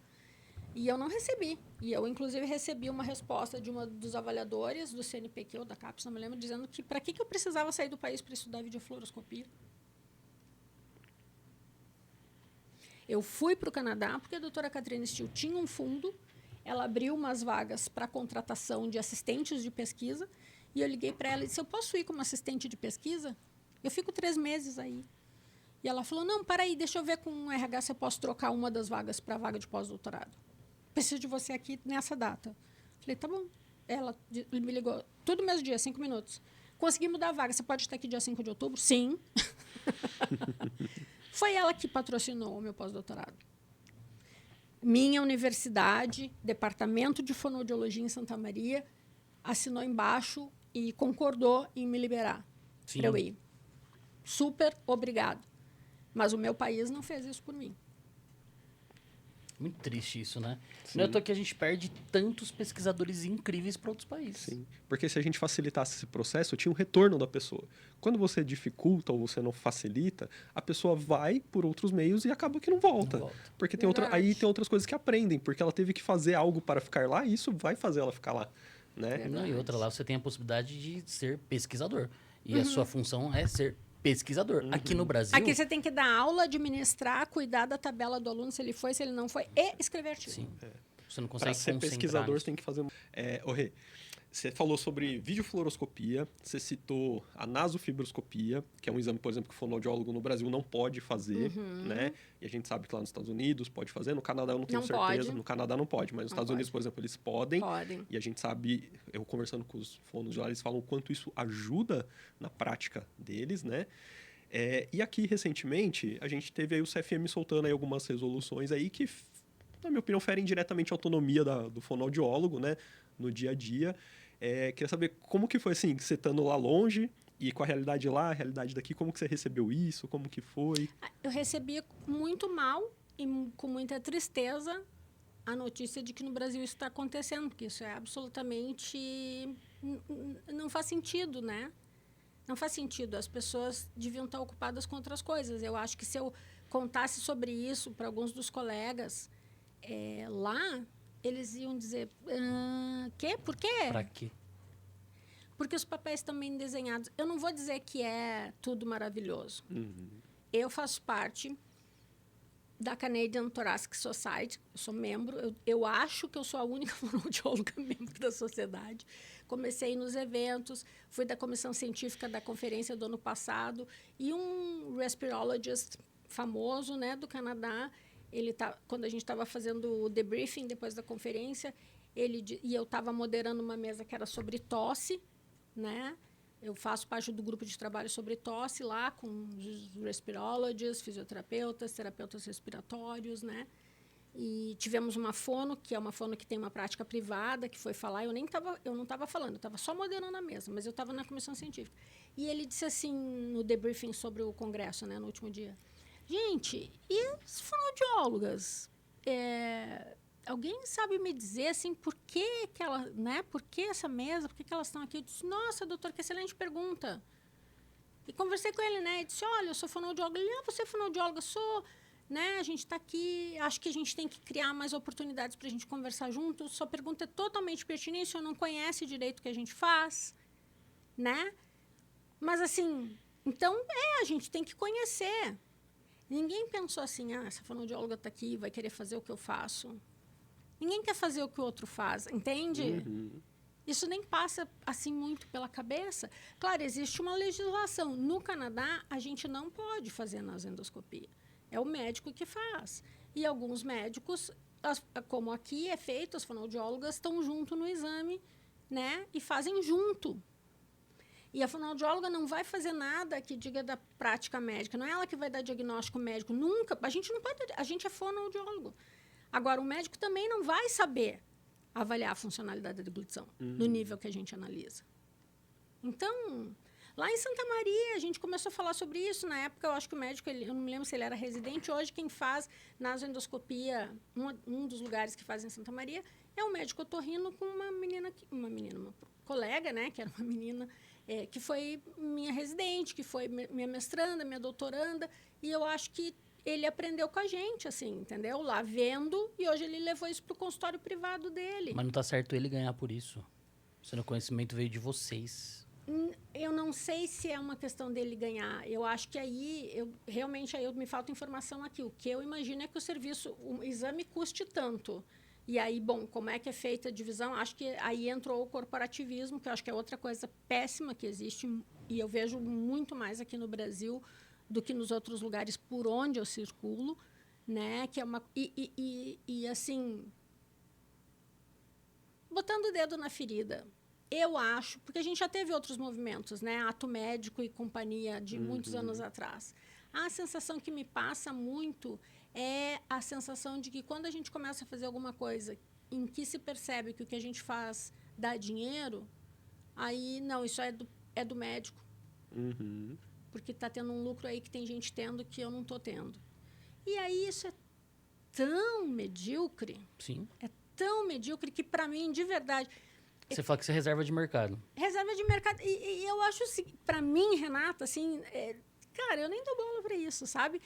E eu não recebi. E eu, inclusive, recebi uma resposta de uma dos avaliadores do CNPq ou da CAPES, não me lembro, dizendo que para que eu precisava sair do país para estudar videofluoroscopia. Eu fui para o Canadá porque a doutora Catrina Steele tinha um fundo, ela abriu umas vagas para contratação de assistentes de pesquisa, e eu liguei para ela e disse, eu posso ir como assistente de pesquisa? Eu fico 3 meses aí. E ela falou, não, para aí, deixa eu ver com o RH se eu posso trocar uma das vagas para a vaga de pós-doutorado. Preciso de você aqui nessa data. Falei, tá bom. Ela me ligou, tudo mesmo dia, 5 minutos. Consegui mudar a vaga, você pode estar aqui dia 5 de outubro? Sim. Foi ela que patrocinou o meu pós-doutorado. Minha universidade, Departamento de Fonoaudiologia em Santa Maria, assinou embaixo e concordou em me liberar para eu ir. Super obrigado. Mas o meu país não fez isso por mim. Muito triste isso, né? Não é à toa que a gente perde tantos pesquisadores incríveis para outros países. Sim, porque se a gente facilitasse esse processo, tinha um retorno da pessoa. Quando você dificulta ou você não facilita, a pessoa vai por outros meios e acaba que não volta. Não volta. Porque aí tem outras coisas que aprendem, porque ela teve que fazer algo para ficar lá e isso vai fazer ela ficar lá, né? Não, e outra, lá você tem a possibilidade de ser pesquisador. E a sua função é ser pesquisador. Aqui no Brasil... Aqui você tem que dar aula, administrar, cuidar da tabela do aluno, se ele foi, se ele não foi, e escrever artigo. Sim. Você não consegue Para ser pesquisador, você tem que fazer... Rê, você falou sobre videofluoroscopia, você citou a nasofibroscopia, que é um exame, por exemplo, que o fonoaudiólogo no Brasil não pode fazer, né? E a gente sabe que lá nos Estados Unidos pode fazer, no Canadá eu não tenho certeza, no Canadá não pode, mas nos Estados Unidos, por exemplo, eles podem. E a gente sabe, eu conversando com os fonos lá, eles falam o quanto isso ajuda na prática deles, né? E aqui, recentemente, a gente teve aí o CFM soltando aí algumas resoluções aí que, na minha opinião, ferem diretamente a autonomia do fonoaudiólogo, né? No dia a dia. Queria saber como que foi, assim, você estando lá longe e com a realidade lá, a realidade daqui, como que você recebeu isso, como que foi? Eu recebi muito mal e com muita tristeza a notícia de que no Brasil isso está acontecendo, porque isso é absolutamente... não faz sentido, né? Não faz sentido. As pessoas deviam estar ocupadas com outras coisas. Eu acho que se eu contasse sobre isso para alguns dos colegas lá, eles iam dizer, quê? Por quê? Pra quê? Porque os papéis estão bem desenhados. Eu não vou dizer que é tudo maravilhoso. Eu faço parte da Canadian Thoracic Society, eu sou membro, eu acho que eu sou a única fonoaudióloga membro da sociedade. Comecei nos eventos, fui da comissão científica da conferência do ano passado, e um respirologist famoso, né, do Canadá, quando a gente estava fazendo o debriefing depois da conferência, e eu estava moderando uma mesa que era sobre tosse, né? Eu faço parte do grupo de trabalho sobre tosse lá, com os respirologists, fisioterapeutas, terapeutas respiratórios, né? E tivemos uma fono, que é uma fono que tem uma prática privada, que foi falar, eu não estava falando, eu estava só moderando a mesa, mas eu estava na comissão científica. E ele disse assim, no debriefing sobre o congresso, né, no último dia, gente, e as fonoaudiólogas? Alguém sabe me dizer, assim, por que essa mesa, por que elas estão aqui? Eu disse, nossa, doutor, que excelente pergunta. E conversei com ele, né, e disse, olha, eu sou fonoaudióloga. Ele, você é fonoaudióloga? Sou, né, a gente está aqui, acho que a gente tem que criar mais oportunidades para a gente conversar junto. Sua pergunta é totalmente pertinente, o senhor não conhece direito o que a gente faz, né? Mas, assim, então, a gente tem que conhecer. Ninguém pensou assim, essa fonoaudióloga está aqui, vai querer fazer o que eu faço. Ninguém quer fazer o que o outro faz, entende? Isso nem passa assim muito pela cabeça. Claro, existe uma legislação. No Canadá, a gente não pode fazer nasendoscopia. É o médico que faz. E alguns médicos, como aqui é feito, as fonoaudiólogas estão junto no exame, né? E fazem junto. E a fonoaudióloga não vai fazer nada que diga da prática médica. Não é ela que vai dar diagnóstico médico. Nunca. A gente não pode. A gente é fonoaudiólogo. Agora, o médico também não vai saber avaliar a funcionalidade da deglutição no nível que a gente analisa. Então, Lá em Santa Maria, a gente começou a falar sobre isso. Na época, eu acho que o médico, eu não me lembro se ele era residente. Hoje, quem faz nasoendoscopia, um dos lugares que faz em Santa Maria, é um médico otorrino com uma colega, né, que era uma menina que foi minha residente, que foi minha mestranda, minha doutoranda, e eu acho que ele aprendeu com a gente, assim, entendeu? Lá vendo, e hoje ele levou isso para o consultório privado dele. Mas não tá certo ele ganhar por isso. Sendo o conhecimento veio de vocês. Eu não sei se é uma questão dele ganhar. Eu acho que realmente me falta informação aqui. O que eu imagino é que o exame custe tanto. E aí, bom, como é que é feita a divisão? Acho que aí entrou o corporativismo, que eu acho que é outra coisa péssima que existe, e eu vejo muito mais aqui no Brasil do que nos outros lugares por onde eu circulo, né? Que é uma assim, botando o dedo na ferida. Eu acho, porque a gente já teve outros movimentos, né? Ato Médico e companhia de muitos anos atrás. A sensação que me passa muito é a sensação de que quando a gente começa a fazer alguma coisa em que se percebe que o que a gente faz dá dinheiro, aí, não, isso é do médico. Porque está tendo um lucro aí que tem gente tendo que eu não estou tendo. E aí isso é tão medíocre. Sim. É tão medíocre que, para mim, de verdade... Você fala que você é reserva de mercado. Reserva de mercado. E eu acho, assim, para mim, Renata, assim... cara, eu nem dou bola para isso, sabe?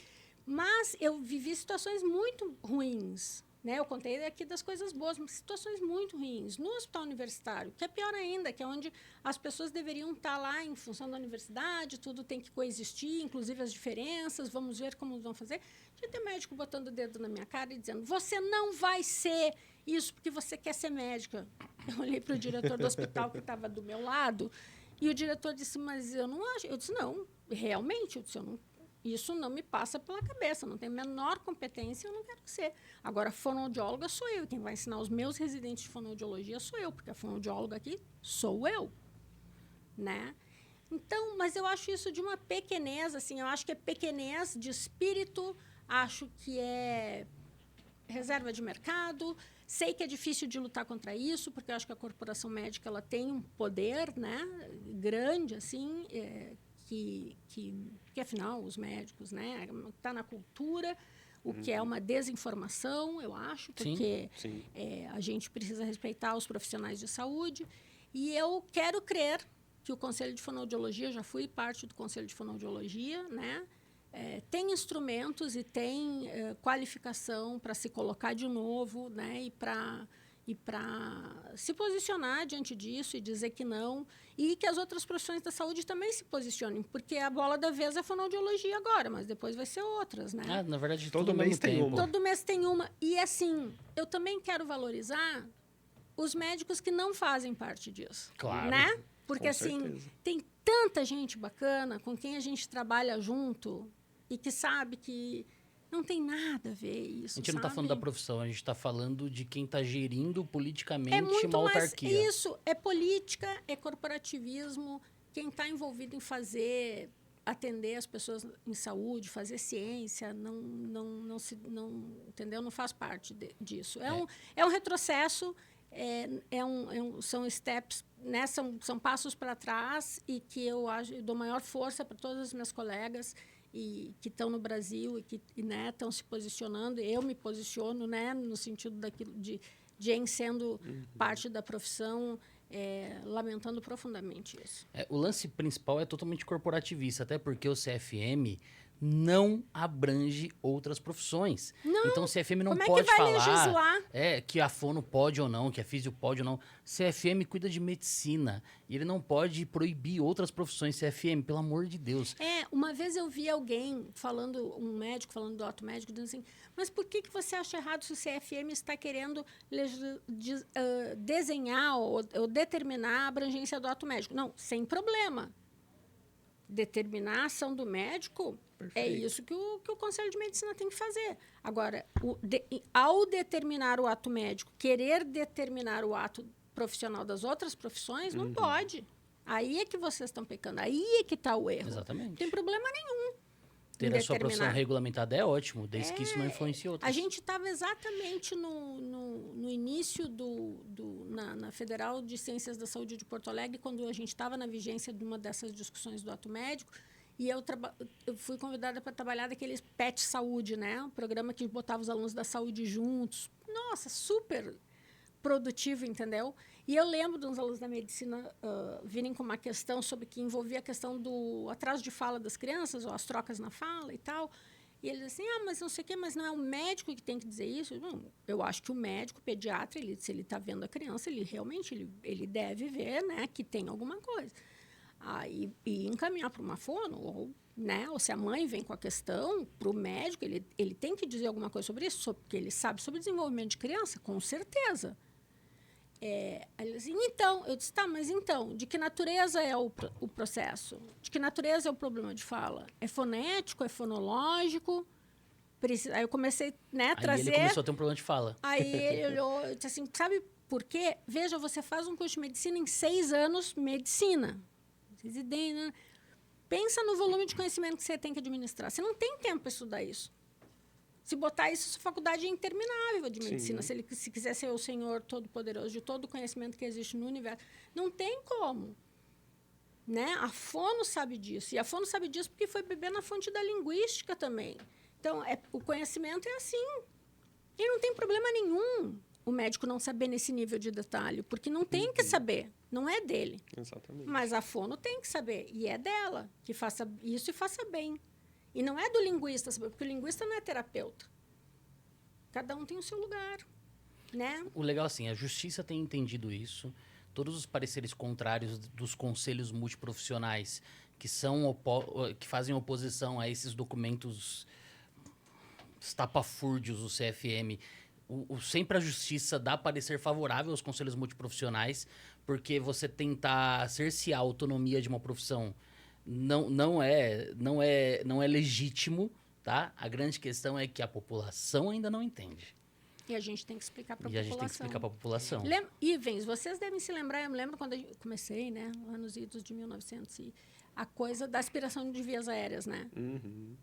Mas eu vivi situações muito ruins, né? Eu contei aqui das coisas boas, mas situações muito ruins. No hospital universitário, que é pior ainda, que é onde as pessoas deveriam estar lá em função da universidade, tudo tem que coexistir, inclusive as diferenças, vamos ver como vão fazer. Tinha até médico botando o dedo na minha cara e dizendo, você não vai ser isso porque você quer ser médica. Eu olhei para o diretor do hospital que estava do meu lado, e o diretor disse, mas eu não acho. Eu disse, não, realmente, isso não me passa pela cabeça, não tenho a menor competência, eu não quero ser. Agora, fonoaudióloga sou eu, quem vai ensinar os meus residentes de fonoaudiologia sou eu, porque a fonoaudióloga aqui sou eu, né? Então, mas eu acho isso de uma pequenez, assim, eu acho que é pequenez de espírito, acho que é reserva de mercado, sei que é difícil de lutar contra isso, porque eu acho que a corporação médica ela tem um poder, né, grande, assim, que afinal, os médicos, né, está na cultura, o que é uma desinformação, eu acho, porque Sim. A gente precisa respeitar os profissionais de saúde. E eu quero crer que o Conselho de Fonoaudiologia, já fui parte do Conselho de Fonoaudiologia, né, tem instrumentos e tem qualificação para se colocar de novo, né, e para se posicionar diante disso e dizer que não, e que as outras profissões da saúde também se posicionem, porque a bola da vez é a fonoaudiologia agora, mas depois vai ser outras, né? Na verdade, Todo tudo ao mês mesmo tem tempo. uma. Todo mês tem uma. E, assim, eu também quero valorizar os médicos que não fazem parte disso. Claro. Né? Porque, Com assim, certeza. tem tanta gente bacana com quem a gente trabalha junto e que sabe que não tem nada a ver isso, A gente não está falando da profissão, a gente está falando de quem está gerindo politicamente uma autarquia. Mais isso, é política, é corporativismo, quem está envolvido em atender as pessoas em saúde, fazer ciência, entendeu? Não faz parte disso. É um retrocesso, são steps, né? São passos para trás e que eu dou maior força para todas as minhas colegas que estão no Brasil e que estão se posicionando. Eu me posiciono, né, no sentido daquilo de em sendo parte da profissão, lamentando profundamente isso. O lance principal é totalmente corporativista, até porque o CFM não abrange outras profissões. Não. Então o CFM não Como pode é que vai falar legislar? Que a fono pode ou não, que a físio pode ou não. CFM cuida de medicina e ele não pode proibir outras profissões. CFM, pelo amor de Deus. Uma vez eu vi alguém um médico falando do ato médico, dizendo assim, mas por que você acha errado se o CFM está querendo desenhar ou determinar a abrangência do ato médico? Não, sem problema. Determinar a ação do médico, Perfeito. é isso que o Conselho de Medicina tem que fazer. Agora, ao determinar o ato médico, querer determinar o ato profissional das outras profissões, não pode. Aí é que vocês estão pecando, aí é que está o erro. Exatamente. Não tem problema nenhum. Ter a sua profissão regulamentada é ótimo, desde que isso não influencie outras. A gente estava exatamente no início na Federal de Ciências da Saúde de Porto Alegre, quando a gente estava na vigência de uma dessas discussões do ato médico, e eu fui convidada para trabalhar daqueles PET Saúde, né? Um programa que botava os alunos da saúde juntos. Nossa, super produtivo, entendeu? E eu lembro de uns alunos da medicina virem com uma questão sobre que envolvia a questão do atraso de fala das crianças, ou as trocas na fala e tal. E eles assim, mas não sei o quê, mas não é o médico que tem que dizer isso? Não, eu acho que o médico, o pediatra, se ele está vendo a criança, ele realmente ele deve ver, né, que tem alguma coisa. E encaminhar para uma fono, ou, né, ou se a mãe vem com a questão, para o médico, ele tem que dizer alguma coisa sobre isso, porque ele sabe sobre desenvolvimento de criança, com certeza. Aí ele assim, então, eu disse, tá, mas então, de que natureza é o processo? De que natureza é o problema de fala? É fonético, é fonológico? Aí eu comecei, né, a trazer... Aí ele começou a ter um problema de fala. Aí ele olhou e disse assim, sabe por quê? Veja, você faz um curso de medicina em 6 anos, medicina. Residência, né? Pensa no volume de conhecimento que você tem que administrar. Você não tem tempo para estudar isso. Se botar isso, sua faculdade é interminável de medicina. Se quiser ser o senhor todo-poderoso de todo o conhecimento que existe no universo. Não tem como. Né? A fono sabe disso. E a fono sabe disso porque foi beber na fonte da linguística também. Então, o conhecimento é assim. E não tem problema nenhum o médico não saber nesse nível de detalhe, porque não tem que saber. Não é dele. Exatamente. Mas a fono tem que saber. E é dela que faça isso e faça bem. E não é do linguista, porque o linguista não é terapeuta. Cada um tem o seu lugar, né? O legal, assim, a justiça tem entendido isso. Todos os pareceres contrários dos conselhos multiprofissionais que fazem oposição a esses documentos estapafúrdios do CFM, sempre a justiça dá parecer favorável aos conselhos multiprofissionais, porque você tentar cercear a autonomia de uma profissão não é legítimo, tá? A grande questão é que a população ainda não entende. E a gente tem que explicar para a população. E a gente tem que explicar para a população. Ivens, vocês devem se lembrar, eu me lembro quando eu comecei, né, anos idos de 1900, a coisa da aspiração de vias aéreas, né? Uhum.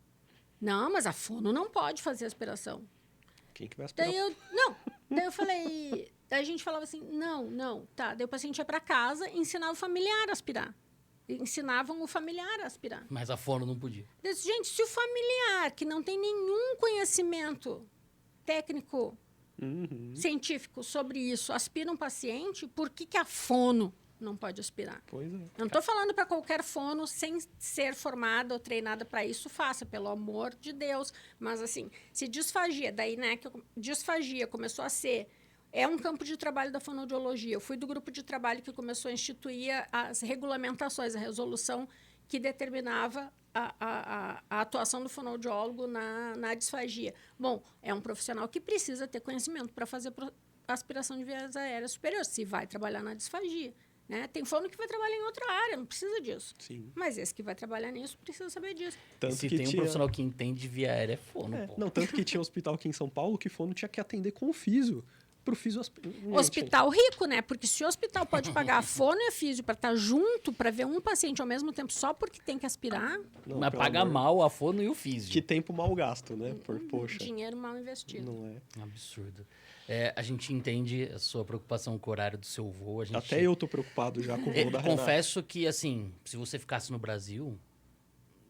Não, mas a fono não pode fazer aspiração. Quem que vai aspirar? Daí eu falei, daí a gente falava assim, não, tá. Daí o paciente ia para casa e ensinava o familiar a aspirar. Ensinavam o familiar a aspirar. Mas a fono não podia. Eu disse, gente, se o familiar, que não tem nenhum conhecimento técnico, científico sobre isso, aspira um paciente, por que a fono não pode aspirar? Pois é. Eu não estou falando para qualquer fono, sem ser formada ou treinada para isso, faça, pelo amor de Deus. Mas, assim, se disfagia, daí, né, que disfagia começou a ser... É um campo de trabalho da fonoaudiologia. Eu fui do grupo de trabalho que começou a instituir as regulamentações, a resolução que determinava a atuação do fonoaudiólogo na disfagia. Bom, é um profissional que precisa ter conhecimento para fazer aspiração de vias aéreas superiores, se vai trabalhar na disfagia. Né? Tem fono que vai trabalhar em outra área, não precisa disso. Sim. Mas esse que vai trabalhar nisso precisa saber disso. Tanto se que tem um profissional que entende via aérea, é fono. Não, tanto que tinha um hospital aqui em São Paulo que fono tinha que atender com o físio. Pro físio hospital rico, né? Porque se o hospital pode pagar a fono e a físio para estar junto, para ver um paciente ao mesmo tempo só porque tem que aspirar... Não, mas paga mal a fono e o físio. Que tempo mal gasto, né? Poxa. Dinheiro mal investido. Não é? Absurdo. A gente entende a sua preocupação com o horário do seu voo. Até eu tô preocupado já com o voo da Renata. Confesso que, assim, se você ficasse no Brasil...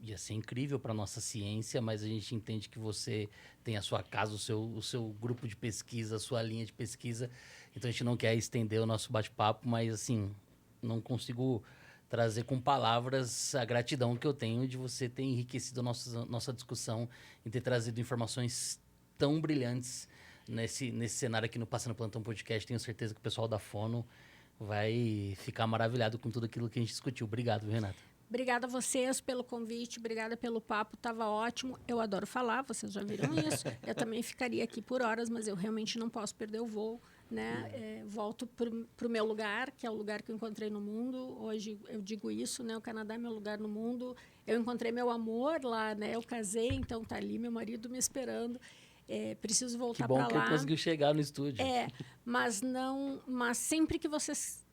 ia ser incrível para nossa ciência, mas a gente entende que você tem a sua casa, o seu grupo de pesquisa, a sua linha de pesquisa. Então, a gente não quer estender o nosso bate-papo, mas, assim, não consigo trazer com palavras a gratidão que eu tenho de você ter enriquecido a nossa discussão e ter trazido informações tão brilhantes nesse cenário aqui no Passando Plantão Podcast. Tenho certeza que o pessoal da Fono vai ficar maravilhado com tudo aquilo que a gente discutiu. Obrigado, Renata. Obrigada a vocês pelo convite, obrigada pelo papo, estava ótimo. Eu adoro falar, vocês já viram isso. Eu também ficaria aqui por horas, mas eu realmente não posso perder o voo. Né? Volto para o meu lugar, que é o lugar que eu encontrei no mundo. Hoje eu digo isso, né? O Canadá é meu lugar no mundo. Eu encontrei meu amor lá, né? Eu casei, então está ali meu marido me esperando. Preciso voltar para lá. Que bom que conseguiu chegar no estúdio. Mas sempre que vocês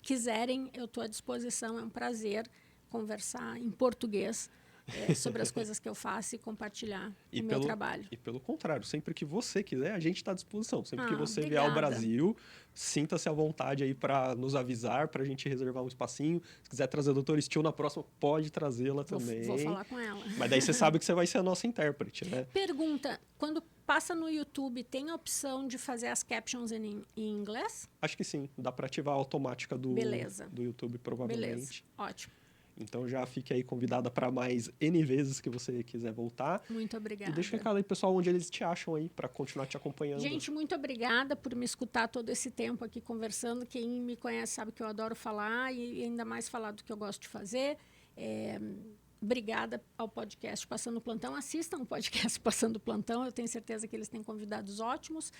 quiserem, eu estou à disposição. É um prazer conversar em português sobre as coisas que eu faço e compartilhar E o meu trabalho. E pelo contrário, sempre que você quiser, a gente está à disposição. Sempre que você vier ao Obrigada. Brasil, sinta-se à vontade aí para nos avisar, para a gente reservar um espacinho. Se quiser trazer a doutora Stil na próxima, pode trazê-la também. Vou falar com ela. Mas daí você sabe que você vai ser a nossa intérprete, né? Pergunta, quando passa no YouTube, tem a opção de fazer as captions em inglês? Acho que sim, dá para ativar a automática do YouTube, provavelmente. Beleza, ótimo. Então já fique aí convidada para mais N vezes que você quiser voltar. Muito obrigada. E deixa um recado aí, pessoal, onde eles te acham aí para continuar te acompanhando. Gente, muito obrigada por me escutar todo esse tempo aqui conversando. Quem me conhece sabe que eu adoro falar e ainda mais falar do que eu gosto de fazer. Obrigada ao podcast Passando o Plantão. Assistam o podcast Passando o Plantão. Eu tenho certeza que eles têm convidados ótimos.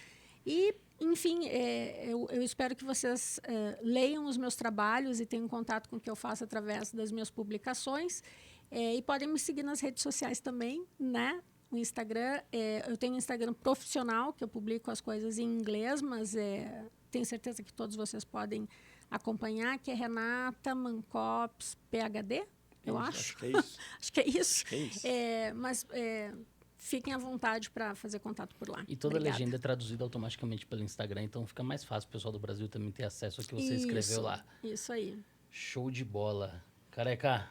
E, enfim, eu espero que vocês leiam os meus trabalhos e tenham contato com o que eu faço através das minhas publicações. E podem me seguir nas redes sociais também, né? O Instagram, eu tenho um Instagram profissional, que eu publico as coisas em inglês, mas tenho certeza que todos vocês podem acompanhar, que é Renata Mancops PhD, eu acho. Acho que é isso. Acho que é isso. É isso. Mas fiquem à vontade para fazer contato por lá. E toda Obrigada. a legenda é traduzida automaticamente pelo Instagram, então fica mais fácil o pessoal do Brasil também ter acesso ao que você escreveu lá. Isso aí. Show de bola. Careca.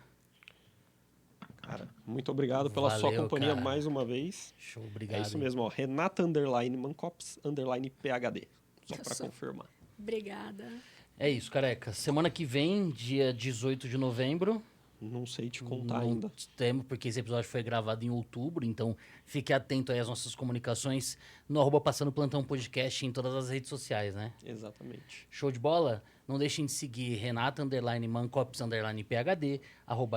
Cara, muito obrigado pela sua Valeu, companhia cara. mais uma vez. Show, obrigado. É isso mesmo, ó. Renata _Mancops _PhD. Só para Isso. confirmar. Obrigada. É isso, careca. Semana que vem, dia 18 de novembro. Não sei te contar não ainda. temos, porque esse episódio foi gravado em outubro, então fique atento aí às nossas comunicações no @Passando Plantão Podcast em todas as redes sociais, né? Exatamente. Show de bola? Não deixem de seguir Renata _Mancops _PhD,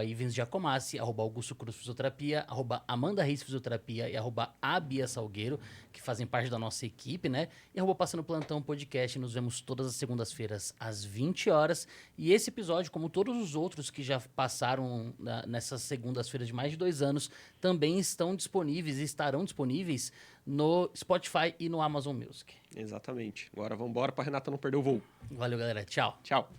@Ivens Giacomassi, @Augusto Cruz Fisioterapia, @Amanda Reis Fisioterapia e @Abia Salgueiro, que fazem parte da nossa equipe, né? E @Passando Plantão Podcast. Nos vemos todas as segundas-feiras às 20 horas. E esse episódio, como todos os outros que já passaram nessas segundas-feiras de mais de 2 anos, também estão disponíveis e estarão disponíveis no Spotify e no Amazon Music. Exatamente. Agora vamos embora para Renata não perder o voo. Valeu, galera. Tchau. Tchau.